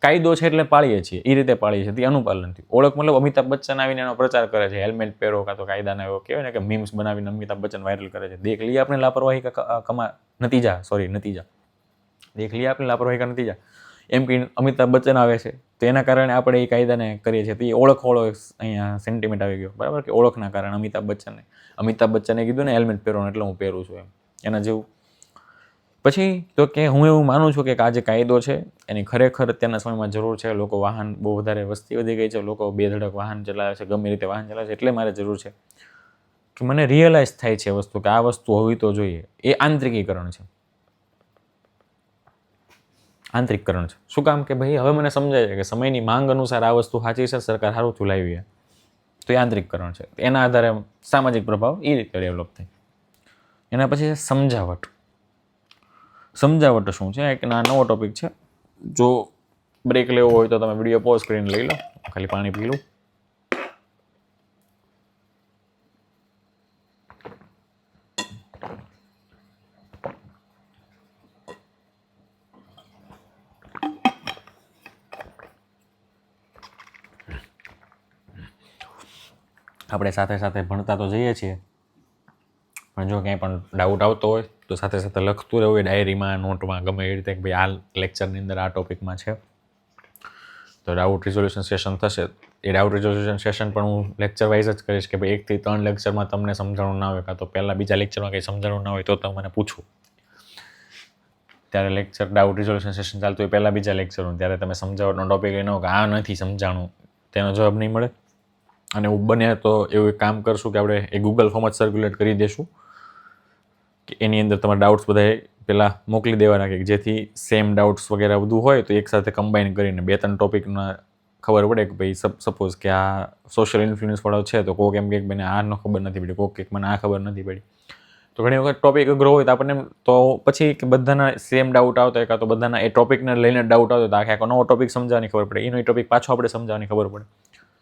Speaker 1: કાયદો છે એટલે પાળીએ છીએ, એ રીતે પાળીએ છીએ, તે અનુપાલનથી. ઓળખ મતલબ અમિતાભ બચ્ચન આવીને એનો પ્રચાર કરે છે, હેલ્મેટ પહેરો, કાં તો કાયદાના એવો કહેવાય ને કે મીમ્સ બનાવીને અમિતાભ બચ્ચન વાયરલ કરે છે. દેખ લીએ આપણે લાપરવાહી નતીજા દેખ લીએ આપણે લાપરવાહી કા નતીજા, એમ કે અમિતાભ બચ્ચન આવે છે, તો એના કારણે આપણે એ કાયદાને કરીએ છીએ. તો એ ઓળખવાળો અહીંયા સેન્ટિમેન્ટ આવી ગયો, બરાબર, કે ઓળખના કારણે અમિતાભ બચ્ચને કીધું ને હેલ્મેટ પહેરો એટલે હું પહેરું છું, એના જેવું. પછી તો કે હું એવું માનું છું કે આ જે કાયદો છે એની ખરેખર અત્યારના સમયમાં જરૂર છે. લોકો વાહન બહુ વધારે વસ્તી વધી ગઈ છે, લોકો બેધડક વાહન ચલાવે છે, ગમે રીતે વાહન ચલાવે છે, એટલે મારે જરૂર છે કે મને રિયલાઇઝ થાય છે વસ્તુ કે આ વસ્તુ હોવી તો જોઈએ. એ આંતરિકીકરણ છે. શું કામ કે ભાઈ હવે મને સમજાય છે કે સમયની માંગ અનુસાર આ વસ્તુ સાચી છે, સરકાર સારું ચલાવી, તો એ આંતરિકકરણ છે. એના આધારે સામાજિક પ્રભાવ એ રીતે ડેવલપ થાય. એના પછી સમજાવટ શું છે? એક નવો ટોપિક છે. જો બ્રેક લેવો હોય તો તમે વિડીયો પોઝ કરીને લઈ લો. ખાલી પાણી પી લો. આપણે સાથે સાથે ભણતા તો જઈએ છીએ, પણ જો ક્યાંય પણ ડાઉટ આવતો હોય તો સાથે સાથે લખતું રહેવું, ડાયરીમાં, નોટમાં, ગમે એ રીતે કે ભાઈ આ લેક્ચરની અંદર આ ટોપિકમાં છે, તો ડાઉટ રિઝોલ્યુશન સેશન થશે. એ ડાઉટ રિઝોલ્યુશન સેશન પણ હું લેક્ચર વાઇઝ જ કરીશ કે ભાઈ 1 થી 3 લેક્ચરમાં તમને સમજાણું ના હોય, કાં તો પહેલાં બીજા લેક્ચરમાં કંઈ સમજાણું ના હોય તો તમે મને પૂછો. ત્યારે લેક્ચર ડાઉટ રિઝોલ્યુશન સેશન ચાલતું હોય પહેલાં બીજા લેક્ચરનું, ત્યારે તમે સમજાવટનો ટોપિક એનો કે આ નથી સમજાણું, તેનો જવાબ નહીં મળે. અને એવું બને તો એવું એક કામ કરશું કે આપણે એ ગૂગલ ફોર્મ જ સર્ક્યુલેટ કરી દઈશું કે એની અંદર તમારા ડાઉટ્સ બધા પહેલાં મોકલી દેવાના, કે જેથી સેમ ડાઉટ્સ વગેરે બધું હોય તો એકસાથે કમ્બાઈન કરીને 2-3 ટોપિકના ખબર પડે કે ભાઈ સપોઝ કે આ સોશિયલ ઇન્ફ્લુઅન્સવાળો છે તો કોઈક એમ કે મને આનો ખબર નથી પડી, કોઈક મને આ ખબર નથી પડી. તો ઘણી વખત ટોપિક અઘરો હોય તો આપણને તો પછી કે બધાના સેમ ડાઉટ આવતા હોય, કાં તો બધાના એ ટોપિકને લઈને ડાઉટ આવતો તો આખો નવો ટોપિક સમજાવવાની ખબર પડે, એનો ટોપિક પાછો આપણે સમજાવવાની ખબર પડે.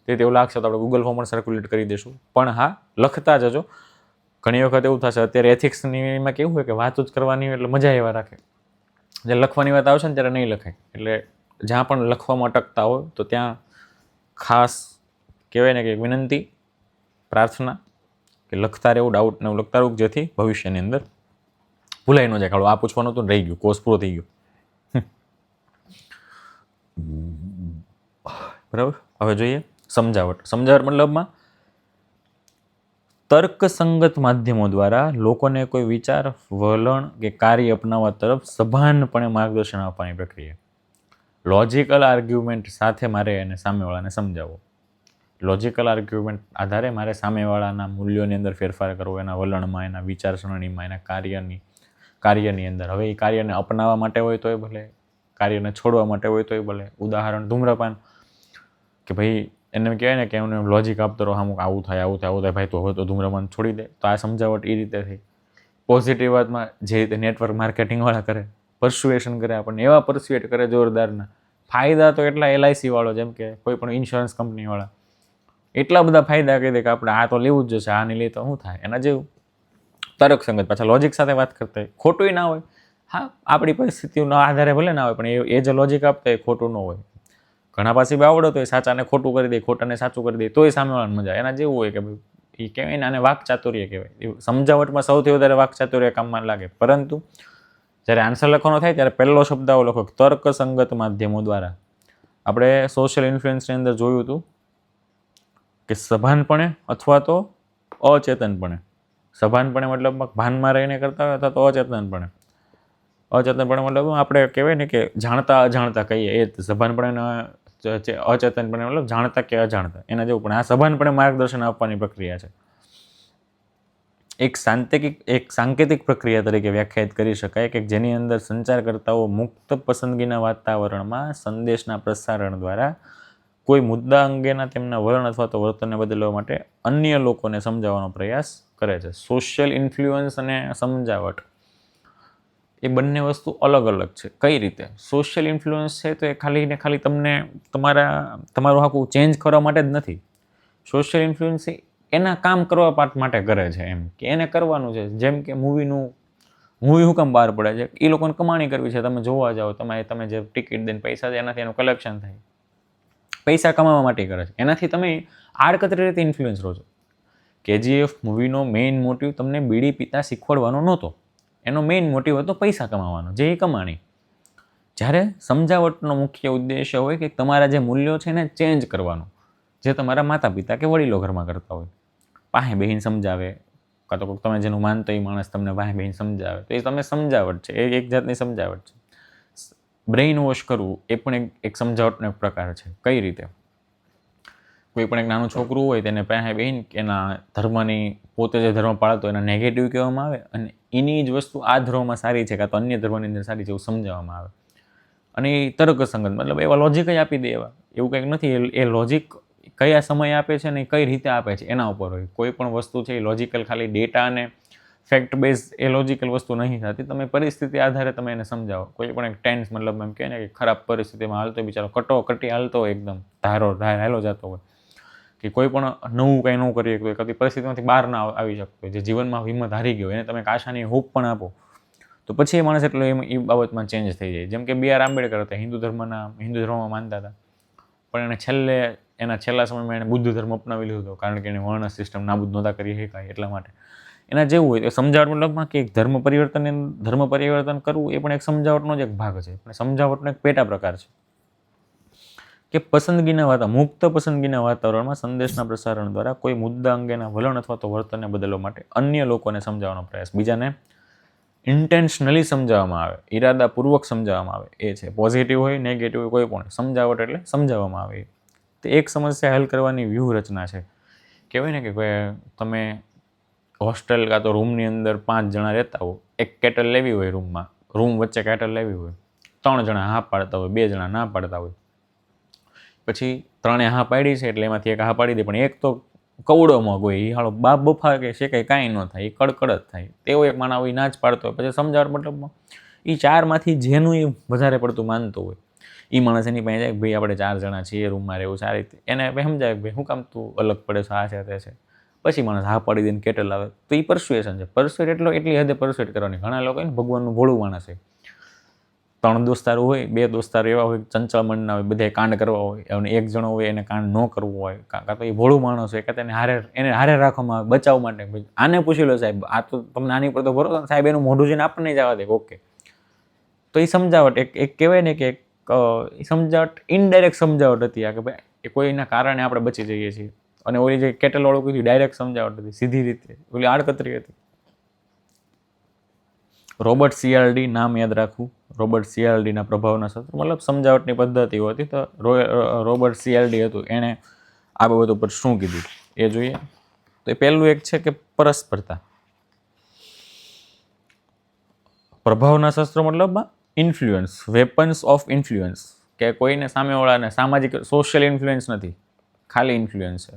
Speaker 1: તેથી એવું લાગશે તો આપણે ગૂગલ ફોર્મ પણ સર્ક્યુલેટ કરી દઈશું. પણ હા, લખતા જજો. ઘણી વખત એવું થશે, અત્યારે એથિક્સનીમાં કેવું હોય કે વાત જ કરવાની હોય એટલે મજા એવા રાખે, જે લખવાની વાત આવશે ને ત્યારે નહીં લખાય. એટલે જ્યાં પણ લખવામાં અટકતા હોય તો ત્યાં ખાસ કહેવાય ને કે વિનંતી, પ્રાર્થના કે લખતા રહેવું, ડાઉટને એવું લખતા રહેવું, જેથી ભવિષ્યની અંદર ભૂલાઈ ન જાય કાળું આ પૂછવાનું હતું ને રહી ગયું, કોર્સ પૂરો થઈ ગયો. બરાબર. હવે જોઈએ સમજાવટ. સમજાવટ મતલબમાં તર્કસંગત માધ્યમો દ્વારા લોકોને કોઈ વિચાર, વલણ કે કાર્ય અપનાવવા તરફ સભાનપણે માર્ગદર્શન આપવાની પ્રક્રિયા. લોજિકલ આર્ગ્યુમેન્ટ સાથે મારે એને સામેવાળાને સમજાવવો. લોજિકલ આર્ગ્યુમેન્ટ આધારે મારે સામેવાળાના મૂલ્યોની અંદર ફેરફાર કરવો, એના વલણમાં, એના વિચારસરણીમાં, એના કાર્યની અંદર. હવે એ કાર્યને અપનાવવા માટે હોય તોય ભલે, કાર્યને છોડવા માટે હોય તોય ભલે. ઉદાહરણ ધૂમ્રપાન, કે ભાઈ એને કહેવાય ને કે એમને લોજિક આપતો રહો, અમુક આવું થાય ભાઈ, તો હવે તો ધૂમ્રપાન છોડી દે. તો આ સમજાવટ એ રીતે થઈ. પોઝિટિવ વાતમાં જે રીતે નેટવર્ક માર્કેટિંગવાળા કરે, પરસ્યુએશન કરે આપણને, એવા પરસ્યુએટ કરે જોરદારના. ફાયદા તો એટલા LIC વાળો, જેમ કે કોઈ પણ ઇન્સ્યોરન્સ કંપનીવાળા, એટલા બધા ફાયદા કહી દે કે આપણે આ તો લેવું જ જશે, આ નહીં લે તો શું થાય. એના જેવું તર્કસંગત, પાછા લોજિક સાથે વાત કરતા હોય, ખોટું ના હોય. હા, આપણી પરિસ્થિતિના આધારે ભલે ના હોય, પણ એ જે લોજિક આપતા એ ખોટું ન હોય. ઘણા પાસે આવડત હોય, સાચાને ખોટું કરી દે, ખોટાને સાચું કરી દે, તોય સામેવાળાને મજા. એના જેવું હોય કે ભાઈ એ કહેવાય ને, આને વાકચાતુર્ય કહેવાય. સમજાવટમાં સૌથી વધારે વાકચાતુર્ય કામમાં લાગે. પરંતુ જ્યારે આન્સર લખવાનો થાય ત્યારે પહેલો શબ્દ આવો લખો, તર્કસંગત માધ્યમો દ્વારા. આપણે સોશિયલ ઇન્ફ્લુઅન્સની અંદર જોયું હતું કે સભાનપણે અથવા તો અચેતનપણે. સભાનપણે મતલબ ભાનમાં રહીને કરતા હોય, અથવા તો અચેતનપણે. અચેતનપણે મતલબ આપણે કહેવાય ને કે જાણતા અજાણતા કહીએ, એ સભાનપણે અચેતનપણે મતલબ જાણતા કે અજાણતા, એના જેવું. પણ આ સભાનપણે માર્ગદર્શન આપવાની પ્રક્રિયા છે. એક સાંકેતિક પ્રક્રિયા તરીકે વ્યાખ્યાયિત કરી શકાય કે જેની અંદર સંચારકર્તાઓ મુક્ત પસંદગીના વાતાવરણમાં સંદેશના પ્રસારણ દ્વારા કોઈ મુદ્દા અંગેના તેમના વલણ અથવા તો વર્તનને બદલવા માટે અન્ય લોકોને સમજાવવાનો પ્રયાસ કરે છે. સોશિયલ ઇન્ફ્લુઅન્સ અને સમજાવટ એ બંને વસ્તુ અલગ અલગ છે. કઈ રીતે? સોશિયલ ઇન્ફ્લુઅન્સ છે તો એ ખાલી ને ખાલી તમને તમારું આખું ચેન્જ કરવા માટે જ નથી. સોશિયલ ઇન્ફ્લુઅન્સ એના કામ કરવા માટે કરે છે, એમ કે એને કરવાનું છે. જેમ કે મૂવી હું કામ બહાર પડે છે, એ લોકોને કમાણી કરવી છે. તમે જોવા જાઓ, તમે જે ટિકિટ દઈને પૈસા છે એનાથી એનું કલેક્શન થાય, પૈસા કમાવા માટે કરે છે. એનાથી તમે આડકતરી રીતે ઇન્ફ્લુઅન્સ રહો છો. KGF મૂવીનો મેઇન મોટિવ તમને બીડી પીતા શીખવાડવાનો નહોતો. એનો મેઇન મોટિવ હતો પૈસા કમાવાનો, જે એ કમાણી. જ્યારે સમજાવટનો મુખ્ય ઉદ્દેશ્ય હોય કે તમારા જે મૂલ્યો છે એને ચેન્જ કરવાનું, જે તમારા માતા પિતા કે વડીલો ઘરમાં કરતા હોય. પાસે બહેન સમજાવે, કાં તો તમે જેનું માનતો એ માણસ તમને પાસે બહેન સમજાવે, તો એ તમે સમજાવટ છે, એ એક જાતની સમજાવટ છે. બ્રેઇન વોશ કરવું એ પણ એક સમજાવટનો એક પ્રકાર છે. કઈ રીતે? કોઈ પણ એક નાનું છોકરું હોય તેને પાસે બહેન એના ધર્મની, પોતે જે ધર્મ પાળતો એના નેગેટિવ કહેવામાં આવે, અને એની જ વસ્તુ આ ધર્મમાં સારી છે કાં તો અન્ય ધર્મની અંદર સારી છે એવું સમજાવવામાં આવે. અને એ તર્કસંગત, મતલબ એવા લોજિક જ આપી દે. એવું કંઈક નથી. એ લોજિક કયા સમયે આપે છે ને કઈ રીતે આપે છે એના ઉપર હોય. કોઈ પણ વસ્તુ છે એ લોજિકલ, ખાલી ડેટા અને ફેક્ટ બેઝ એ લોજિકલ વસ્તુ નહીં થતી. તમે પરિસ્થિતિ આધારે તમે એને સમજાવો. કોઈ પણ એક ટેન્સ, મતલબ એમ કહે ને કે ખરાબ પરિસ્થિતિમાં હાલતો બિચારો કટોકટી હાલતો હોય, એકદમ ધાર હાલો જતો હોય, કે કોઈ પણ નવું કંઈ ન કરી શકતો હોય, કદી પરિસ્થિતિમાંથી બહાર ના આવી શકતો હોય, જે જીવનમાં હિંમત હારી ગયો, એને તમે એક આશાની હોપ પણ આપો, તો પછી એ માણસ એટલો એ બાબતમાં ચેન્જ થઈ જાય. જેમ કે BR આંબેડકર હતા, હિન્દુ ધર્મમાં માનતા હતા, પણ એના છેલ્લા સમયમાં એને બુદ્ધ ધર્મ અપનાવી લીધો હતો, કારણ કે એને વર્ણ સિસ્ટમ નાબૂદ નહોતા કરી શકાય એટલા માટે. એના જેવું હોય સમજાવટ, મતલબમાં કે એક ધર્મ પરિવર્તન કરવું એ પણ એક સમજાવટનો જ એક ભાગ છે. પણ સમજાવટનો એક પેટા પ્રકાર છે કે મુક્ત પસંદગીના વાતાવરણમાં સંદેશના પ્રસારણ દ્વારા કોઈ મુદ્દા અંગેના વલણ અથવા તો વર્તનને બદલવા માટે અન્ય લોકોને સમજાવવાનો પ્રયાસ. બીજાને ઇન્ટેન્શનલી સમજાવવામાં આવે, ઈરાદાપૂર્વક સમજાવવામાં આવે, એ છે. પોઝિટિવ હોય, નેગેટિવ હોય, કોઈ પણ સમજાવટ એટલે સમજાવવામાં આવે. તે એક સમસ્યા હલ કરવાની વ્યૂહરચના છે. કહેવાય ને કે તમે હોસ્ટેલ કાં તો રૂમની અંદર 5 જણા રહેતા હો, એક કેટલ લેવી હોય, રૂમ વચ્ચે કેટલ લેવી હોય, 3 જણા હા પાડતા હોય, 2 જણા ના પાડતા હોય. પછી 3 હા પાડી છે એટલે એમાંથી એક હા પાડી દે, પણ એક તો કવડો મગ હોય, એ હાલો બાપ બફા કે છે કંઈ કાંઈ ન થાય, એ કડકડ જ થાય. તેવો એક માણસ હોય, ના જ પાડતો હોય. પછી સમજાવટ મતલબમાં એ 4માંથી જેનું એ વધારે પડતું માનતો હોય એ માણસ એની પાસે જાય, ભાઈ આપણે 4 જણા છીએ, રૂમમાં રહેવું સારી રીતે. એને સમજાય ભાઈ શું કામ તું અલગ પડે છે, આ છે તે છે. પછી માણસ હા પાડી દઈને કેટલ આવે, તો એ પરસ્યુએશન છે. પરસ્યુએટ એટલી હદે પરસ્યુએટ કરવાની. ઘણા લોકો ને ભગવાનનું ભોળું માણસ છે, 3 દોસ્તારો હોય, 2 દોસ્તારો એવા હોય ચંચળ મનના હોય, બધા કાંડ કરવા હોય, અને એક જણો હોય એને કાંડ ન કરવું હોય, કાં તો એ ભોળું માણસ હોય, કાં તો એને હારે રાખવામાં આવે બચાવ માટે. આને પૂછી લો સાહેબ, આ તો તમને આની પર તો ભરોસો, સાહેબ એનું મોઢું જોઈને આપણને જવા દે, ઓકે. તો એ સમજાવટ એક કહેવાય ને કે સમજાવટ, ઇનડાયરેક્ટ સમજાવટ હતી આ, કે ભાઈ એ કોઈના કારણે આપણે બચી જઈએ છીએ. અને ઓલી જે કેટલવાળું કીધું ડાયરેક્ટ સમજાવટ હતી, સીધી રીતે, ઓલી આડકતરી હતી. રોબર્ટ CRD નામ યાદ રાખવું, રોબર્ટ CRDના પ્રભાવના સત્ર, મતલબ સમજાવટની પદ્ધતિઓ હતી. તો રોબર્ટ CRD હતું, એણે આ બાબત ઉપર શું કીધું એ જોઈએ. તો એ પહેલું એક છે કે પરસ્પરતા. પ્રભાવના શસ્ત્રો મતલબમાં ઇન્ફ્લુઅન્સ, વેપન્સ ઓફ ઇન્ફ્લુઅન્સ, કે કોઈને સામેવાળાને સામાજિક સોશિયલ ઇન્ફ્લુઅન્સ નથી, ખાલી ઇન્ફ્લુઅન્સ છે.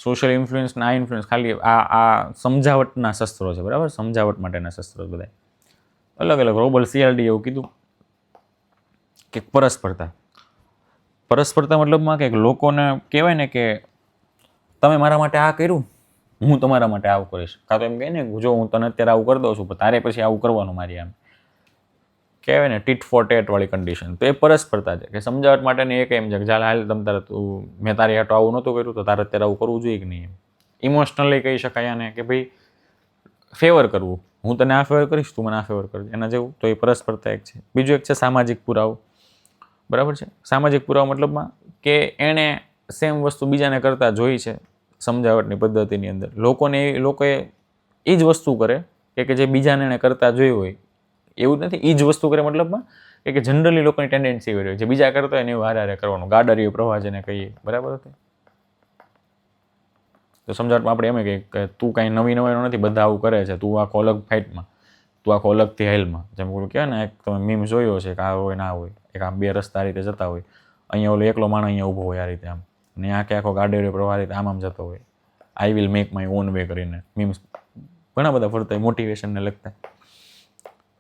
Speaker 1: સોશિયલ ઇન્ફ્લુઅન્સના આ ઇન્ફ્લુઅન્સ ખાલી આ સમજાવટના શસ્ત્રો છે, બરાબર, સમજાવટ માટેના શસ્ત્રો બધા અલગ અલગ. રોબર્ટ CRD એવું કીધું કે પરસ્પરતા, પરસ્પરતા મતલબમાં કે લોકોને કહેવાય ને કે તમે મારા માટે આ કર્યું, હું તમારા માટે આવું કરીશ. કાં તો એમ કહે ને, જો હું તને અત્યારે આવું કરી દઉં છું, પણ તારે પછી આવું કરવાનું મારી, એમ કહેવાય ને ટીટ ફોર ટેટ વાળી કન્ડિશન. તો એ પરસ્પરતા છે કે સમજાવટ માટેની એક એમ છે કે ચાલ હાલ તમ તારે તું, મેં તારી હાટો આવું નહોતું કર્યું તો તારે અત્યારે આવું કરવું જોઈએ કે નહીં. એમ ઇમોશનલી કહી શકાય આને, કે ભાઈ ફેવર કરવું, હું તને આ ફેવર કરીશ, તું મને આ ફેવર કરજે, એના જેવું. તો એ પરસ્પરતા એક છે. બીજું એક છે સામાજિક પુરાવો, બરાબર છે. સામાજિક પુરાવો મતલબમાં કે એણે સેમ વસ્તુ બીજાને કરતા જોઈ છે સમજાવટની પદ્ધતિની અંદર. લોકોએ એ જ વસ્તુ કરે કે જે બીજાને એણે કરતા જોયું હોય, એવું નથી એ જ વસ્તુ કરે, મતલબમાં કે જનરલી લોકોની ટેન્ડન્સી એવી હોય છે બીજા કરતા હોય ને એવું હારે કરવાનું, ગાડરીય પ્રવાહ જેને કહીએ, બરાબર હતી. તો સમજાવટમાં આપણે એમ કે તું કાંઈ નવીનો નથી, બધા આવું કરે છે, તું આખો અલગ ફાઇટમાં, તું આખો અલગથી હેલમાં. જેમ ઓલું કહેવાય ને, એક તમે મીમ જોયો છે કે આ હોય ના હોય, એક આમ 2 રસ્તા આ રીતે જતા હોય, અહીંયા ઓલો એકલો માણસ અહીંયા ઊભો હોય આ રીતે આમ, ને આખો ગાડરીય પ્રવાહ રીતે આમ જતો હોય, I will make my own way કરીને મીમ્સ ઘણા બધા ફરતા હોય, મોટિવેશનને લગતા.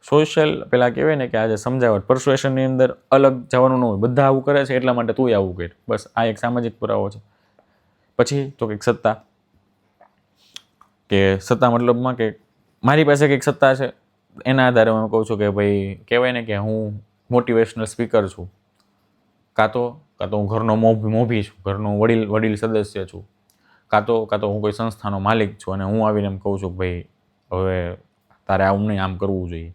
Speaker 1: સોશિયલ પેલા કહેવાય ને કે આજે સમજાવટ પરસ્યુએશનની અંદર અલગ જવાનું ન હોય, બધા આવું કરે છે એટલા માટે તું આવું કર, બસ આ એક સામાજિક પુરાવો છે. પછી તો કંઈક સત્તા, કે સત્તા મતલબમાં કે મારી પાસે કંઈક સત્તા છે, એના આધારે હું કહું છું કે ભાઈ કહેવાય ને કે હું મોટિવેશનલ સ્પીકર છું, કાં તો હું ઘરનો મોભી છું, ઘરનો વડીલ સદસ્ય છું, કાં તો હું કોઈ સંસ્થાનો માલિક છું, અને હું આવીને એમ કહું છું કે ભાઈ હવે તારે આવું નહીં, આમ કરવું જોઈએ.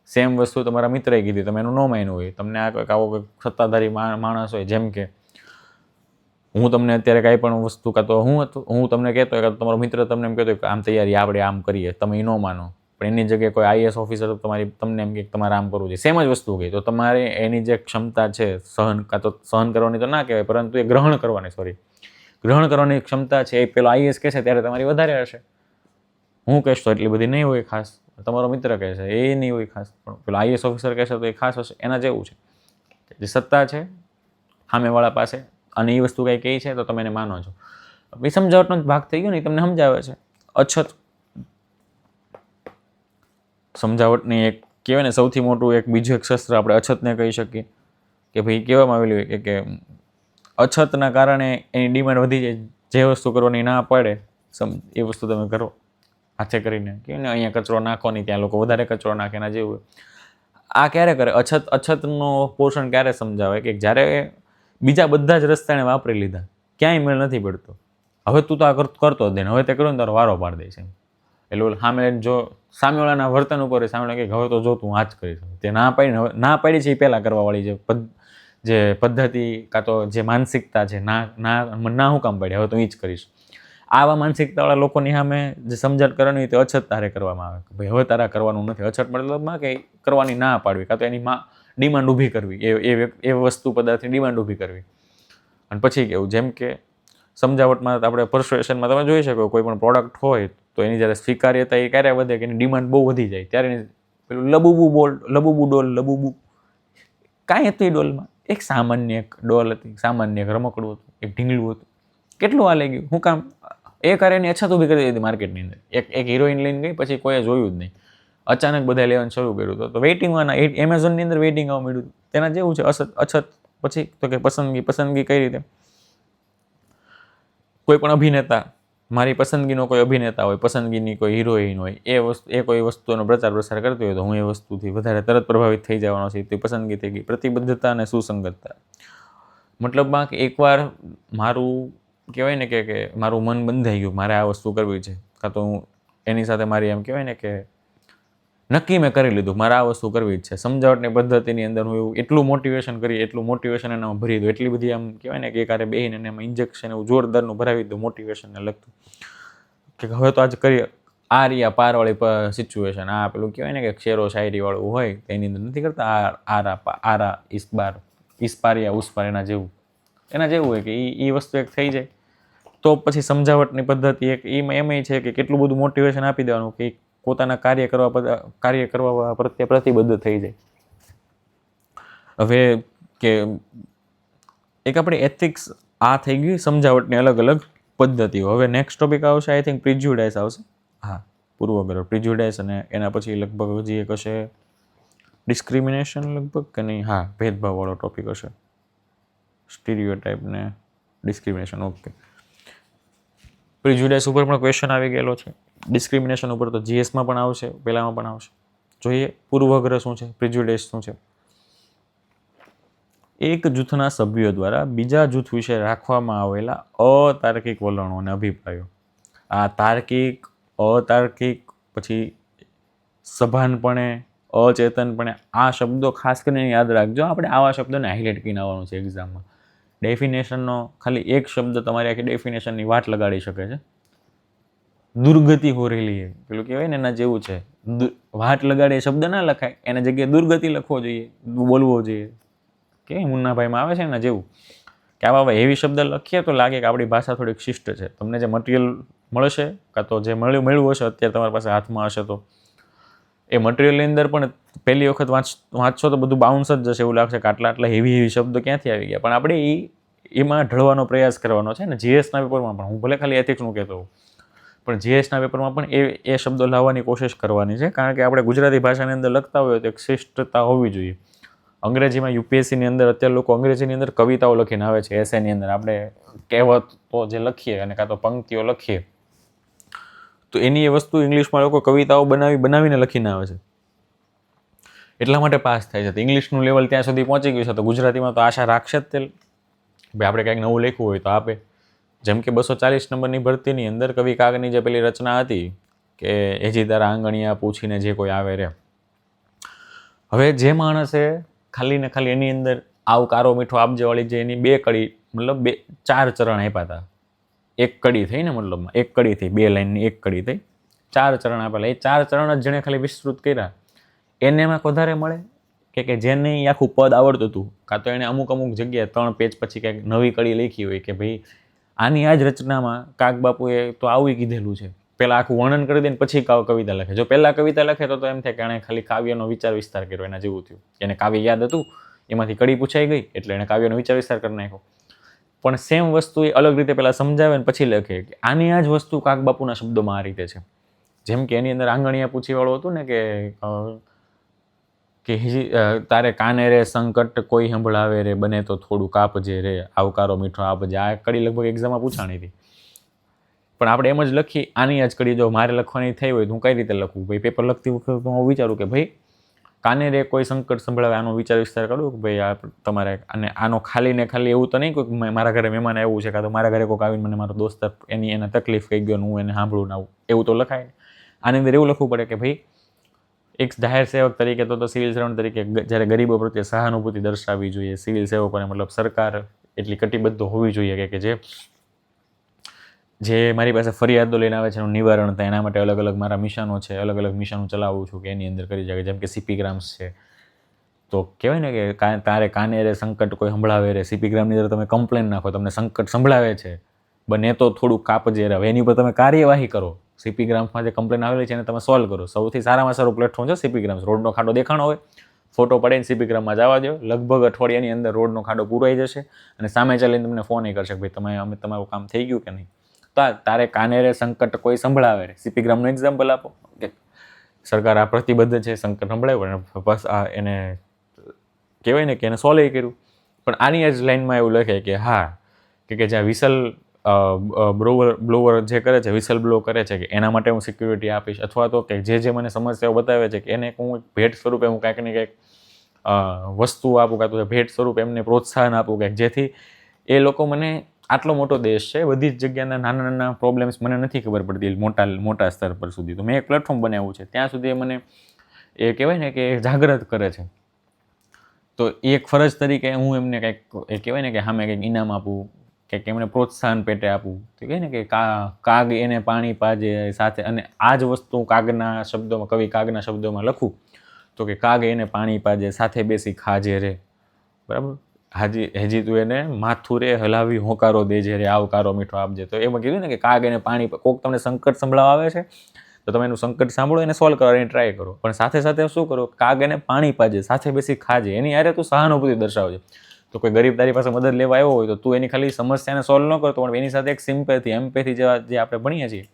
Speaker 1: સેમ વસ્તુ તમારા મિત્રએ કીધી, તમે એનું ન માન્યું હોય, તમને આવો કંઈક સત્તાધારી માણસ હોય, જેમ કે હું તમને અત્યારે કાંઈ પણ વસ્તુ, કાં તો હું તમને કહેતો હોય, કાં તો તમારો મિત્ર તમને એમ કહેતો હોય કે આમ તૈયારી આપણે આમ કરીએ, તમે એ ન માનો, પણ એની જગ્યાએ કોઈ IAS ઓફિસર તમને એમ કે તમારે આમ કરવું જોઈએ, સેમ જ વસ્તુ કહી, તો તમારે એની જે ક્ષમતા છે સહન કરવાની તો ના કહેવાય, પરંતુ એ ગ્રહણ કરવાની ક્ષમતા છે, એ પેલો IAS કહેશે ત્યારે તમારી વધારે હશે. હું કહેશ તો એટલી બધી નહીં હોય ખાસ, તમારો મિત્ર કહે છે એ નહીં હોય ખાસ, પણ પેલો IAS ઓફિસર કહેશે તો એ ખાસ હશે. એના જેવું છે, જે સત્તા છે સામેવાળા પાસે, અને એ વસ્તુ કંઈ કહે છે તો તમે એને માનો છો. એ સમજાવટનો જ ભાગ થઈ ગયો ને, તમને સમજાવે છે. અછત સમજાવટની એક કહેવાય ને સૌથી મોટું એક બીજું એક શસ્ત્ર આપણે અછતને કહી શકીએ, કે ભાઈ કહેવામાં આવેલું હોય કે અછતના કારણે એની ડિમાન્ડ વધી જાય, જે વસ્તુ કરવાની ના પડે એ વસ્તુ તમે કરો હાથે કરીને, કે ને અહીંયા કચરો નાખો નહીં, ત્યાં લોકો વધારે કચરો નાખે, એના જેવું. આ ક્યારે કરે અછતનો પોષણ ક્યારે સમજાવે, કે જ્યારે બીજા બધા જ રસ્તા એને વાપરી લીધા, ક્યાંય મેળ નથી પડતો, હવે તું તો આ કરતો જ દે, હવે તે કરો ને તારો વારો પાડી દે છે. એટલે સામેવાળાના વર્તન ઉપર સામેવાળા કે હવે તો જો તું આ જ કરીશ, તે ના પાડી છે એ પહેલાં કરવાવાળી જે પદ્ધતિ કાં તો જે માનસિકતા છે, ના હું કામ પાડી, હવે તો એ જ કરીશ. આવા માનસિકતાવાળા લોકોની સામે જે સમજણ કરવાની હોય તે અછત તારે કરવામાં આવે, કે ભાઈ હવે તારા કરવાનું નથી. અછત મતલબમાં કે કરવાની ના પાડવી, કાં તો એની ડિમાન્ડ ઊભી કરવી, એ વસ્તુ પદાર્થની ડિમાન્ડ ઊભી કરવી. અને પછી કેવું, જેમ કે સમજાવટમાં આપણે પરસ્યુએશનમાં તમે જોઈ શકો, કોઈ પણ પ્રોડક્ટ હોય તો એની જ્યારે સ્વીકાર્યતા એ ક્યારે વધે, કે એની ડિમાન્ડ બહુ વધી જાય, ત્યારે પેલું લબુબુ કાંઈ હતું એ ડોલમાં, એક સામાન્ય એક ડોલ હતી, સામાન્ય એક રમકડું હતું, એક ઢીંગલું હતું, કેટલું હાલે ગયું, શું કામ એ કરે એની અછત ઊભી કરી દીધી માર્કેટની અંદર. એક હિરોઈન લઈને ગઈ, પછી કોઈએ જોયું જ નહીં, અચાનક બધા લેવાનું શરૂ કર્યું, તો વેઇટિંગમાં એમેઝોનની અંદર વેઇટિંગ આવવા મળ્યું. તેના જેવું છે અછત. પછી તો કે પસંદગી કઈ રીતે, કોઈ પણ અભિનેતા મારી પસંદગીનો કોઈ અભિનેતા હોય, પસંદગીની કોઈ હિરોઈન હોય, એ કોઈ વસ્તુનો પ્રચાર પ્રસાર કરતી હોય તો હું એ વસ્તુથી વધારે તરત પ્રભાવિત થઈ જવાનો છે. તે પસંદગી થઈ ગઈ. પ્રતિબદ્ધતા અને સુસંગતતા, મતલબમાં કે એકવાર મારું કહેવાય ને કે મારું મન બંધાઈ ગયું, મારે આ વસ્તુ કરવી છે, કાં તો હું એની સાથે મારી એમ કહેવાય ને કે નક્કી મેં કરી લીધું મારે આ વસ્તુ કરવી જ છે. સમજાવટની પદ્ધતિની અંદર હું એવું એટલું મોટિવેશન એનામાં ભરી દઉં, એટલી બધી આમ કહેવાય ને કે એકારે બેહીને એમાં ઇન્જેક્શન એવું જોરદારનું ભરાવી દઉં મોટિવેશનને લગતું, કે હવે તો આજ કરીએ. આ રહ્યા પારવાળી સિચ્યુએશન, આ પેલું કહેવાય ને કે શેરો શાયરી વાળું હોય એની અંદર નથી કરતા આરા ઇસ્બાર ઇસ્પારિયા ઉસ્પાર, એના જેવું હોય કે એ વસ્તુ એક થઈ જાય. તો પછી સમજાવટની પદ્ધતિ એક એમ છે કે કેટલું બધું મોટિવેશન આપી દેવાનું કે પોતાના કાર્ય કરવા પ્રત્યે પ્રતિબદ્ધ થઈ જાય. હવે કે એક આપણે એથિક્સ આ થઈ ગઈ સમજાવટની અલગ અલગ પદ્ધતિઓ. હવે નેક્સ્ટ ટોપિક આવશે આઈ થિંક પ્રિજ્યુડાઇસ આવશે. હા, પૂર્વગ્રહ, પ્રિજ્યુડાઇસ, અને એના પછી લગભગ હજી એક હશે ડિસ્ક્રિમિનેશન લગભગ, કે નહીં? હા, ભેદભાવવાળો ટોપિક હશે, સ્ટીરિયોટાઇપ ને ડિસ્ક્રિમિનેશન. ઓકે, પ્રિજ્યુડાઇસ ઉપર પણ ક્વેશ્ચન આવી ગયેલો છે. ડિસ્ક્રિમિનેશન ઉપર તો જીએસમાં પણ આવશે, પહેલામાં પણ આવશે. જોઈએ પૂર્વગ્રહ શું છે, પ્રિજ્યુડાઇસ શું છે. એક જૂથના સભ્યો દ્વારા બીજા જૂથ વિશે રાખવામાં આવેલા અતાર્કિક વલણો અને અભિપ્રાયો. આ તાર્કિક, અતાર્કિક, પછી સભાનપણે, અચેતનપણે, આ શબ્દો ખાસ કરીને યાદ રાખજો. આપણે આવા શબ્દોને હાઇલાઇટ કરીને આવવાનું છે એક્ઝામમાં. ડેફિનેશનનો ખાલી એક શબ્દ તમારી આખી ડેફિનેશનની વાટ લગાડી શકે છે. દુર્ગતિ હો રહેલી છે, પેલું કહેવાય ને એના જેવું છે. વાટ લગાડે શબ્દ ના લખાય, એના જગ્યાએ દુર્ગતિ લખવો જોઈએ, બોલવો જોઈએ. કે મુન્નાભાઈમાં આવે છે એના જેવું કે આવા એવી શબ્દ લખીએ તો લાગે કે આપણી ભાષા થોડીક શિષ્ટ છે. તમને જે મટીરિયલ મળશે, કાં તો જે મળ્યું હશે અત્યારે તમારી પાસે હાથમાં હશે, તો એ મટીરિયલની અંદર પણ પહેલી વખત વાંચશો તો બધું બાઉન્સ જ જશે. એવું લાગશે કે આટલા હેવી શબ્દ ક્યાંથી આવી ગયા. પણ આપણે એમાં ઢળવાનો પ્રયાસ કરવાનો છે ને. જીએસના પેપરમાં પણ, હું ભલે ખાલી એથિક્સનું કહેતો હોઉં, પણ જીએસના પેપરમાં પણ એ શબ્દો લાવવાની કોશિશ કરવાની છે. કારણ કે આપણે ગુજરાતી ભાષાની અંદર લખતા હોય તો એક શિષ્ટતા હોવી જોઈએ. અંગ્રેજીમાં યુપીએસસીની અંદર અત્યારે લોકો અંગ્રેજીની અંદર કવિતાઓ લખીને આવે છે. એસેની અંદર આપણે કહેવતો જે લખીએ અને કાં તો પંક્તિઓ લખીએ, તો એની એ વસ્તુ ઇંગ્લિશમાં લોકો કવિતાઓ બનાવીને લખીને આવે છે. એટલા માટે પાસ થાય છે. તો ઇંગ્લિશનું લેવલ ત્યાં સુધી પહોંચી ગયું છે, તો ગુજરાતીમાં તો આશા રાખશે જ તે ભાઈ આપણે કંઈક નવું લખ્યું હોય તો આપે. જેમ કે 240 નંબરની ભરતીની અંદર કવિ કાગની જે પેલી રચના હતી કે એજી તારા આંગણિયા પૂછીને જે કોઈ આવે રે. હવે જે માણસે ખાલી ને ખાલી એની અંદર આવ કારો મીઠો આપજેવાળી જે એની 2 કડી, મતલબ 4 ચરણ આપ્યા હતા. 1 કડી થઈ ને, મતલબમાં 1 કડી થઈ, 2 લાઈનની 1 કડી થઈ, 4 ચરણ આપેલા. એ 4 ચરણ જ જેણે ખાલી વિસ્તૃત કર્યા એને એમાં વધારે મળે કે જેને આખું પદ આવડતું હતું, કાં તો એણે અમુક જગ્યાએ 3 પેજ પછી કંઈક નવી કડી લખી હોય કે ભાઈ આની આ જ રચનામાં કાગ બાપુએ તો આવું કીધેલું છે. પહેલાં આખું વર્ણન કરી દે ને પછી કવિતા લખે. જો પહેલાં કવિતા લખે તો એમ થાય કે એણે ખાલી કાવ્યનો વિચાર વિસ્તાર કર્યો, એના જેવું થયું. એને કાવ્ય યાદ હતું, એમાંથી કડી પૂછાઈ ગઈ એટલે એણે કાવ્યનો વિચાર વિસ્તાર કરી નાખ્યો. પણ સેમ વસ્તુ એ અલગ રીતે પહેલાં સમજાવે ને પછી લખે કે આની આ જ વસ્તુ કાગબાપુના શબ્દોમાં આ રીતે છે. જેમ કે એની અંદર આંગણિયા પૂછીવાળું હતું ને કે તારે કાને રે સંકટ કોઈ સંભળાવે રે, બને તો થોડું કાપજે રે, આવકારો મીઠો આપજે. આ કડી લગભગ એક્ઝામમાં પૂછાણી હતી. પણ આપણે એમ જ લખી, આની જ કડી જો મારે લખવાની થઈ હોય તો હું કઈ રીતે લખું? ભાઈ પેપર લખતી વખતે હું વિચારું કે ભાઈ કાને રે કોઈ સંકટ સંભળાવે, આનો વિચાર વિસ્તાર કરું કે ભાઈ આ તમારે અને આનો ખાલી ને ખાલી એવું તો નહીં કોઈ મારા ઘરે મહેમાન આવ્યું છે, કાં તો મારા ઘરે કોઈક આવીને મને મારો દોસ્ત એને તકલીફ કહી ગયો ને હું એને સાંભળું ના આવું, એવું તો લખાય. આની અંદર એવું લખવું પડે કે ભાઈ એક જાહેર સેવક તરીકે તો સિવિલ સર્વન્ટ તરીકે જ્યારે ગરીબો પ્રત્યે સહાનુભૂતિ દર્શાવવી જોઈએ. સિવિલ સેવકોને મતલબ સરકાર એટલી કટિબદ્ધ હોવી જોઈએ કે જે મારી પાસે ફરિયાદો લઈને આવે છે એનું નિવારણ થાય. એના માટે અલગ અલગ મારા મિશનો છે, અલગ અલગ મિશનો ચલાવું છું કે એની અંદર કરી શકે. જેમ કે સીપી ગ્રામ્સ છે, તો કહેવાય ને કે તારે કાને રે સંકટ કોઈ સંભળાવે રે. સીપી ગ્રામની અંદર તમે કમ્પ્લેન નાખો, તમને સંકટ સંભળાવે છે, બને તો થોડું કાપજે રે. એની ઉપર તમે કાર્યવાહી કરો. સીપી ગ્રામ્સમાં જે કમ્પ્લેન આવેલી છે એને તમે સોલ્વ કરો. સૌથી સારામાં સારું પ્લેટફોર્મ છે સીપી ગ્રામ્સ. રોડનો ખાડો દેખાણો હોય, ફોટો પડીને સીપી ગ્રામમાં જવા દો, લગભગ અઠવાડિયાની અંદર રોડનો ખાડો પૂરાઈ જશે અને સામે ચાલીને તમને ફોન એ કરશે કે ભાઈ અમે તમારું કામ થઈ ગયું કે નહીં. તારે કાને રે સંકટ કોઈ સંભળાવે રે. સીપી ગ્રામનું એક્ઝામ્પલ આપો કે સરકાર આ પ્રતિબદ્ધ છે, સંકટ સંભળાવ્યું અને બસ આ એને કહેવાય ને કે એને સોલ્વ કર્યું. પણ આની જ લાઈનમાં એવું લખે કે હા કે જ્યાં વિસલ બ્લોવર જે કરે છે, વિસલ બ્લો કરે છે કે એના માટે હું સિક્યુરિટી આપીશ, અથવા તો કે જે મને સમસ્યાઓ બતાવે છે કે એને હું ભેટ સ્વરૂપે હું કાંઈક ને કાંઈક વસ્તુ આપું, કાં તો ભેટ સ્વરૂપે એમને પ્રોત્સાહન આપું કે જેથી એ લોકો મને, આટલો મોટો દેશ છે, બધી જ જગ્યાના નાના નાના પ્રોબ્લેમ્સ મને નથી ખબર પડતી મોટા સ્તર પર સુધી, તો મેં એક પ્લેટફોર્મ બનાવ્યું છે, ત્યાં સુધી એ મને એ કહેવાય ને કે જાગૃત કરે છે. તો એક ફરજ તરીકે હું એમને કંઈક એ કહેવાય ને કે સામે કંઈક ઇનામ આપું, કંઈક એમને પ્રોત્સાહન પેટે આપું, તો કહે ને કે કાગ એને પાણી પાજે સાથે, અને આ જ વસ્તુ કાગના શબ્દોમાં, કવિ કાગના શબ્દોમાં લખું તો કે કાગ એને પાણી પાજે સાથે બેસી ખાજે રે, બરાબર, હેજી તું એને માથું રે હલાવી હોકારો દેજે રે, આવકારો મીઠો આપજે. તો એમાં કીધું ને કે કાગ એને પાણી, કોક તમને સંકટ સંભળાવ આવે છે તો તમે એનું સંકટ સાંભળો, એને સોલ્વ કરવાની ટ્રાય કરો, પણ સાથે સાથે શું કરો, કાગ એને પાણી પાજે સાથે બેસી ખાજે, એની યારે તું સહાનુભૂતિ દર્શાવજે. તો કોઈ ગરીબ તારી પાસે મદદ લેવા આવ્યો હોય તો તું એની ખાલી સમસ્યાને સોલ્વ ન કરતો, પણ એની સાથે એક સિમ્પેથી, એમ્પેથી જેવા જે આપણે ભણીએ છીએ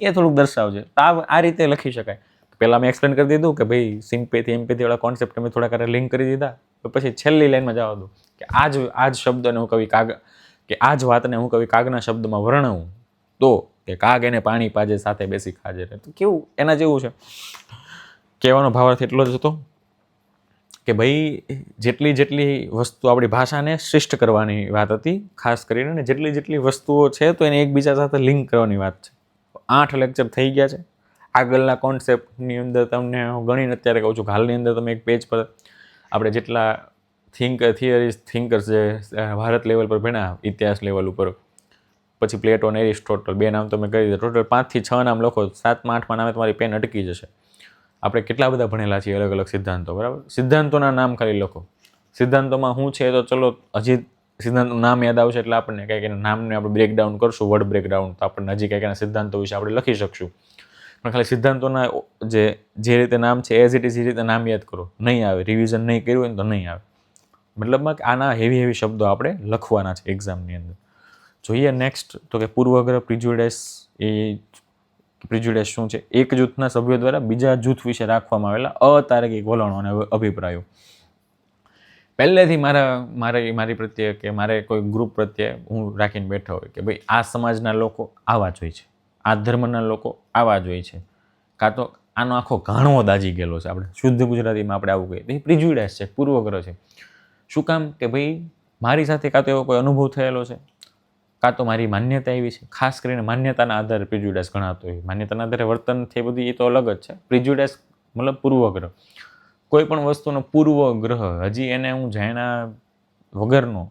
Speaker 1: એ થોડુંક દર્શાવજે. આ રીતે લખી શકાય. પહેલાં મેં એક્સપ્લેન કરી દીધું કે ભાઈ સિમ્પેથી એમ્પેથી વાળા કોન્સેપ્ટ મેં થોડા લિંક કરી દીધા, તો પછી છેલ્લી લાઈનમાં જવા દો કે આ જ શબ્દને હું કવિ કાગ, કે આ જ વાતને હું કવિ કાગના શબ્દમાં વર્ણવું તો કે કાગ એને પાણી પાજે સાથે બેસી ખાજે. તો કેવું એના જેવું છે. કહેવાનો ભાવાર્થ એટલો જ હતો કે ભાઈ જેટલી વસ્તુ આપણી ભાષાને શ્રેષ્ઠ કરવાની વાત હતી, ખાસ કરીને, ને જેટલી વસ્તુઓ છે તો એને એકબીજા સાથે લિંક કરવાની વાત છે. 8 લેક્ચર થઈ ગયા છે. આગળના કોન્સેપ્ટની અંદર તમને ગણીને અત્યારે કહું છું, હાલની અંદર તમે એક પેજ પર આપણે જેટલા થિંકર્સ જે ભારત લેવલ પર ભણ્યા, ઇતિહાસ લેવલ ઉપર, પછી પ્લેટો અને એરિસ્ટોટલ, 2 નામ તમે કહી દીધા, ટોટલ 5 થી 6 નામ લખો, 7માં 8માં નામે તમારી પેન અટકી જશે. આપણે કેટલા બધા ભણેલા છીએ અલગ અલગ સિદ્ધાંતો, બરાબર, સિદ્ધાંતોના નામ ખાલી લખો. સિદ્ધાંતોમાં શું છે તો ચલો હજી સિદ્ધાંતનું નામ યાદ આવશે એટલે આપણને કંઈક એના નામને આપણે બ્રેકડાઉન કરશું, વર્ડ બ્રેકડાઉન, તો આપણને હજી કંઈક એના સિદ્ધાંતો વિશે આપણે લખી શકશું. પણ ખાલી સિદ્ધાંતોના જે રીતે નામ છે એઝ ઇટ ઇઝ એ રીતે નામ યાદ કરો, નહીં આવે. રિવિઝન નહીં કર્યું હોય ને તો નહીં આવે. મતલબમાં કે આના હેવી શબ્દો આપણે લખવાના છે એક્ઝામની અંદર. જોઈએ નેક્સ્ટ તો કે પૂર્વગ્રહ, પ્રિજ્યુડાઇસ. એ પ્રિજ્યુડાઇસ શું છે? એક જૂથના સભ્યો દ્વારા બીજા જૂથ વિશે રાખવામાં આવેલા અતાર્કિક વલણો અને અભિપ્રાયો. પહેલેથી મારી પ્રત્યે કે મારે કોઈ ગ્રુપ પ્રત્યે હું રાખીને બેઠો હોય કે ભાઈ આ સમાજના લોકો આવા જ હોય છે, આ ધર્મના લોકો આવા જ હોય છે, કાં તો આનો આખો ઘાણો દાજી ગયેલો છે. આપણે શુદ્ધ ગુજરાતીમાં આપણે આવું કહીએ, એ પ્રિજ્યુડાઇસ છે, પૂર્વગ્રહ છે. શું કામ? કે ભાઈ મારી સાથે કાં તો એવો કોઈ અનુભવ થયેલો છે, કાં તો મારી માન્યતા એવી છે. ખાસ કરીને માન્યતાના આધારે પ્રિજ્યુડાઇસ ગણાતો હોય. માન્યતાના આધારે વર્તન છે બધી એ તો અલગ જ છે. પ્રિજ્યુડાઇસ મતલબ પૂર્વગ્રહ. કોઈ પણ વસ્તુનો પૂર્વગ્રહ, હજી એને હું જાણ્યા વગરનો,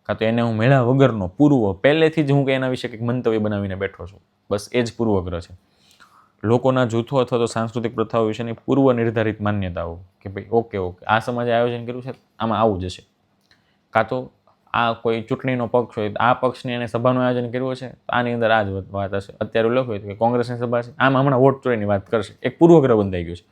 Speaker 1: કાં તો એને હું મેળા વગરનો પૂર્વ, પહેલેથી જ હું કે એના વિશે કંઈક મંતવ્ય બનાવીને બેઠો છું, બસ એ જ પૂર્વગ્રહ છે. લોકોના જૂથો અથવા તો સાંસ્કૃતિક પ્રથાઓ વિશેની પૂર્વ નિર્ધારિત માન્યતાઓ કે ભાઈ ઓકે આ સમાજે આયોજન કર્યું છે, આમાં આવું જ હશે. કાં તો આ કોઈ ચૂંટણીનો પક્ષ હોય, આ પક્ષની એને સભાનું આયોજન કર્યું છે, આની અંદર આ જ વાત હશે. અત્યારે લખ્યું હોય કે કોંગ્રેસની સભા છે, આમ હમણાં વોટ ચોરીની વાત કરશે. એક પૂર્વગ્રહ બંધાઈ ગયું છે.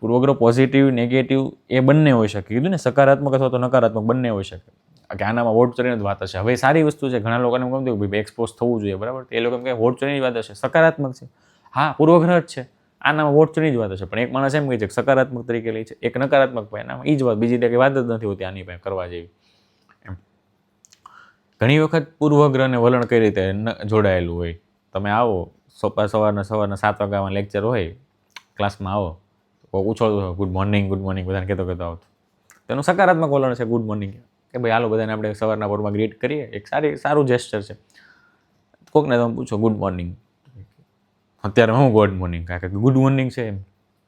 Speaker 1: પૂર્વગ્રહ પોઝિટિવ, નેગેટિવ એ બંને હોઈ શકે. કીધું ને, સકારાત્મક અથવા તો નકારાત્મક બંને હોઈ શકે. કે આનામાં વોટ ચોરીની વાત હશે. હવે સારી વસ્તુ છે, ઘણા લોકોને ગમતું કે ભાઈ એક્સપોઝ થવું જોઈએ, બરાબર, એ લોકો એમ કે વોટ ચોરીની વાત હશે, સકારાત્મક છે. હા, પૂર્વગ્રહ જ છે, આનામાં વોટ ચોરીની જ વાત હશે. પણ એક માણસ એમ કહે છે કે સકારાત્મક તરીકે લે છે, એક નકારાત્મક ભાઈ એનામાં એ જ વાત, બીજી કંઈ વાત જ નથી હોતી આની પાસે કરવા જેવી. એમ ઘણી વખત પૂર્વગ્રહને વલણ કઈ રીતે જોડાયેલું હોય. તમે આવો સવારના 7 વાગ્યામાં લેક્ચર હોય, ક્લાસમાં આવો, ઉછળતો ગુડ મોર્નિંગ બધાને કહેતો આવતો, તેનું સકારાત્મક વલણ છે ગુડ મોર્નિંગ, કે ભાઈ હાલો બધાને આપણે સવારના પોરમાં ગ્રીટ કરીએ, એક સારું જેસ્ચર છે. કોકને તમે પૂછો ગુડ મોર્નિંગ, અત્યારે હું ગુડ મોર્નિંગ, કારણ કે ગુડ મોર્નિંગ છે એમ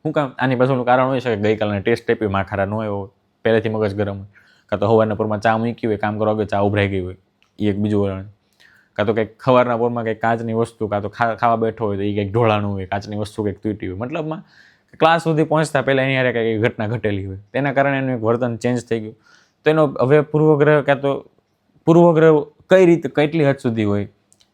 Speaker 1: શું કામ? આની પાછળનું કારણ હોય છે કે ગઈકાલના ટેસ્ટ આપ્યું, માખરા ન હોય, પહેલેથી મગજ ગરમ હોય, કાં તો સવારના પોરમાં ચા મૂકી હોય, કામ કરવા ચા ઉભરાઈ ગઈ હોય, એ એક બીજું વલણ. કાં તો કંઈક સવારના પોરમાં કંઈક કાચની વસ્તુ, કાં તો ખાવા બેઠો હોય તો એ કંઈક ઢોળાનું હોય, કાચની વસ્તુ કંઈક તૂટી હોય. મતલબમાં ક્લાસ સુધી પહોંચતા પહેલાં એની હારે કંઈક ઘટના ઘટેલી હોય, તેના કારણે એનું એક વર્તન ચેન્જ થઈ ગયું. તો એનો હવે પૂર્વગ્રહ, કાં તો પૂર્વગ્રહ કઈ રીતે, કેટલી હદ સુધી હોય?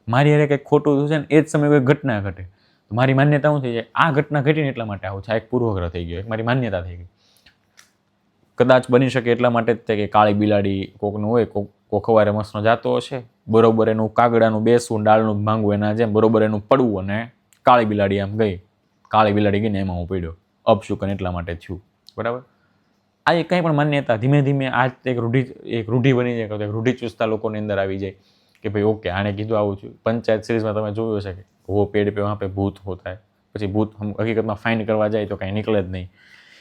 Speaker 1: મારી હારે કંઈક ખોટું થયું છે ને એ જ સમયે કોઈ ઘટના ઘટે તો મારી માન્યતા શું થઈ જાય? આ ઘટના ઘટીને એટલા માટે આવું છે, આ એક પૂર્વગ્રહ થઈ ગયો, એક મારી માન્યતા થઈ ગઈ. કદાચ બની શકે એટલા માટે જ તે કે કાળી બિલાડી કોકનું હોય, કોક સવારે મસ્તનો જાતો હશે, બરોબર એનું કાગડાનું બેસવું, ડાળનું માંગવું, એના જેમ બરોબર એનું પડવું, અને કાળી બિલાડી આમ ગઈ, કાળી બિલાડી ગઈને એમાં હું પડ્યો, અપશુકન એટલા માટે થયું, બરાબર. આ કંઈ પણ માન્યતા ધીમે ધીમે આ એક રૂઢિ બની જાય, એક રૂઢિચુસ્તતા લોકોની અંદર આવી જાય કે ભાઈ ઓકે આણે કીધું આવું થયું. પંચાયત સિરીઝમાં તમે જોયું હશે કે વો પેડ પે વહાં પે ભૂત હોતા હૈ, પછી ભૂત હકીકતમાં ફાઇન કરવા જાય તો કાંઈ નીકળે જ નહીં.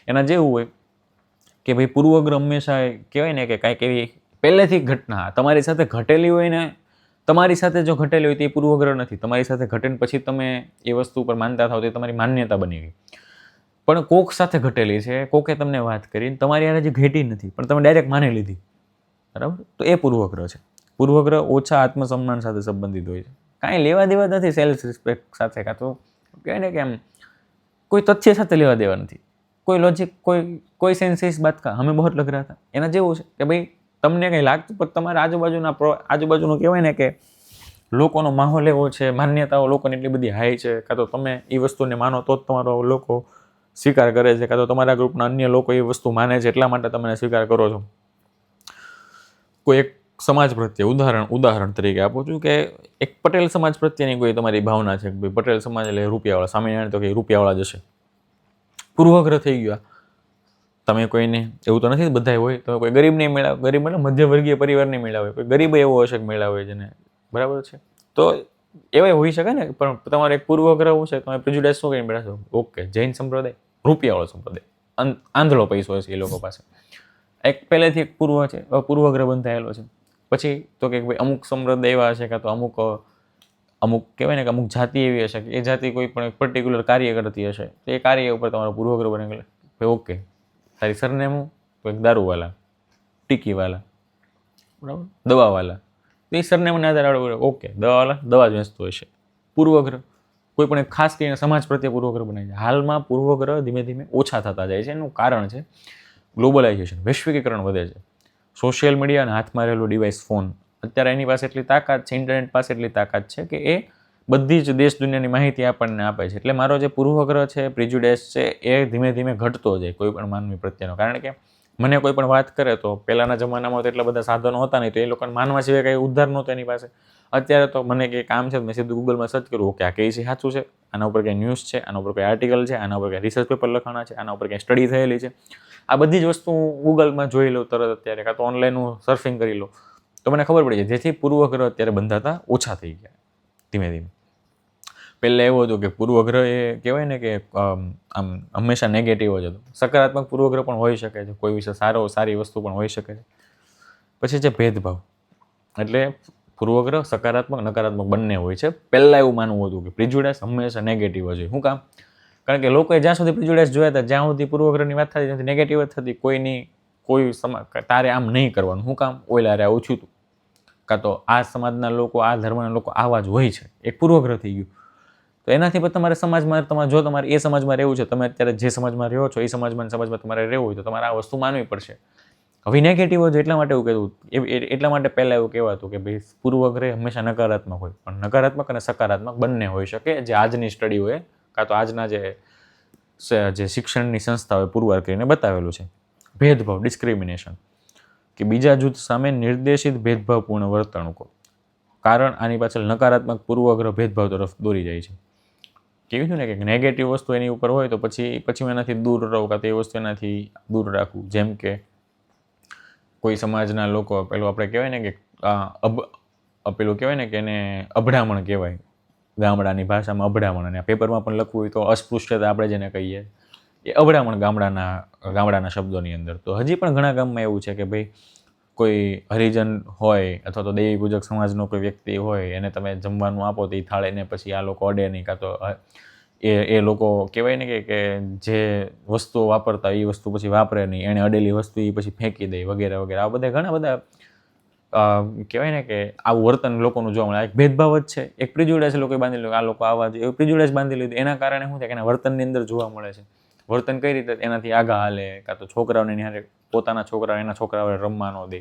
Speaker 1: એના જેવું હોય કે ભાઈ પૂર્વગ્રહ હંમેશા કહેવાય ને કે કાંઈક એવી પહેલેથી ઘટના તમારી સાથે ઘટેલી હોય ને, તમારી સાથે જો ઘટેલી હોય તો એ પૂર્વગ્રહ નથી. તમારી સાથે ઘટેને પછી તમે એ વસ્તુ ઉપર માનતા થાવ તો એ તમારી માન્યતા બની ગઈ. પણ કોક સાથે ઘટેલી છે, કોકે તમને વાત કરી, તમારી યાર હજી ઘટી નથી પણ તમે ડાયરેક્ટ માની લીધી, બરાબર, તો એ પૂર્વગ્રહ છે. પૂર્વગ્રહ ઓછા આત્મસન્માન સાથે સંબંધિત હોય છે. કાંઈ લેવા દેવા નથી સેલ્ફ રિસ્પેક્ટ સાથે, કાં તો કહેવાય ને કે એમ કોઈ તથ્ય સાથે લેવા દેવા નથી, કોઈ લોજિક, કોઈ સેન્સ ઇસ બાત કા હમે બહોત લગ રહા થા, એના જેવું છે કે ભાઈ તમને કંઈ લાગતું પણ તમારા આજુબાજુનું કહેવાય ને કે લોકોનો માહોલ એવો છે, માન્યતાઓ લોકોની એટલી બધી હાઈ છે, કાં તો તમે એ વસ્તુને માનો તો જ તમારો લોકો સ્વીકાર કરે છે, કાં તો તમારા ગ્રુપના અન્ય લોકો એ વસ્તુ માને છે એટલા માટે તમે સ્વીકાર કરો છો. કોઈ એક સમાજ પ્રત્યે ઉદાહરણ તરીકે આપું છું કે એક પટેલ સમાજ પ્રત્યેની કોઈ તમારી ભાવના છે કે ભાઈ પટેલ સમાજ એટલે રૂપિયાવાળા, સામે તો કે રૂપિયાવાળા જ હશે, પૂર્વગ્રહ થઈ ગયા. તમે કોઈને એવું તો નથી બધા હોય, તો કોઈ ગરીબ નહીં મેળવે, ગરીબ એટલે મધ્યવર્ગીય પરિવાર નહીં મેળવે, કોઈ ગરીબ એવો હશે કે મેળવે જેને, બરાબર છે, તો એવા હોઈ શકે ને. પણ તમારે એક પૂર્વગ્રહ છે, તમે પ્રિજુડાઇઝ શું કરીને બેઠા છો, ઓકે જૈન સંપ્રદાય, રૂપિયાવાળો સંપ્રદાય, આંધળો પૈસો છે એ લોકો પાસે, એક પહેલેથી એક પૂર્વગ્રહ બંધાયેલો છે. પછી તો કે ભાઈ અમુક સંપ્રદાય એવા હશે, કાં તો અમુક કહેવાય ને કે અમુક જાતિ એવી હશે કે એ જાતિ કોઈ પણ એક પર્ટિક્યુલર કાર્ય કરતી હશે, તો એ કાર્ય ઉપર તમારો પૂર્વગ્રહ બની ગયો. ભાઈ ઓકે તારી સરનેમ હું, તો એક દારૂવાલા, ટીકીવાલા, બરાબર, દવાવાલા, તો એ સરનેમને આધારે ઓકે દવાવાલા દવા જ વેચતો હશે, પૂર્વગ્રહ. કોઈ પણ એક ખાસ કરીને સમાજ પ્રત્યે પૂર્વગ્રહ બનાવી છે. હાલમાં પૂર્વગ્રહ ધીમે ધીમે ઓછા થતા જાય છે. એનું કારણ છે ગ્લોબલાઇઝેશન, વૈશ્વિકીકરણ વધે છે. સોશિયલ મીડિયા અને હાથમાં રહેલું ડિવાઇસ ફોન, અત્યારે એની પાસે એટલી તાકાત છે, ઇન્ટરનેટ પાસે એટલી તાકાત છે કે એ બધી જ દેશ દુનિયાની માહિતી આપણને આપે છે. એટલે મારો જે પૂર્વગ્રહ છે, પ્રિજુડાઇઝ છે, એ ધીમે ધીમે ઘટતો જાય કોઈ પણ માનવી પ્રત્યેનો. કારણ કે મને કોઈ પણ વાત કરે તો પહેલાંના જમાનામાં તો એટલા બધા સાધનો હતા નહીં, તો એ લોકોને માનવા સિવાય કંઈ ઉદ્ધાર નહોતો એની પાસે. અત્યારે તો મને કંઈ કામ છે, મેં સીધું ગૂગલમાં સર્ચ કર્યું, ઓકે આ કઈ છે સાચું છે, આના ઉપર કંઈ ન્યૂઝ છે, આના ઉપર કંઈ આર્ટિકલ છે, આના ઉપર કંઈ રિસર્ચ પેપર લખાણા છે, આના ઉપર કંઈ સ્ટડી થયેલી છે, આ બધી જ વસ્તુ હું ગૂગલમાં જોઈ લઉં તરત અત્યારે, કાં તો ઓનલાઈન હું સર્ફિંગ કરી લઉં તો મને ખબર પડી જાય. જેથી પૂર્વગ્રહ અત્યારે બંધાતા ઓછા થઈ ગયા ધીમે ધીમે. પહેલાં એવું હતું કે પૂર્વગ્રહ એ કહેવાય ને કે આમ હંમેશા નેગેટિવ જ હતું. સકારાત્મક પૂર્વગ્રહ પણ હોઈ શકે છે, કોઈ વિશે સારી વસ્તુ પણ હોઈ શકે છે. પછી છે ભેદભાવ, એટલે પૂર્વગ્રહ સકારાત્મક નકારાત્મક બંને હોય છે. પહેલાં એવું માનવું હતું કે પ્રિજુડાઇઝ હંમેશા નેગેટિવ જ હોય. શું કામ? કારણ કે લોકોએ જ્યાં સુધી પ્રિજુડાઇઝ જોયા હતા, જ્યાં સુધી પૂર્વગ્રહની વાત થતી નથી, નેગેટિવ જ થતી. તારે આમ નહીં કરવાનું. શું કામ? ઓયલારે આવું થયું હતું, કાં તો આ સમાજના લોકો, આ ધર્મના લોકો આવા જ હોય છે, એક પૂર્વગ્રહ થઈ ગયું. તો એનાથી પણ તમારે સમાજમાં, જો તમારે એ સમાજમાં રહેવું છે, તમે અત્યારે જે સમાજમાં રહ્યો છો એ સમાજમાં તમારે રહેવું હોય તો તમારે આ વસ્તુ માનવી પડશે. હવે નેગેટિવ હોય એટલા માટે એવું કહેવું, એટલા માટે પહેલાં એવું કહેવાતું કે ભાઈ પૂર્વગ્રહ હંમેશા નકારાત્મક હોય, પણ નકારાત્મક અને સકારાત્મક બંને હોઈ શકે, જે આજની સ્ટડીઓએ કાં તો આજના જે શિક્ષણની સંસ્થાઓએ પુરવાર કરીને બતાવેલું છે. ભેદભાવ, ડિસ્ક્રિમિનેશન, કે બીજા જૂથ સામે નિર્દેશિત ભેદભાવપૂર્ણ વર્તણૂકો. કારણ આની પાછળ નકારાત્મક પૂર્વગ્રહ ભેદભાવ તરફ દોરી જાય છે. કેવું છે ને કે નેગેટિવ વસ્તુ એની ઉપર હોય તો પછી હું એનાથી દૂર રહું, કાં તો એ વસ્તુ એનાથી દૂર રાખવું. જેમ કે કોઈ સમાજના લોકો, પેલું આપણે કહેવાય ને કે પેલું કહેવાય ને કે એને અભડામણ કહેવાય, ગામડાની ભાષામાં અભડામણ, અને પેપરમાં પણ લખવું હોય તો અસ્પૃશ્યતા આપણે જેને કહીએ, એ અભડામણ ગામડાના શબ્દોની અંદર. તો હજી પણ ઘણા ગામમાં એવું છે કે ભાઈ કોઈ હરિજન હોય અથવા તો દેવી પૂજક સમાજનો કોઈ વ્યક્તિ હોય, એને તમે જમવાનું આપો તો એ થાળીને પછી આ લોકો અડે નહીં, કાં તો એ લોકો કહેવાય ને કે જે વસ્તુઓ વાપરતા એ વસ્તુ પછી વાપરે નહીં, એણે અડેલી વસ્તુ એ પછી ફેંકી દે વગેરે વગેરે. આ બધા ઘણા બધા કહેવાય ને કે આવું વર્તન લોકોનું જોવા મળે. એક ભેદભાવ જ છે, એક પ્રિજુડાઇઝ લોકોએ બાંધી લીધું, આ લોકો આવા જ, એવું પ્રિજુડાઇઝ બાંધી લીધું. એના કારણે શું થાય કે એના વર્તનની અંદર જોવા મળે છે. વર્તન કઈ રીતે? એનાથી આગા હાલે, કાં તો છોકરાઓને નિહારે પોતાના છોકરા એના છોકરાઓને રમવા ન દે.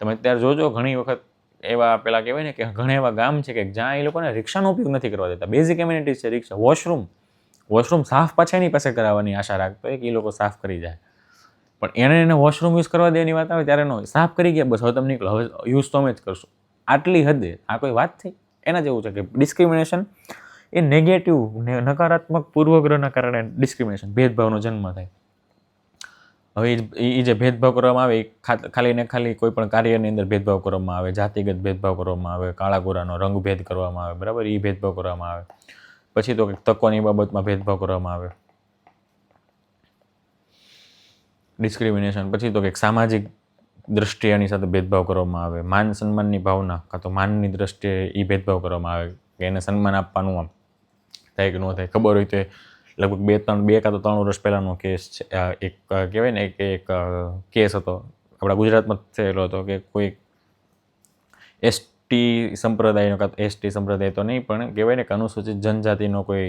Speaker 1: તમે અત્યારે જોજો ઘણી વખત એવા પેલા કહેવાય ને કે ઘણા એવા ગામ છે કે જ્યાં એ લોકોને રિક્ષાનો ઉપયોગ નથી કરવા દેતા. બેઝિક એમ્યુનિટીઝ છે રિક્ષા, વોશરૂમ સાફ પાછા એની પાસે કરાવવાની આશા રાખતો હોય કે એ લોકો સાફ કરી જાય, પણ એને વોશરૂમ યુઝ કરવા દેવાની વાત આવે ત્યારે ન, સાફ કરી ગયા બસ હવે તમે નીકળો, હવે યુઝ તો અમે જ કરશું. આટલી હદે આ કોઈ વાત થઈ? એના જેવું છે કે ડિસ્ક્રિમિનેશન એ નેગેટિવ, નકારાત્મક પૂર્વગ્રહના કારણે ડિસ્ક્રિમિનેશન, ભેદભાવનો જન્મ થાય. હવે એ જે ભેદભાવ કરવામાં આવે એ ખાલી ને ખાલી કોઈ પણ કાર્યની અંદર ભેદભાવ કરવામાં આવે, જાતિગત ભેદભાવ કરવામાં આવે, કાળા ગોરાનો રંગભેદ કરવામાં આવે, બરાબર, એ ભેદભાવ કરવામાં આવે. પછી તો તકોની બાબતમાં ભેદભાવ કરવામાં આવે, ડિસ્ક્રિમિનેશન. પછી તો કંઈક સામાજિક દ્રષ્ટિએ એની સાથે ભેદભાવ કરવામાં આવે, માન સન્માનની ભાવના કાં તો માનની દ્રષ્ટિએ એ ભેદભાવ કરવામાં આવે કે એને સન્માન આપવાનું આમ થાય કે ન થાય. ખબર હોય તો લગભગ 2 કાં તો 3 વર્ષ પહેલાંનો કેસ છે. એક કહેવાય ને કે એક કેસ હતો આપણા ગુજરાતમાં થયેલો હતો કે કોઈ એસટી સંપ્રદાયનો કાં તો એસટી સંપ્રદાય તો નહીં પણ કહેવાય ને કે અનુસૂચિત જનજાતિનો કોઈ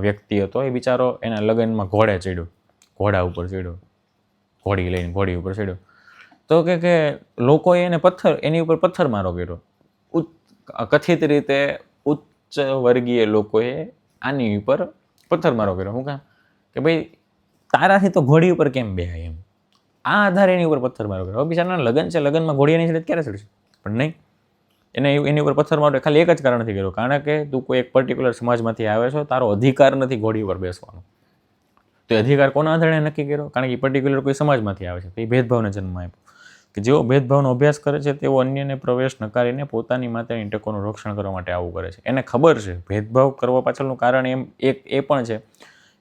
Speaker 1: વ્યક્તિ હતો. એ બિચારો એના લગ્નમાં ઘોડે ચડ્યો, ઘોડા ઉપર ચડ્યો, ઘોડી લઈને ઘોડી ઉપર ચડ્યો. તો કે લોકોએ એને એની ઉપર પથ્થરમારો કર્યો. કથિત રીતે ઉચ્ચ વર્ગીય લોકોએ આની ઉપર પથ્થરમારો કર્યો. શું કામ કે ભાઈ તારાથી તો ઘોડી ઉપર કેમ બેહાય એમ, આ આધારે એની ઉપર પથ્થરમારો કર્યો. હવે બિચારાના લગ્ન છે, લગ્નમાં ઘોડીની ચડે ક્યારે ચડશે? પણ નહીં, એને એની ઉપર પથ્થરમારો ખાલી એક જ કારણથી કર્યો, કારણ કે તું કોઈ એક પર્ટિક્યુલર સમાજમાંથી આવે છો, તારો અધિકાર નથી ઘોડી ઉપર બેસવાનો. તો એ અધિકાર કોના આધારે નક્કી કર્યો? કારણ કે એ પર્ટિક્યુલર કોઈ સમાજમાંથી આવે છે, તો એ ભેદભાવને જન્મ આપ્યો. કે જેઓ ભેદભાવનો અભ્યાસ કરે છે તેઓ અન્યને પ્રવેશ નકારીને પોતાની માટેની તકોનું રક્ષણ કરવા માટે આવું કરે છે. એને ખબર છે ભેદભાવ કરવા પાછળનું કારણ એ પણ છે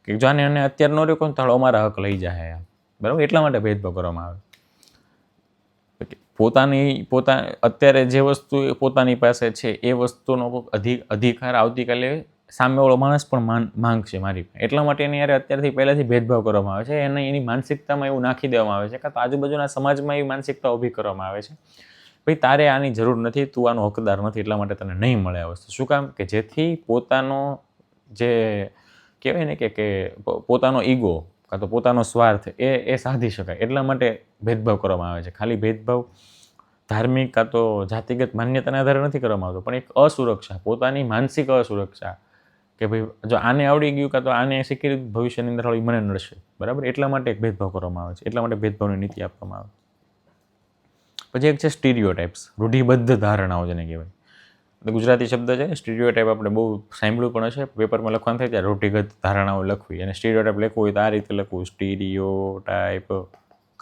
Speaker 1: કે જાને એને અત્યારે ન રહ્યો તો અમારા હક લઈ જાય, બરાબર, એટલા માટે ભેદભાવ કરવામાં આવે. અત્યારે જે વસ્તુ પોતાની પાસે છે એ વસ્તુનો અધિકાર આવતીકાલે સામેવાળો માણસ પણ માંગશે મારી, એટલા માટે એની યાર અત્યારથી પહેલાંથી ભેદભાવ કરવામાં આવે છે. એને એની માનસિકતામાં એવું નાખી દેવામાં આવે છે કાં તો આજુબાજુના સમાજમાં એવી માનસિકતા ઊભી કરવામાં આવે છે ભાઈ તારે આની જરૂર નથી, તું આનો હકદાર નથી, એટલા માટે તને નહીં મળે આ વસ્તુ. શું કામ કે જેથી પોતાનો જે કહેવાય ને કે પોતાનો ઈગો કાં તો પોતાનો સ્વાર્થ એ સાધી શકાય, એટલા માટે ભેદભાવ કરવામાં આવે છે. ખાલી ભેદભાવ ધાર્મિક કાં તો જાતિગત માન્યતાના આધારે નથી કરવામાં આવતો, પણ એક અસુરક્ષા, પોતાની માનસિક અસુરક્ષા કે ભાઈ જો આને આવડી ગયું કાં તો આને શીખી ભવિષ્યની અંદર મને નડશે, બરાબર, એટલા માટે એક ભેદભાવ કરવામાં આવે છે. એટલા માટે ભેદભાવની નીતિ આપવામાં આવે. પછી એક છે સ્ટીરિયોટાઇપ્સ, રૂઢિબદ્ધ ધારણાઓ જેને કહેવાય. ગુજરાતી શબ્દ છે સ્ટીરિયોટાઇપ, આપણે બહુ સાંભળ્યું પણ હશે, પેપરમાં લખવાનું થાય ત્યારે રૂઢિગત ધારણાઓ લખવી, અને સ્ટીરિયોટાઇપ લખવું હોય તો આ રીતે લખવું, સ્ટીરિયોટાઇપ.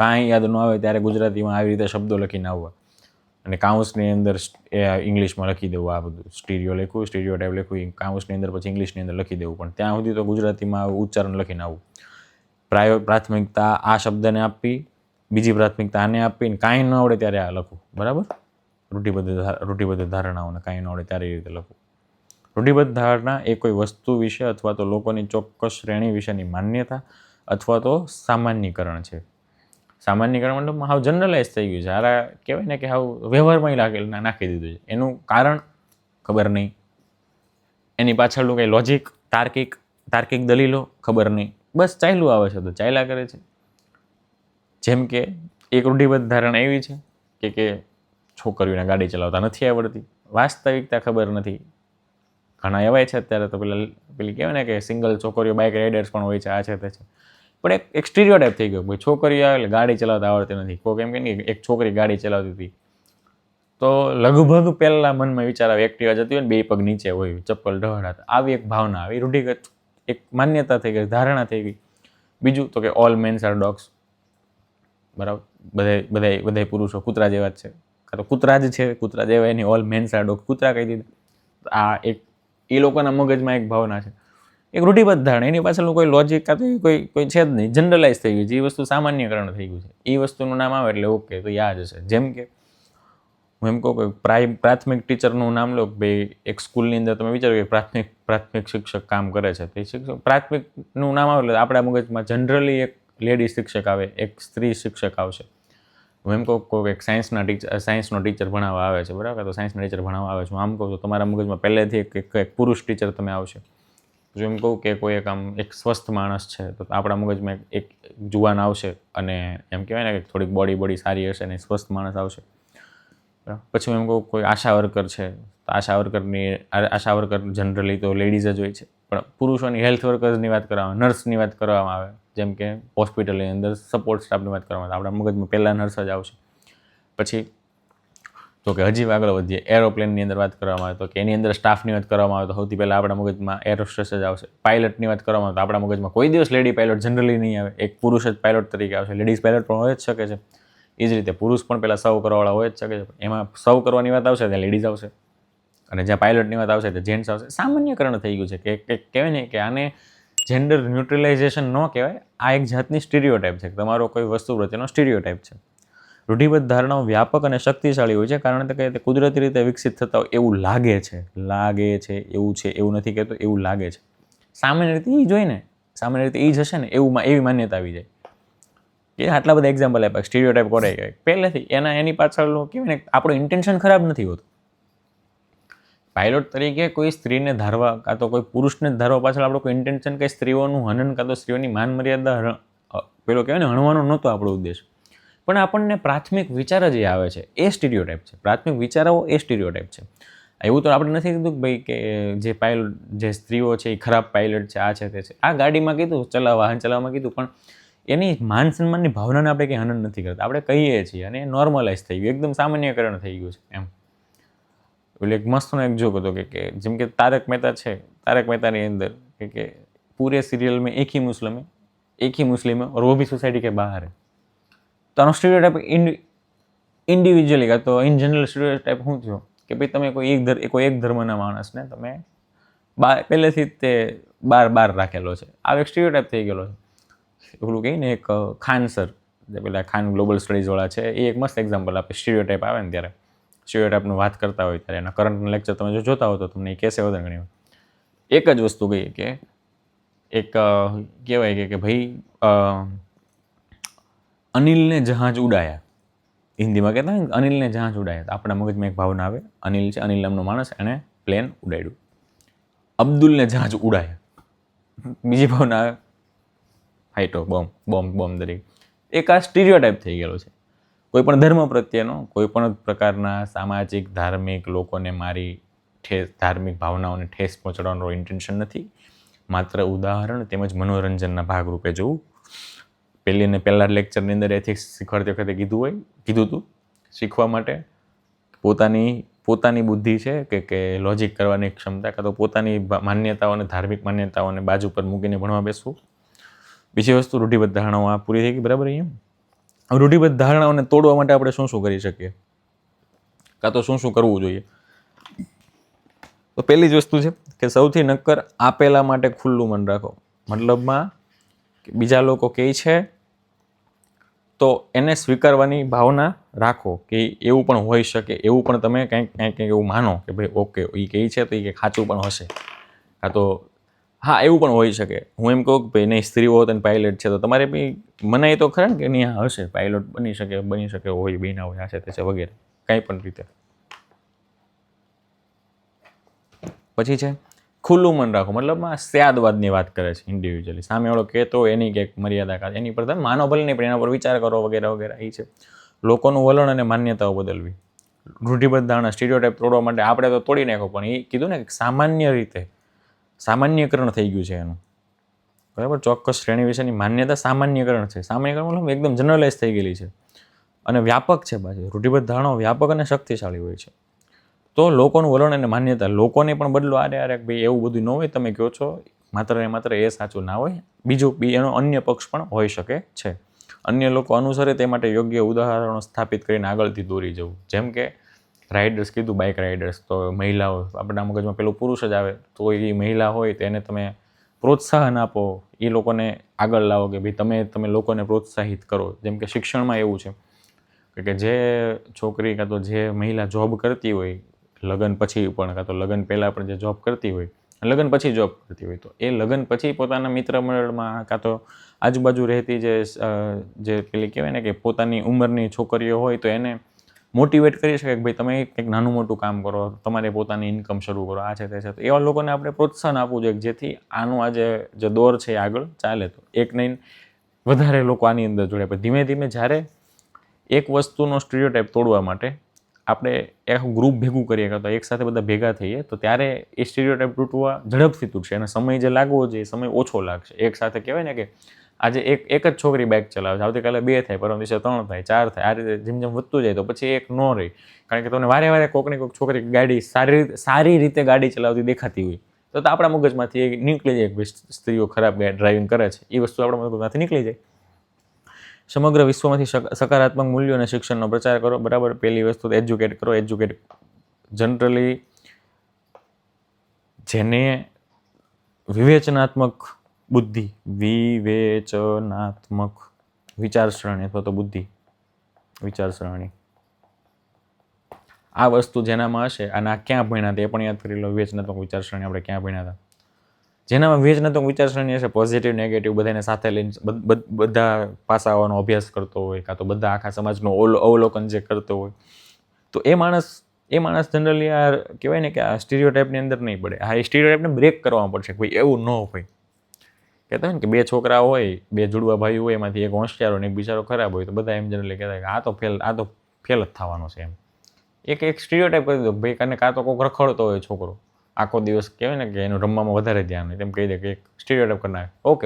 Speaker 1: કાંઈ યાદ ન આવે ત્યારે ગુજરાતીમાં આવી રીતે શબ્દો લખીને આવવા, અને કાઉન્સની અંદર ઇંગ્લિશમાં લખી દેવું. આ બધું સ્ટીરિયો લખવું, સ્ટીરિયોટાઇપ લખવું, કાઉન્સની અંદર પછી ઇંગ્લિશની અંદર લખી દેવું, પણ ત્યાં સુધી તો ગુજરાતીમાં ઉચ્ચારણ લખીને આવવું. પ્રાથમિકતા આ શબ્દને આપવી, બીજી પ્રાથમિકતા આને આપી, ને કાંઈ ન આવડે ત્યારે આ લખવું, બરાબર. રૂઢિબદ્ધ ધારણાઓને કાંઈ ન આવડે ત્યારે એ રીતે લખવું. રૂઢિબદ્ધ ધારણા એ કોઈ વસ્તુ વિશે અથવા તો લોકોની ચોક્કસ શ્રેણી વિશેની માન્યતા અથવા તો સામાન્યીકરણ છે. સામાન્યીકરણ મતલબ હાવ જનરલાઇઝ થઈ ગયું છે, આરા કહેવાય ને કે હાવ વ્યવહારમાં નાખી દીધું છે. એનું કારણ ખબર નહીં, એની પાછળનું કંઈ લોજિક, તાર્કિક દલીલો ખબર નહીં, બસ ચાલ્યું આવે છે તો ચાલ્યા કરે છે. જેમ કે એક રૂઢિબદ્ધ ધારણા એવી છે કે છોકરીઓને ગાડી ચલાવતા નથી આવડતી, વાસ્તવિકતા ખબર નથી. ઘણા એવાય છે અત્યારે તો પેલી કહેવાય ને કે સિંગલ છોકરીઓ બાઇક રાઇડર્સ પણ હોય છે, આ છે તે છે, પણ એક સ્ટીરિયોટાઇપ થઈ ગયો ભાઈ છોકરીઓ આવે એટલે ગાડી ચલાવતા આવડતી નથી. કોઈ એમ કે એક છોકરી ગાડી ચલાવતી હતી તો લગભગ પહેલાં મનમાં વિચાર આવે એક્ટિવા જતી હોય ને 2 પગ નીચે હોય, ચપ્પલ ઢહડાતા, આવી એક ભાવના આવી, રૂઢિગત એક માન્યતા થઈ ગઈ, ધારણા થઈ ગઈ. બીજું તો કે ઓલ મેન્સ આર ડોગ્સ, બરાબર, બધા પુરુષો કૂતરા જેવા જ છે, કાં તો કૂતરા જ છે, કૂતરા જેવા એની ઓલ મેન્સ આર ડોગ્સ, કૂતરા કહી દીધા. આ એક એ લોકોના મગજમાં એક ભાવના છે, એક રૂઢિબદ્ધ ધારણા, એની પાછળનું કોઈ લોજિક કાં તો કોઈ છે જ નહીં, જનરલાઇઝ થઈ ગયું છે. એ વસ્તુ સામાન્યકરણ થઈ ગયું છે, એ વસ્તુનું નામ આવે એટલે ઓકે તો યાદ હશે. જેમ કે હું એમ કહું કે પ્રાથમિક ટીચરનું નામ લો, ભાઈ એક સ્કૂલની અંદર તમે વિચારો કે પ્રાથમિક શિક્ષક કામ કરે છે, તો એ શિક્ષક પ્રાથમિકનું નામ આવે એટલે આપણા મગજમાં જનરલી એક લેડી શિક્ષક આવે, એક સ્ત્રી શિક્ષક આવશે. હું એમ કહું એક સાયન્સનો ટીચર ભણાવવા આવે છે, બરાબર, તો સાયન્સના ટીચર ભણાવવા આવે છે. હું આમ કહું તો તમારા મગજમાં પહેલેથી એક પુરુષ ટીચર તમે આવશે. જો એમ કહું કે કોઈ એક સ્વસ્થ માણસ છે તો આપણા મગજમાં એક જુવાન આવશે, અને એમ કહેવાય ને કે થોડીક બોડી સારી હશે અને સ્વસ્થ માણસ આવશે. પછી હું એમ કહું કોઈ આશા વર્કર છે તો આશા વર્કર જનરલી તો લેડીઝ જ હોય છે, પણ પુરુષોની હેલ્થ વર્કર્સની વાત કરવામાં આવે, નર્સની વાત કરવામાં આવે, જેમ કે હોસ્પિટલની અંદર સપોર્ટ સ્ટાફની વાત કરવામાં આવે, આપણા મગજમાં પહેલાં નર્સ જ આવશે. પછી તો કે હજી આગળ વધીએ, એરોપ્લેનની અંદર વાત કરવામાં આવે તો કે એની અંદર સ્ટાફની વાત કરવામાં આવે તો સૌથી પહેલાં આપણા મગજમાં એરોસ્ટ્રેસ જ આવશે. પાયલટની વાત કરવામાં આવે તો આપણા મગજમાં કોઈ દિવસ લેડી પાયલટ જનરલી નહીં આવે, એક પુરુષ જ પાયલટ તરીકે આવશે. લેડીઝ પાયલટ પણ હોય જ શકે છે. એ જ રીતે પુરુષ પણ પહેલાં સર્વ કરવાવાળા હોય જ શકે છે. એમાં સર્વ કરવાની વાત આવશે ત્યાં લેડીઝ આવશે, અને જ્યાં પાયલટની વાત આવશે ત્યાં જેન્ટ્સ આવશે. સામાન્યકરણ થઈ ગયું છે કે કહેવાય ને કે આને જેન્ડર ન્યુટ્રલાઇઝેશન ન કહેવાય, આ એક જાતની સ્ટીરિયોટાઇપ છે. તમારો કોઈ વસ્તુ પ્રત્યેનો સ્ટીરિયોટાઇપ છે. રૂઢિબદ્ધ ધારણાઓ વ્યાપક અને શક્તિશાળી હોય છે, કારણ કે તે કુદરતી રીતે વિકસિત થતા હોય એવું લાગે છે, એવું છે, એવું નથી કહેતો, એવું લાગે છે. સામાન્ય રીતે એ જોઈને, સામાન્ય રીતે એ જ હશે ને એવું એવી માન્યતા આવી જાય. એ આટલા બધા એક્ઝામ્પલ આપ્યા, સ્ટીરિયોટાઇપ કોરાઈ ગયા પહેલેથી. એની પાછળનું કહેવાય ને આપણું ઇન્ટેન્શન ખરાબ નથી હોતું. પાયલોટ તરીકે કોઈ સ્ત્રીને ધારવા કાં તો કોઈ પુરુષને ધારવા પાછળ આપણું કોઈ ઇન્ટેન્શન કંઈ સ્ત્રીઓનું હનન કાં તો સ્ત્રીઓની માન મર્યાદા પેલો કહેવાય ને હણવાનો નહોતો આપણો ઉદ્દેશ. પણ આપણને પ્રાથમિક વિચાર જ એ આવે છે, એ સ્ટીરિયોટાઇપ છે. પ્રાથમિક વિચારો એ સ્ટીરિયોટાઇપ છે. એવું તો આપણે નથી કીધું કે ભાઈ કે જે પાયલટ, જે સ્ત્રીઓ છે એ ખરાબ પાયલટ છે, આ છે તે છે. આ ગાડીમાં કીધું, વાહન ચલાવવામાં કીધું, પણ એની માન સન્માનની ભાવનાને આપણે કંઈ હનન નથી કરતા. આપણે કહીએ છીએ અને એ નોર્મલાઇઝ થઈ ગયું, એકદમ સામાન્યકરણ થઈ ગયું છે એમ. એટલે એક મસ્તનો એક જોક હતો કે જેમ કે તારક મહેતા છે, તારક મહેતાની અંદર કે પૂરે સિરિयल में एक ही मुस्लिम है और वो भी सोसाइटी के बाहर है. તો આનો સ્ટીરિયોટાઇપ ઇન્ડિવિજ્યુઅલી કાં તો ઇન જનરલ સ્ટીરિયોટાઇપ શું થયો કે ભાઈ તમે કોઈ એક ધર્મના માણસને તમે પહેલેથી જ તે બાર રાખેલો છે. આ એક સ્ટીરિયોટાઇપ થઈ ગયેલો છે. પેલું કહે ને એક ખાન સર, જે પેલા ખાન ગ્લોબલ સ્ટડીઝવાળા છે, એ એક મસ્ત એક્ઝામ્પલ આપે. સ્ટીરિયોટાઇપ આવે ને ત્યારે સ્ટીરિયોટાઇપનું વાત કરતા હોય ત્યારે એના કરંટના લેક્ચર તમે જો જોતા હો તો તમને એ કહેશે વધારે ઘણી વાર એક જ વસ્તુ કહીએ કે એક કહેવાય કે ભાઈ અનિલને જહાજ ઉડાયા, હિન્દીમાં કહેતા હોય ને અનિલને જહાજ ઉડાયા, તો આપણા મગજમાં એક ભાવના આવે, અનિલ છે, અનિલ નામનો માણસ, એણે પ્લેન ઉડાડ્યું. અબ્દુલને જહાજ ઉડાયા, બીજી ભાવના આવે ફાઇટો, બોમ્બ તરીકે. એક આ સ્ટીરિયોટાઇપ થઈ ગયેલો છે. કોઈ પણ ધર્મ પ્રત્યેનો, કોઈ પણ પ્રકારના સામાજિક, ધાર્મિક લોકોને મારી ધાર્મિક ભાવનાઓને ઠેસ પહોંચાડવાનો ઇન્ટેન્શન નથી, માત્ર ઉદાહરણ તેમજ મનોરંજનના ભાગરૂપે જોવું. પહેલા લેક્ચરની અંદર એથિક્સ શીખવાડતી વખતે કીધું હતું, શીખવા માટે પોતાની બુદ્ધિ છે કે લોજિક કરવાની ક્ષમતા, કાં તો પોતાની માન્યતાઓને, ધાર્મિક માન્યતાઓને બાજુ પર મૂકીને ભણવા બેસવું. બીજી વસ્તુ રૂઢિબદ્ધ ધારણાઓ આ પૂરી થઈ ગઈ, બરાબર. અહીંયા રૂઢિબદ્ધ ધારણાઓને તોડવા માટે આપણે શું શું કરી શકીએ, કાં તો શું શું કરવું જોઈએ. તો પહેલી જ વસ્તુ છે કે સૌથી નક્કર આપેલા માટે ખુલ્લું મન રાખો. મતલબમાં બીજા લોકો કહે છે તો એને સ્વીકારવાની ભાવના રાખો કે એવું પણ હોઈ શકે, એવું પણ તમે કંઈક એવું માનો કે ભાઈ ઓકે એ કહે છે તો એ કંઈક સાચું પણ હશે, કાં તો હા એવું પણ હોઈ શકે. હું એમ કહું કે ભાઈ નહીં સ્ત્રીઓ હોત અને પાયલટ છે તો તમારે બી મનાય તો ખરા ને કે નહીં હશે, પાયલટ બની શકે હોય, બી ના હોય, આ છે તે છે વગેરે, કંઈ પણ રીતે. પછી છે ખુલ્લું મન રાખો, મતલબમાં સ્યાદવાદની વાત કરે છે ઇન્ડિવિજ્યુઅલી. સામેવાળો કહેતો એની કંઈક મર્યાદા, એની પર તમે માનો ભલે નહીં પણ એના પર વિચાર કરો વગેરે વગેરે. એ છે લોકોનું વલણ અને માન્યતાઓ બદલવી. રૂઢિબદ્ધ ધારણા, સ્ટીરિયોટાઇપ તોડવા માટે આપણે તો તોડી નાખો, પણ એ કીધું ને કે સામાન્ય રીતે સામાન્યકરણ થઈ ગયું છે એનું, બરાબર. ચોક્કસ શ્રેણી વિશેની માન્યતા સામાન્યકરણ છે. સામાન્યકરણ મતલબ એકદમ જનરલાઇઝ થઈ ગયેલી છે અને વ્યાપક છે. પાછી રૂઢિબદ્ધ ધારણાઓ વ્યાપક અને શક્તિશાળી હોય છે. તો લોકોનું વલણ અને માન્યતા, લોકોને પણ બદલો. આરે ભાઈ એવું બધું ન હોય, તમે કહો છો માત્ર ને માત્ર એ સાચું ના હોય, બીજું એનો અન્ય પક્ષ પણ હોઈ શકે છે. અન્ય લોકો અનુસરે તે માટે યોગ્ય ઉદાહરણો સ્થાપિત કરીને આગળથી દોરી જવું. જેમ કે રાઇડર્સ કીધું, બાઇક રાઇડર્સ, તો મહિલાઓ, આપણા મગજમાં પેલું પુરુષ જ આવે, તો એ મહિલા હોય તો એને તમે પ્રોત્સાહન આપો, એ લોકોને આગળ લાવો કે ભાઈ તમે લોકોને પ્રોત્સાહિત કરો. જેમ કે શિક્ષણમાં એવું છે કે જે છોકરી કાં તો જે મહિલા જોબ કરતી હોય લગ્ન પછી પણ, કાં તો લગ્ન પહેલાં પણ જે જોબ કરતી હોય, લગ્ન પછી જોબ કરતી હોય, તો એ લગ્ન પછી પોતાના મિત્ર મંડળમાં કાં તો આજુબાજુ રહેતી જે પેલી કહેવાય ને કે પોતાની ઉંમરની છોકરીઓ હોય તો એને મોટિવેટ કરી શકે કે ભાઈ તમે કંઈક નાનું મોટું કામ કરો, તમારે પોતાની ઇન્કમ શરૂ કરો, આ છે તે છે. તો એવા લોકોને આપણે પ્રોત્સાહન આપવું જોઈએ જેથી આનું આ જે દોર છે એ આગળ ચાલે. તો એક નહીં વધારે લોકો આની અંદર જોડે. પણ ધીમે ધીમે જ્યારે એક વસ્તુનો સ્ટીરિયોટાઇપ તોડવા માટે આપણે એક ગ્રુપ ભેગું કરીએ કાં તો એક સાથે બધા ભેગા થઈએ તો ત્યારે એ સ્ટીરિયોટાઇપ તૂટવા ઝડપથી તૂટશે અને સમય જે લાગવો જોઈએ સમય ઓછો લાગશે. એક સાથે કહેવાય ને કે આજે એક જ છોકરી બાઇક ચલાવે છે, આવતીકાલે 2 થાય, પરમ દિવસે 3 થાય, 4 થાય, આ રીતે જેમ જેમ વધતું જાય તો પછી એક ન રહી. કારણ કે તમને વારે વારે કોઈક ને કોઈક છોકરી ગાડી સારી રીતે ગાડી ચલાવતી દેખાતી હોય તો આપણા મગજમાંથી એ નીકળી જાય કે સ્ત્રીઓ ખરાબ ડ્રાઇવિંગ કરે છે, એ વસ્તુ આપણા મગજમાંથી નીકળી જાય. સમગ્ર વિશ્વમાંથી સકારાત્મક મૂલ્યો અને શિક્ષણનો પ્રચાર કરો. બરાબર, પહેલી વસ્તુ એજ્યુકેટ કરો. જનરલી જેને વિવેચનાત્મક વિચારસરણી અથવા તો વિચારસરણી, આ વસ્તુ જેનામાં હશે, અને આ ક્યાં ભણ્યા હતા એ પણ યાદ કરી લો. વિવેચનાત્મક વિચારસરણી આપણે ક્યાં ભણ્યા હતા? જેનામાં વિવેચનાત્મક વિચારસરણી હશે, પોઝિટિવ નેગેટિવ બધાને સાથે લઈને બધા પાસાઓનો અભ્યાસ કરતો હોય, કાં તો બધા આખા સમાજનું અવલોકન જે કરતો હોય, તો એ માણસ જનરલી આ કહેવાય ને કે આ સ્ટીરિયોટાઈપની અંદર નહીં પડે. આ સ્ટીરિયોટાઈપને બ્રેક કરવા પડશે કે ભાઈ એવું ન હોય. કહેતા હોય ને કે 2 છોકરા હોય, 2 જુડવા ભાઈ હોય, એમાંથી એક હોશિયાર હોય ને એક બિચારો ખરાબ હોય, તો બધા એમ જનરલી કહેતા કે આ તો ફેલ જ થવાનો છે એમ. એક સ્ટીરિયોટાઈપ કરી દો ભાઈ, કાં તો કોઈક રખડતો હોય છોકરો, આખો દિવસ કહેવાય ને કે એનું રમવામાં વધારે ધ્યાન હોય, તેમ કહી દે કે એક સ્ટીરિયોટાઈપ કરી નાખે, ઓકે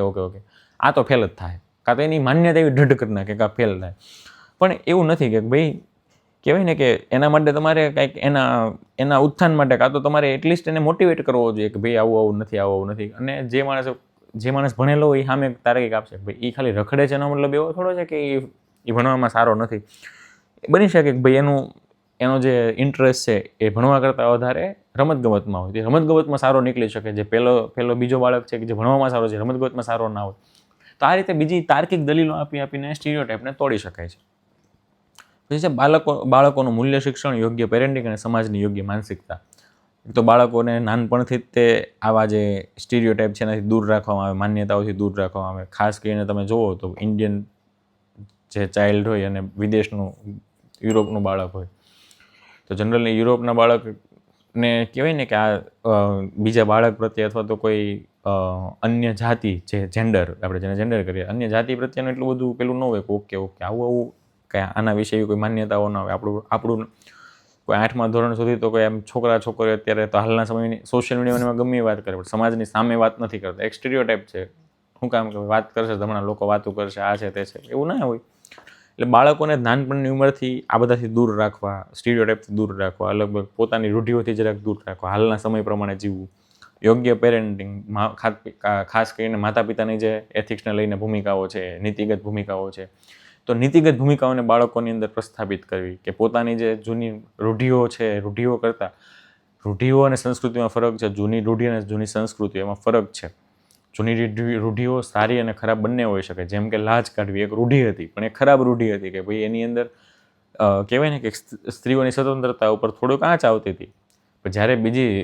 Speaker 1: આ તો ફેલ જ થાય, કાં તો એની માન્યતા એવી ઢઢ કરી નાખે કે આ ફેલ થાય. પણ એવું નથી કે ભાઈ કહેવાય ને કે એના માટે તમારે કંઈક એના ઉત્થાન માટે કાં તો તમારે એટલીસ્ટ એને મોટિવેટ કરવો જોઈએ કે ભાઈ આવું નથી. અને જે માણસ ભણેલો હોય એ સામે તાર્કિક આપશે ભાઈ એ ખાલી રખડે છે એનો મતલબ એવો થોડો છે કે એ ભણવામાં સારો નથી. બની શકે કે ભાઈ એનો જે ઇન્ટરેસ્ટ છે એ ભણવા કરતાં વધારે રમતગમતમાં હોય, રમતગમતમાં સારો નીકળી શકે. જે પહેલો બીજો બાળક છે કે જે ભણવામાં સારો છે, રમતગમતમાં સારો ના હોય. તો આ રીતે બીજી તાર્કિક દલીલો આપીને સ્ટીરિયોટાઈપને તોડી શકાય છે. પછી છે બાળકોનું મૂલ્ય શિક્ષણ, યોગ્ય પેરેન્ટિંગ અને સમાજની યોગ્ય માનસિકતા. તો બાળકોને નાનપણથી જ તે આવા જે સ્ટીરિયોટાઈપ છે એનાથી દૂર રાખવામાં આવે, માન્યતાઓથી દૂર રાખવામાં આવે. ખાસ કરીને તમે જુઓ તો ઇન્ડિયન જે ચાઇલ્ડ હોય અને યુરોપનું બાળક હોય, તો જનરલી યુરોપના બાળકને કહેવાય ને કે આ બીજા બાળક પ્રત્યે અથવા તો કોઈ અન્ય જાતિ જે જેન્ડર, આપણે જેને જેન્ડર કરીએ, અન્ય જાતિ પ્રત્યેનું એટલું બધું પેલું ન હોય કે ઓકે આવું કે આના વિશે એવી કોઈ માન્યતાઓ ન હોય. આપણું કોઈ 8મા ધોરણ સુધી તો કોઈ એમ છોકરીઓ અત્યારે તો હાલના સમયની સોશિયલ મીડિયામાં ગમે એ વાત કરે, પણ સમાજની સામે વાત નથી કરતા. એક સ્ટીરિયોટાઈપ છે, શું કામ કે વાત કરશે હમણાં લોકો વાતો કરશે, આ છે તે છે, એવું ના હોય. એટલે બાળકોને નાનપણની ઉંમરથી આ બધાથી દૂર રાખવા, સ્ટીરિયોટાઈપથી દૂર રાખવા, અલગ પોતાની રૂઢિઓથી જરાક દૂર રાખવા, હાલના સમય પ્રમાણે જીવવું, યોગ્ય પેરેન્ટિંગ, ખાસ કરીને માતા પિતાની જે એથિક્સને લઈને ભૂમિકાઓ છે, નીતિગત ભૂમિકાઓ છે, તો નીતિગત ભૂમિકાઓને બાળકોની અંદર પ્રસ્થાપિત કરવી કે પોતાની જે જૂની રૂઢિઓ છે, રૂઢિઓ કરતાં રૂઢિઓ અને સંસ્કૃતિમાં ફરક છે. જૂની રૂઢિ અને જૂની સંસ્કૃતિ એમાં ફરક છે. જૂની રૂઢિઓ સારી અને ખરાબ બંને હોઈ શકે. જેમ કે લાજ કાઢવી એક રૂઢિ હતી, પણ એ ખરાબ રૂઢિ હતી કે ભાઈ એની અંદર કહેવાય ને કે સ્ત્રીઓની સ્વતંત્રતા ઉપર થોડુંક આંચ આવતી હતી. પણ જ્યારે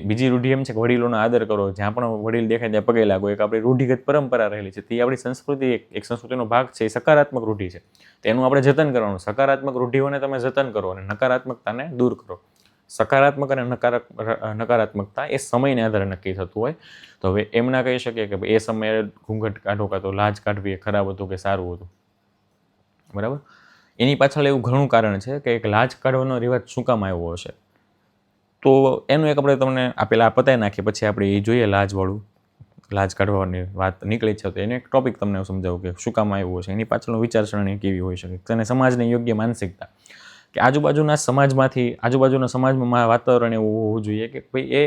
Speaker 1: બીજી રૂઢિ એમ છે કે વડીલોનો આદર કરો, જ્યાં પણ વડીલ દેખાય ત્યાં પગે લાગો, એક આપણી રૂઢિગત પરંપરા રહેલી છે. તે આપણી સંસ્કૃતિ એક સંસ્કૃતિનો ભાગ છે, એ સકારાત્મક રૂઢિ છે. તેનું આપણે જતન કરવાનું. સકારાત્મક રૂઢિઓને તમે જતન કરો અને નકારાત્મકતાને દૂર કરો. સકારાત્મક અને નકારાત્મકતા એ સમયને આધારે નક્કી થતું હોય. તો હવે એમ ના કહી શકીએ કે એ સમયે ઘૂંઘટ કાઢો કાં તો લાજ કાઢવી એ ખરાબ હતું કે સારું હતું. બરાબર, એની પાછળ એવું ઘણું કારણ છે કે એક લાજ કાઢવાનો રિવાજ શું કામ આવ્યો હશે. તો એનું એક આપણે તમને પેલા પતાવી નાખીએ, પછી આપણે એ જોઈએ લાજ કાઢવાની વાત નીકળી છે, તો એને એક ટોપિક તમને સમજાવું કે શું કામ આવ્યું છે, એની પાછળનું વિચારસરણી કેવી હોઈ શકે. અને સમાજની યોગ્ય માનસિકતા કે આજુબાજુના સમાજમાં વાતાવરણ એવું હોવું જોઈએ કે ભાઈ એ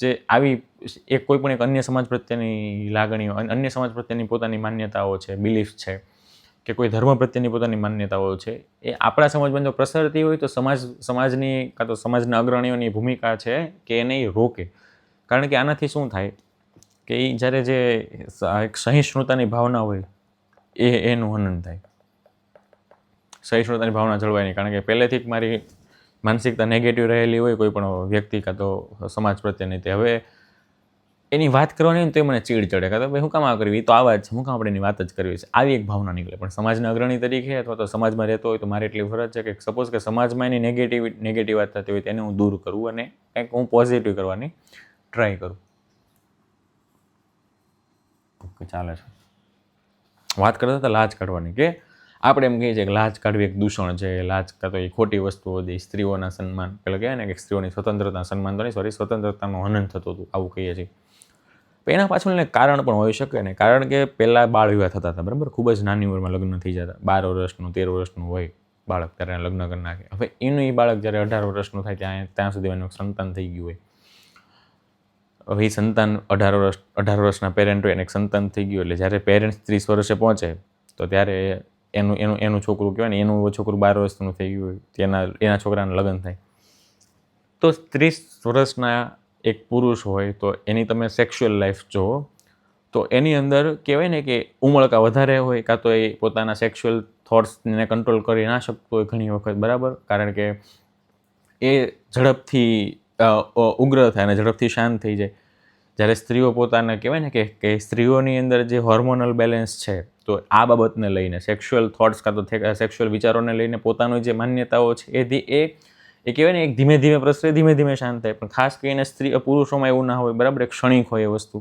Speaker 1: જે આવી કોઈ પણ એક અન્ય સમાજ પ્રત્યેની લાગણીઓ, અન્ય સમાજ પ્રત્યેની પોતાની માન્યતાઓ છે, બિલીફ છે, કે કોઈ ધર્મ પ્રત્યેની પોતાની માન્યતાઓ છે, એ આપણા સમાજમાં જો પ્રસરતી હોય તો સમાજની કાં તો સમાજના અગ્રણીઓની ભૂમિકા છે કે એને રોકે. કારણ કે આનાથી શું થાય કે એ જ્યારે જે એક સહિષ્ણુતાની ભાવના હોય એનું હનન થાય. સહિષ્ણુતાની ભાવના જળવાય નહીં, કારણ કે પહેલેથી જ મારી માનસિકતા નેગેટિવ રહેલી હોય કોઈ પણ વ્યક્તિ કાં તો સમાજ પ્રત્યેની, તે હવે એની વાત કરવાની તો એ મને ચીડ ચડે, કાં તો ભાઈ હું કામ આ કરવી, તો આવા જ છે, હું કામ આપણે એની વાત જ કરવી છે, આવી એક ભાવના નીકળે. પણ સમાજના અગ્રણી તરીકે અથવા તો સમાજમાં રહેતો હોય તો મારે એટલી ફરજ છે કે સપોઝ કે સમાજમાં એની નેગેટિવ વાત થતી હોય તેને હું દૂર કરું અને કંઈક હું પોઝિટિવ કરવાની ટ્રાય કરું. ઓકે, ચાલે છે. વાત કરતા હતા લાજ કાઢવાની, કે આપણે એમ કહીએ છીએ કે લાજ કાઢવી એક દૂષણ છે, લાજ કાં તો એ ખોટી વસ્તુઓ હતી, સ્ત્રીઓના સન્માન, પેલા કહેવાય ને કે સ્ત્રીઓની સ્વતંત્રતા, સન્માન તો નહીં, સ્વતંત્રતાનું હનન થતું હતું, આવું કહીએ છીએ. એના પાછળનું એક કારણ પણ હોઈ શકે ને, કારણ કે પહેલાં બાળ વિવાહ થતા હતા, બરાબર, ખૂબ જ નાની ઉંમરમાં લગ્ન થઈ જતા, 12 વર્ષનું 13 વર્ષનું હોય બાળક ત્યારે લગ્ન કરી નાખે. હવે એનું એ બાળક જ્યારે 18 વર્ષનું થાય ત્યાં સુધી એનું સંતાન થઈ ગયું હોય. હવે એ સંતાન 18 વર્ષના પેરેન્ટ હોય અને એક સંતાન થઈ ગયું, એટલે જ્યારે પેરેન્ટ્સ 30 વર્ષે પહોંચે તો ત્યારે એનું છોકરું કહેવાય ને, એનું છોકરું 12 વર્ષનું થઈ ગયું હોય, એના છોકરાના લગ્ન થાય. તો 30 વર્ષના એક પુરુષ હોય તો એની તમે સેક્સ્યુઅલ લાઈફ જુઓ તો એની અંદર કહેવાય ને કે ઉમળકા વધારે હોય, કાં તો એ પોતાના સેક્સ્યુઅલ થોટ્સને કંટ્રોલ કરી ના શકતો હોય ઘણી વખત, બરાબર, કારણ કે એ ઝડપથી ઉગ્ર થાય અને ઝડપથી શાંત થઈ જાય. જ્યારે સ્ત્રીઓ પોતાને કહેવાય ને કે સ્ત્રીઓની અંદર જે હોર્મોનલ બેલેન્સ છે, તો આ બાબતને લઈને સેક્સ્યુઅલ થોટ્સ કાં તો સેક્સ્યુઅલ વિચારોને લઈને પોતાનું જે માન્યતાઓ છે એ કહેવાય ને એક ધીમે ધીમે પ્રસરે, ધીમે ધીમે શાંત થાય. પણ ખાસ કરીને પુરુષોમાં એવું ના હોય, બરાબર, એક ક્ષણિક હોય એ વસ્તુ.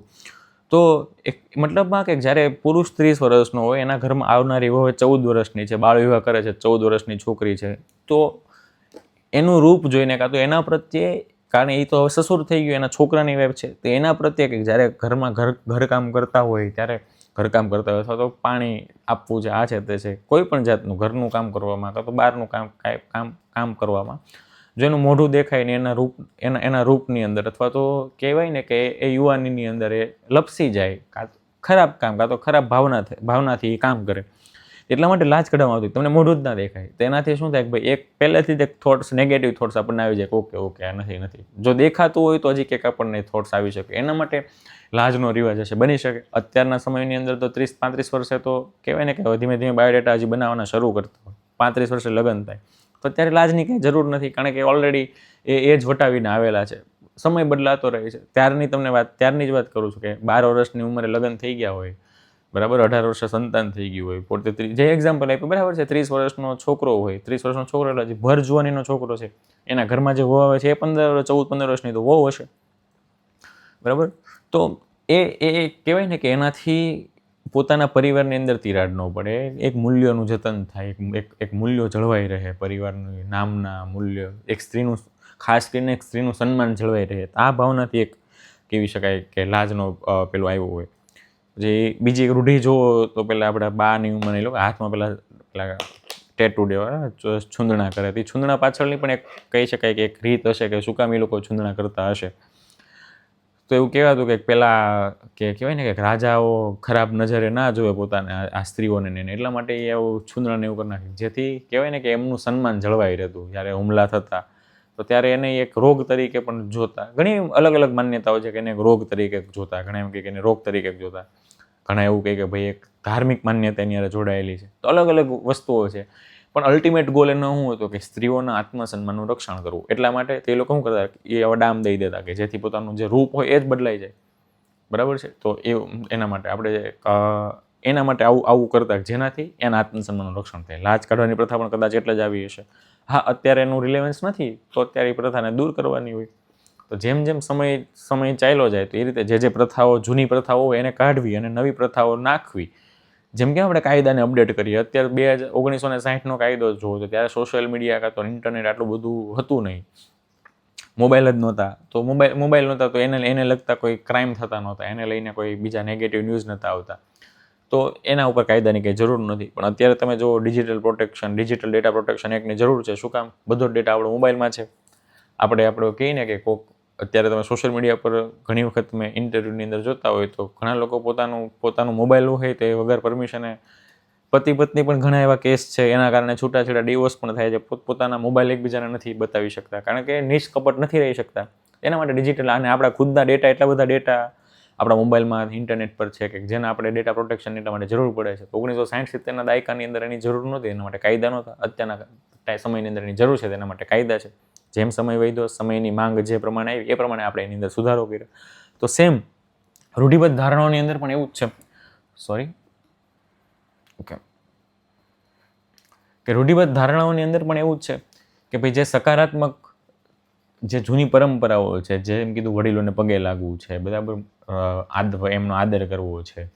Speaker 1: તો એક મતલબમાં કે જ્યારે પુરુષ 30 વર્ષનો હોય, એના ઘરમાં આવનારી વહુ 14 વર્ષની છે, બાળ વિવાહ કરે છે, 14 વર્ષની છોકરી છે, તો એનું રૂપ જોઈને કાં તો એના પ્રત્યે, કારણ એ તો હવે સસુર થઈ ગયું, એના છોકરાની વાઈફ છે, તો એના પ્રત્યે કે જ્યારે ઘરમાં ઘરકામ કરતા હોય અથવા તો પાણી આપવું છે, આ છે તે છે, કોઈ પણ જાતનું ઘરનું કામ કરવામાં કાં તો બહારનું કામ કરવામાં જો એનું મોઢું દેખાય ને એના રૂપની અંદર, અથવા તો કહેવાય ને કે એ યુવાનીની અંદર એ લપસી જાય, કાં ખરાબ કામ કાં તો ખરાબ ભાવનાથી એ કામ કરે, એટલા માટે લાજ કાઢવામાં આવતી, તમને મોઢું જ ના દેખાય. તો એનાથી શું થાય કે ભાઈ એક પહેલેથી જ એક થોટ્સ, નેગેટિવ થોટ્સ આપણને આવી જાય કે ઓકે આ નથી. જો દેખાતું હોય તો હજી કંઈક આપણને થોટ્સ આવી શકે. એના માટે લાજનો રિવાજ હશે, બની શકે. અત્યારના સમયની અંદર તો 30-35 વર્ષે તો કહેવાય ને કે ધીમે ધીમે બાયોડેટા હજી બનાવવાના શરૂ કરતા હોય, 35 વર્ષે લગ્ન થાય તો અત્યારે લાજની કંઈ જરૂર નથી, કારણ કે ઓલરેડી એ એજ વટાવીને આવેલા છે. સમય બદલાતો રહે છે. ત્યારની જ વાત કરું છું કે 12 વર્ષની ઉંમરે લગ્ન થઈ ગયા હોય, બરાબર, 18 વર્ષે સંતાન થઈ ગયું હોય, પોતે જે એક્ઝામ્પલ આપ્યું, બરાબર છે, 30 વર્ષનો છોકરો હોય, 30 વર્ષનો છોકરો એટલે હજી ભર જુવાનીનો છોકરો છે, એના ઘરમાં જે વહુ આવે છે એ 14-15 વર્ષની તો વહુ હશે, બરાબર. તો એ કહેવાય ને કે એનાથી પોતાના પરિવારની અંદર તિરાડ ન પડે, એક મૂલ્યોનું જતન થાય, એક મૂલ્યો જળવાઈ રહે, પરિવારનું નામના મૂલ્ય, એક સ્ત્રીનું, ખાસ કરીને એક સ્ત્રીનું સન્માન જળવાઈ રહે. આ ભાવનાથી એક કહેવી શકાય કે લાજનો પેલો આવ્યો હોય. જે બીજી એક રૂઢિ જુઓ તો પહેલાં આપણા બાની ઉંમર એ લોકો હાથમાં પેલા ટેટુ દેવા, છૂંદણા કરે. તે છૂંદણા પાછળની પણ એક કહી શકાય કે એક રીત હશે કે શું કામ એ લોકો છૂંદણા કરતા હશે. તો એવું કહેવાતું કે પહેલાં કે કહેવાય ને કે રાજાઓ ખરાબ નજરે ના જોવે પોતાને આ સ્ત્રીઓને ને, એટલા માટે એ આવું છૂંદણાને એવું કરી નાખે, જેથી કહેવાય ને કે એમનું સન્માન જળવાઈ રહેતું. જ્યારે હુમલા થતા તો ત્યારે એને એક રોગ તરીકે પણ જોતા. ઘણી અલગ અલગ માન્યતાઓ છે કે એને એક રોગ તરીકે જોતા, ઘણા એમ કે એને રોગ તરીકે જોતા, ઘણા એવું કહે કે ભાઈ એક ધાર્મિક માન્યતા એની અંદર જોડાયેલી છે. તો અલગ અલગ વસ્તુઓ છે, પણ અલ્ટિમેટ ગોલ એનો શું હતો કે સ્ત્રીઓના આત્મસન્માનનું રક્ષણ કરવું. એટલા માટે તે લોકો શું કરતા, એ વડામ દઈ દેતા કે જેથી પોતાનું જે રૂપ હોય એ જ બદલાઈ જાય, બરાબર છે. તો એના માટે આવું કરતા જેનાથી એના આત્મસન્માનનું રક્ષણ થાય. લાજ કાઢવાની પ્રથા પણ કદાચ એટલે જ આવી હશે. હા, અત્યારે એનું રિલેવન્સ નથી, તો અત્યારે એ પ્રથાને દૂર કરવાની હોય. તો જેમ જેમ સમય ચાલ્યો જાય તો એ રીતે જે પ્રથાઓ, જૂની પ્રથાઓ હોય એને કાઢવી અને નવી પ્રથાઓ નાખવી. જેમ કે આપણે કાયદાને અપડેટ કરીએ, અત્યારે 1960નો કાયદો જોવો તો ત્યારે સોશિયલ મીડિયા કાં તો ઇન્ટરનેટ આટલું બધું હતું નહીં, મોબાઈલ જ નહોતા. તો મોબાઈલ નહોતા તો એને લગતા કોઈ ક્રાઇમ થતા નહોતા, એને લઈને કોઈ બીજા નેગેટિવ ન્યૂઝ નહોતા આવતા, તો એના ઉપર કાયદાની કંઈ જરૂર નથી. પણ અત્યારે તમે જુઓ ડિજિટલ ડેટા પ્રોટેક્શન એક્ટની જરૂર છે. શું કામ? બધો ડેટા આપણો મોબાઈલમાં છે. આપણે કહીએ ને કે અત્યારે તમે સોશિયલ મીડિયા પર ઘણી વખત તમે ઇન્ટરવ્યૂની અંદર જોતા હોય તો ઘણા લોકો પોતાનું મોબાઈલ હોય તો એ વગર પરમિશને પતિ પત્ની પણ ઘણા એવા કેસ છે, એના કારણે છૂટાછેડા ડિવોર્સ પણ થાય છે. પોતાના મોબાઈલ એકબીજાને નથી બતાવી શકતા, કારણ કે નિષ્કપટ નથી રહી શકતા. એના માટે ડિજિટલ અને આપણા ખુદના ડેટા, એટલા બધા ડેટા આપણા મોબાઈલમાં, ઇન્ટરનેટ પર છે કે જેના આપણે ડેટા પ્રોટેક્શન એટલા માટે જરૂર પડે છે. 1960-70ના દાયકાની અંદર એની જરૂર નહોતી, એના માટે કાયદા નહોતા. અત્યારના સમયની અંદર એની જરૂર છે, તેના માટે કાયદા છે. જેમ સમય વધ્યો, સમયની માંગ જે પ્રમાણે આવી એ પ્રમાણે આપણે એની અંદર સુધારો કર્યો. તો સેમ રૂઢિબદ્ધ ધારણાઓની અંદર પણ એવું જ છે. કે રૂઢિબદ્ધ ધારણાઓની અંદર પણ એવું જ છે કે ભાઈ જે સકારાત્મક, જે જૂની પરંપરાઓ છે, જેમ કીધું વડીલોને પગે લાગવું છે, બરાબર, એમનો આદર કરવો છે,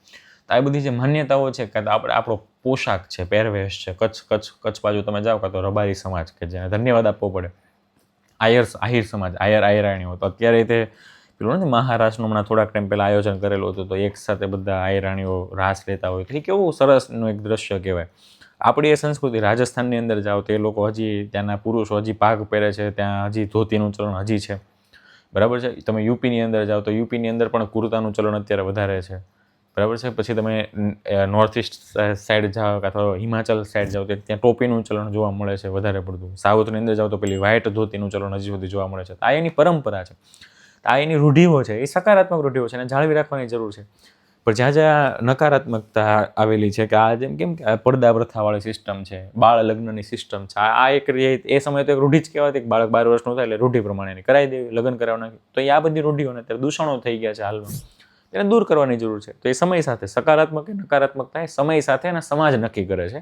Speaker 1: તો આ બધી જે માન્યતાઓ છે, કાં તો આપણો પોશાક છે, પહેરવેશ છે, કચ્છ બાજુ તમે જાઓ કાં તો રબારી સમાજ કે જેને ધન્યવાદ આપવો પડે, આહિર સમાજ, આયરાણીઓ, તો અત્યારે તે પેલું નથી મહારાષ્ટ્રનું હમણાં થોડાક ટાઈમ પહેલાં આયોજન કરેલું હતું, તો એક સાથે બધા આઈ રાણીઓ રાસ લેતા હોય, તો એ કેવું સરસનું એક દ્રશ્ય કહેવાય. આપણી એ સંસ્કૃતિ રાજસ્થાનની અંદર જાઓ તો એ લોકો હજી ત્યાંના પુરુષો હજી પાઘ પહેરે છે, ત્યાં હજી ધોતીનું ચલણ હજી છે, બરાબર છે. તમે યુપીની અંદર જાઓ તો યુપીની અંદર પણ કુર્તાનું ચલણ અત્યારે વધારે છે, બરાબર છે. પછી તમે નોર્થ ઇસ્ટ સાઈડ જાઓ અથવા હિમાચલ સાઈડ જાઓ તો ત્યાં ટોપીનું ચલણ જોવા મળે છે વધારે પડતું. સાઉથની અંદર જાઓ તો પેલી વ્હાઇટ ધોતીનું ચલણ હજી સુધી જોવા મળે છે. આ એની પરંપરા છે, આ એની રૂઢિઓ છે, એ સકારાત્મક રૂઢિઓ છે, એને જાળવી રાખવાની જરૂર છે. પણ જ્યાં જ્યાં નકારાત્મકતા આવેલી છે કે આ જેમ કેમ કે પડદા પ્રથાવાળી સિસ્ટમ છે, બાળ લગ્નની સિસ્ટમ છે, આ એક એ સમયે તો એક રૂઢિ જ કહેવાતી કે બાળક 12 વર્ષનું થાય એટલે રૂઢિ પ્રમાણે કરાવી દેવી, લગ્ન કરાવવાના. તો એ આ બધી રૂઢિઓને અત્યારે દૂષણો થઈ ગયા છે હાલમાં, એને દૂર કરવાની જરૂર છે. તો એ સમય સાથે સકારાત્મક કે નકારાત્મકતા એ સમય સાથે અને સમાજ નક્કી કરે છે,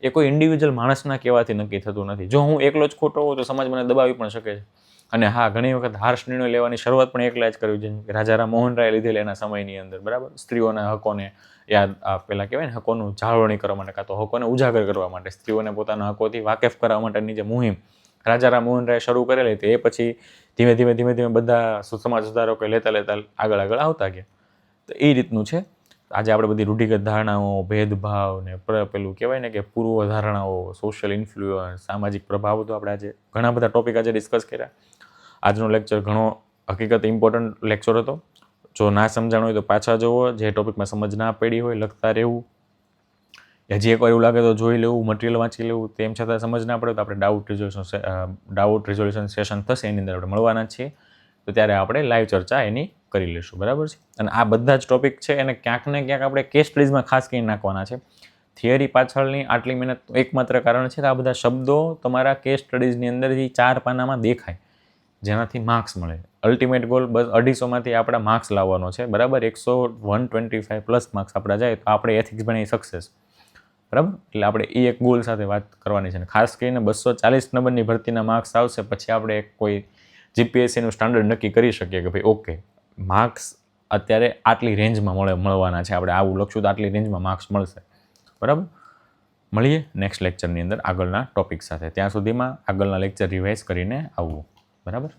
Speaker 1: એ કોઈ ઇન્ડિવિજ્યુઅલ માણસના કહેવાથી નક્કી થતું નથી. જો હું એકલો જ ખોટો હોઉં તો સમાજ મને દબાવી પણ શકે છે. અને હા, ઘણી વખત હાર્શ નિર્ણય લેવાની શરૂઆત પણ એકલા જ કરવી જોઈએ. રાજારામ મોહન રાય લીધેલી એના સમયની અંદર, બરાબર, સ્ત્રીઓના હકોને યાદ પેલા કહેવાય ને હકોનું જાળવણી કરવા માટે, કાં તો હકોને ઉજાગર કરવા માટે, સ્ત્રીઓને પોતાના હકોથી વાકેફ કરવા માટેની જે મુહિમ રાજારામ મોહન રાય શરૂ કરેલી હતી, એ પછી ધીમે ધીમે બધા સમાજ સુધારકો લેતા આગળ આવતા ગયા. તો એ રીતનું છે. આજે આપણે બધી રૂઢિગત ધારણાઓ, ભેદભાવ ને પેલું કહેવાય ને કે પૂર્વ ધારણાઓ, સોશિયલ ઇન્ફ્લુઅન્સ, સામાજિક પ્રભાવ, તો આપણે આજે ઘણા બધા ટોપિક આજે ડિસ્કસ કર્યા. આજનો લેક્ચર ઘણો હકીકત ઇમ્પોર્ટન્ટ લેક્ચર હતો. જો ના સમજાણું હોય તો પાછા જુઓ, જે ટોપિકમાં સમજ ના પડી હોય લખતા રહેવું, હજી એકવાર એવું લાગે તો જોઈ લેવું, મટીરિયલ વાંચી લેવું. તેમ છતાં સમજ ના પડે તો આપણે ડાઉટ રિઝોલ્યુશન સેશન થશે, એની અંદર આપણે મળવાના છીએ. તો ત્યારે આપણે લાઈવ ચર્ચા એની કરી લઈશું, બરાબર છે. અને આ બધા જ ટોપિક છે એને ક્યાંક ને ક્યાંક આપણે કેસ સ્ટડીઝમાં ખાસ કરીને નાખવાના છે. થિયરી પાછળની આટલી મહેનત એકમાત્ર કારણ છે કે આ બધા શબ્દો તમારા કેસ સ્ટડીઝની અંદરથી 4 પાનામાં દેખાય, જેનાથી માર્ક્સ મળે. અલ્ટિમેટ ગોલ બસ 250માંથી આપણા માર્ક્સ લાવવાનો છે, બરાબર. 125+ માર્ક્સ આપણા જાય તો આપણે એથિક્સ ભણી સક્સેસ, બરાબર. એટલે આપણે એ એક ગોલ સાથે વાત કરવાની છે. ખાસ કરીને 240 નંબરની ભરતીના માર્ક્સ આવશે પછી આપણે કોઈ જીપીએસસીનું સ્ટાન્ડર્ડ નક્કી કરી શકીએ કે ભાઈ ઓકે, માર્ક્સ અત્યારે આટલી રેન્જમાં મળવાના છે, આપણે આવું લખશું તો આટલી રેન્જમાં માર્ક્સ મળશે, બરાબર. મળીએ નેક્સ્ટ લેક્ચરની અંદર આગળના ટોપિક સાથે. ત્યાં સુધીમાં આગળના લેક્ચર રિવાઇઝ કરીને આવવું, બરાબર.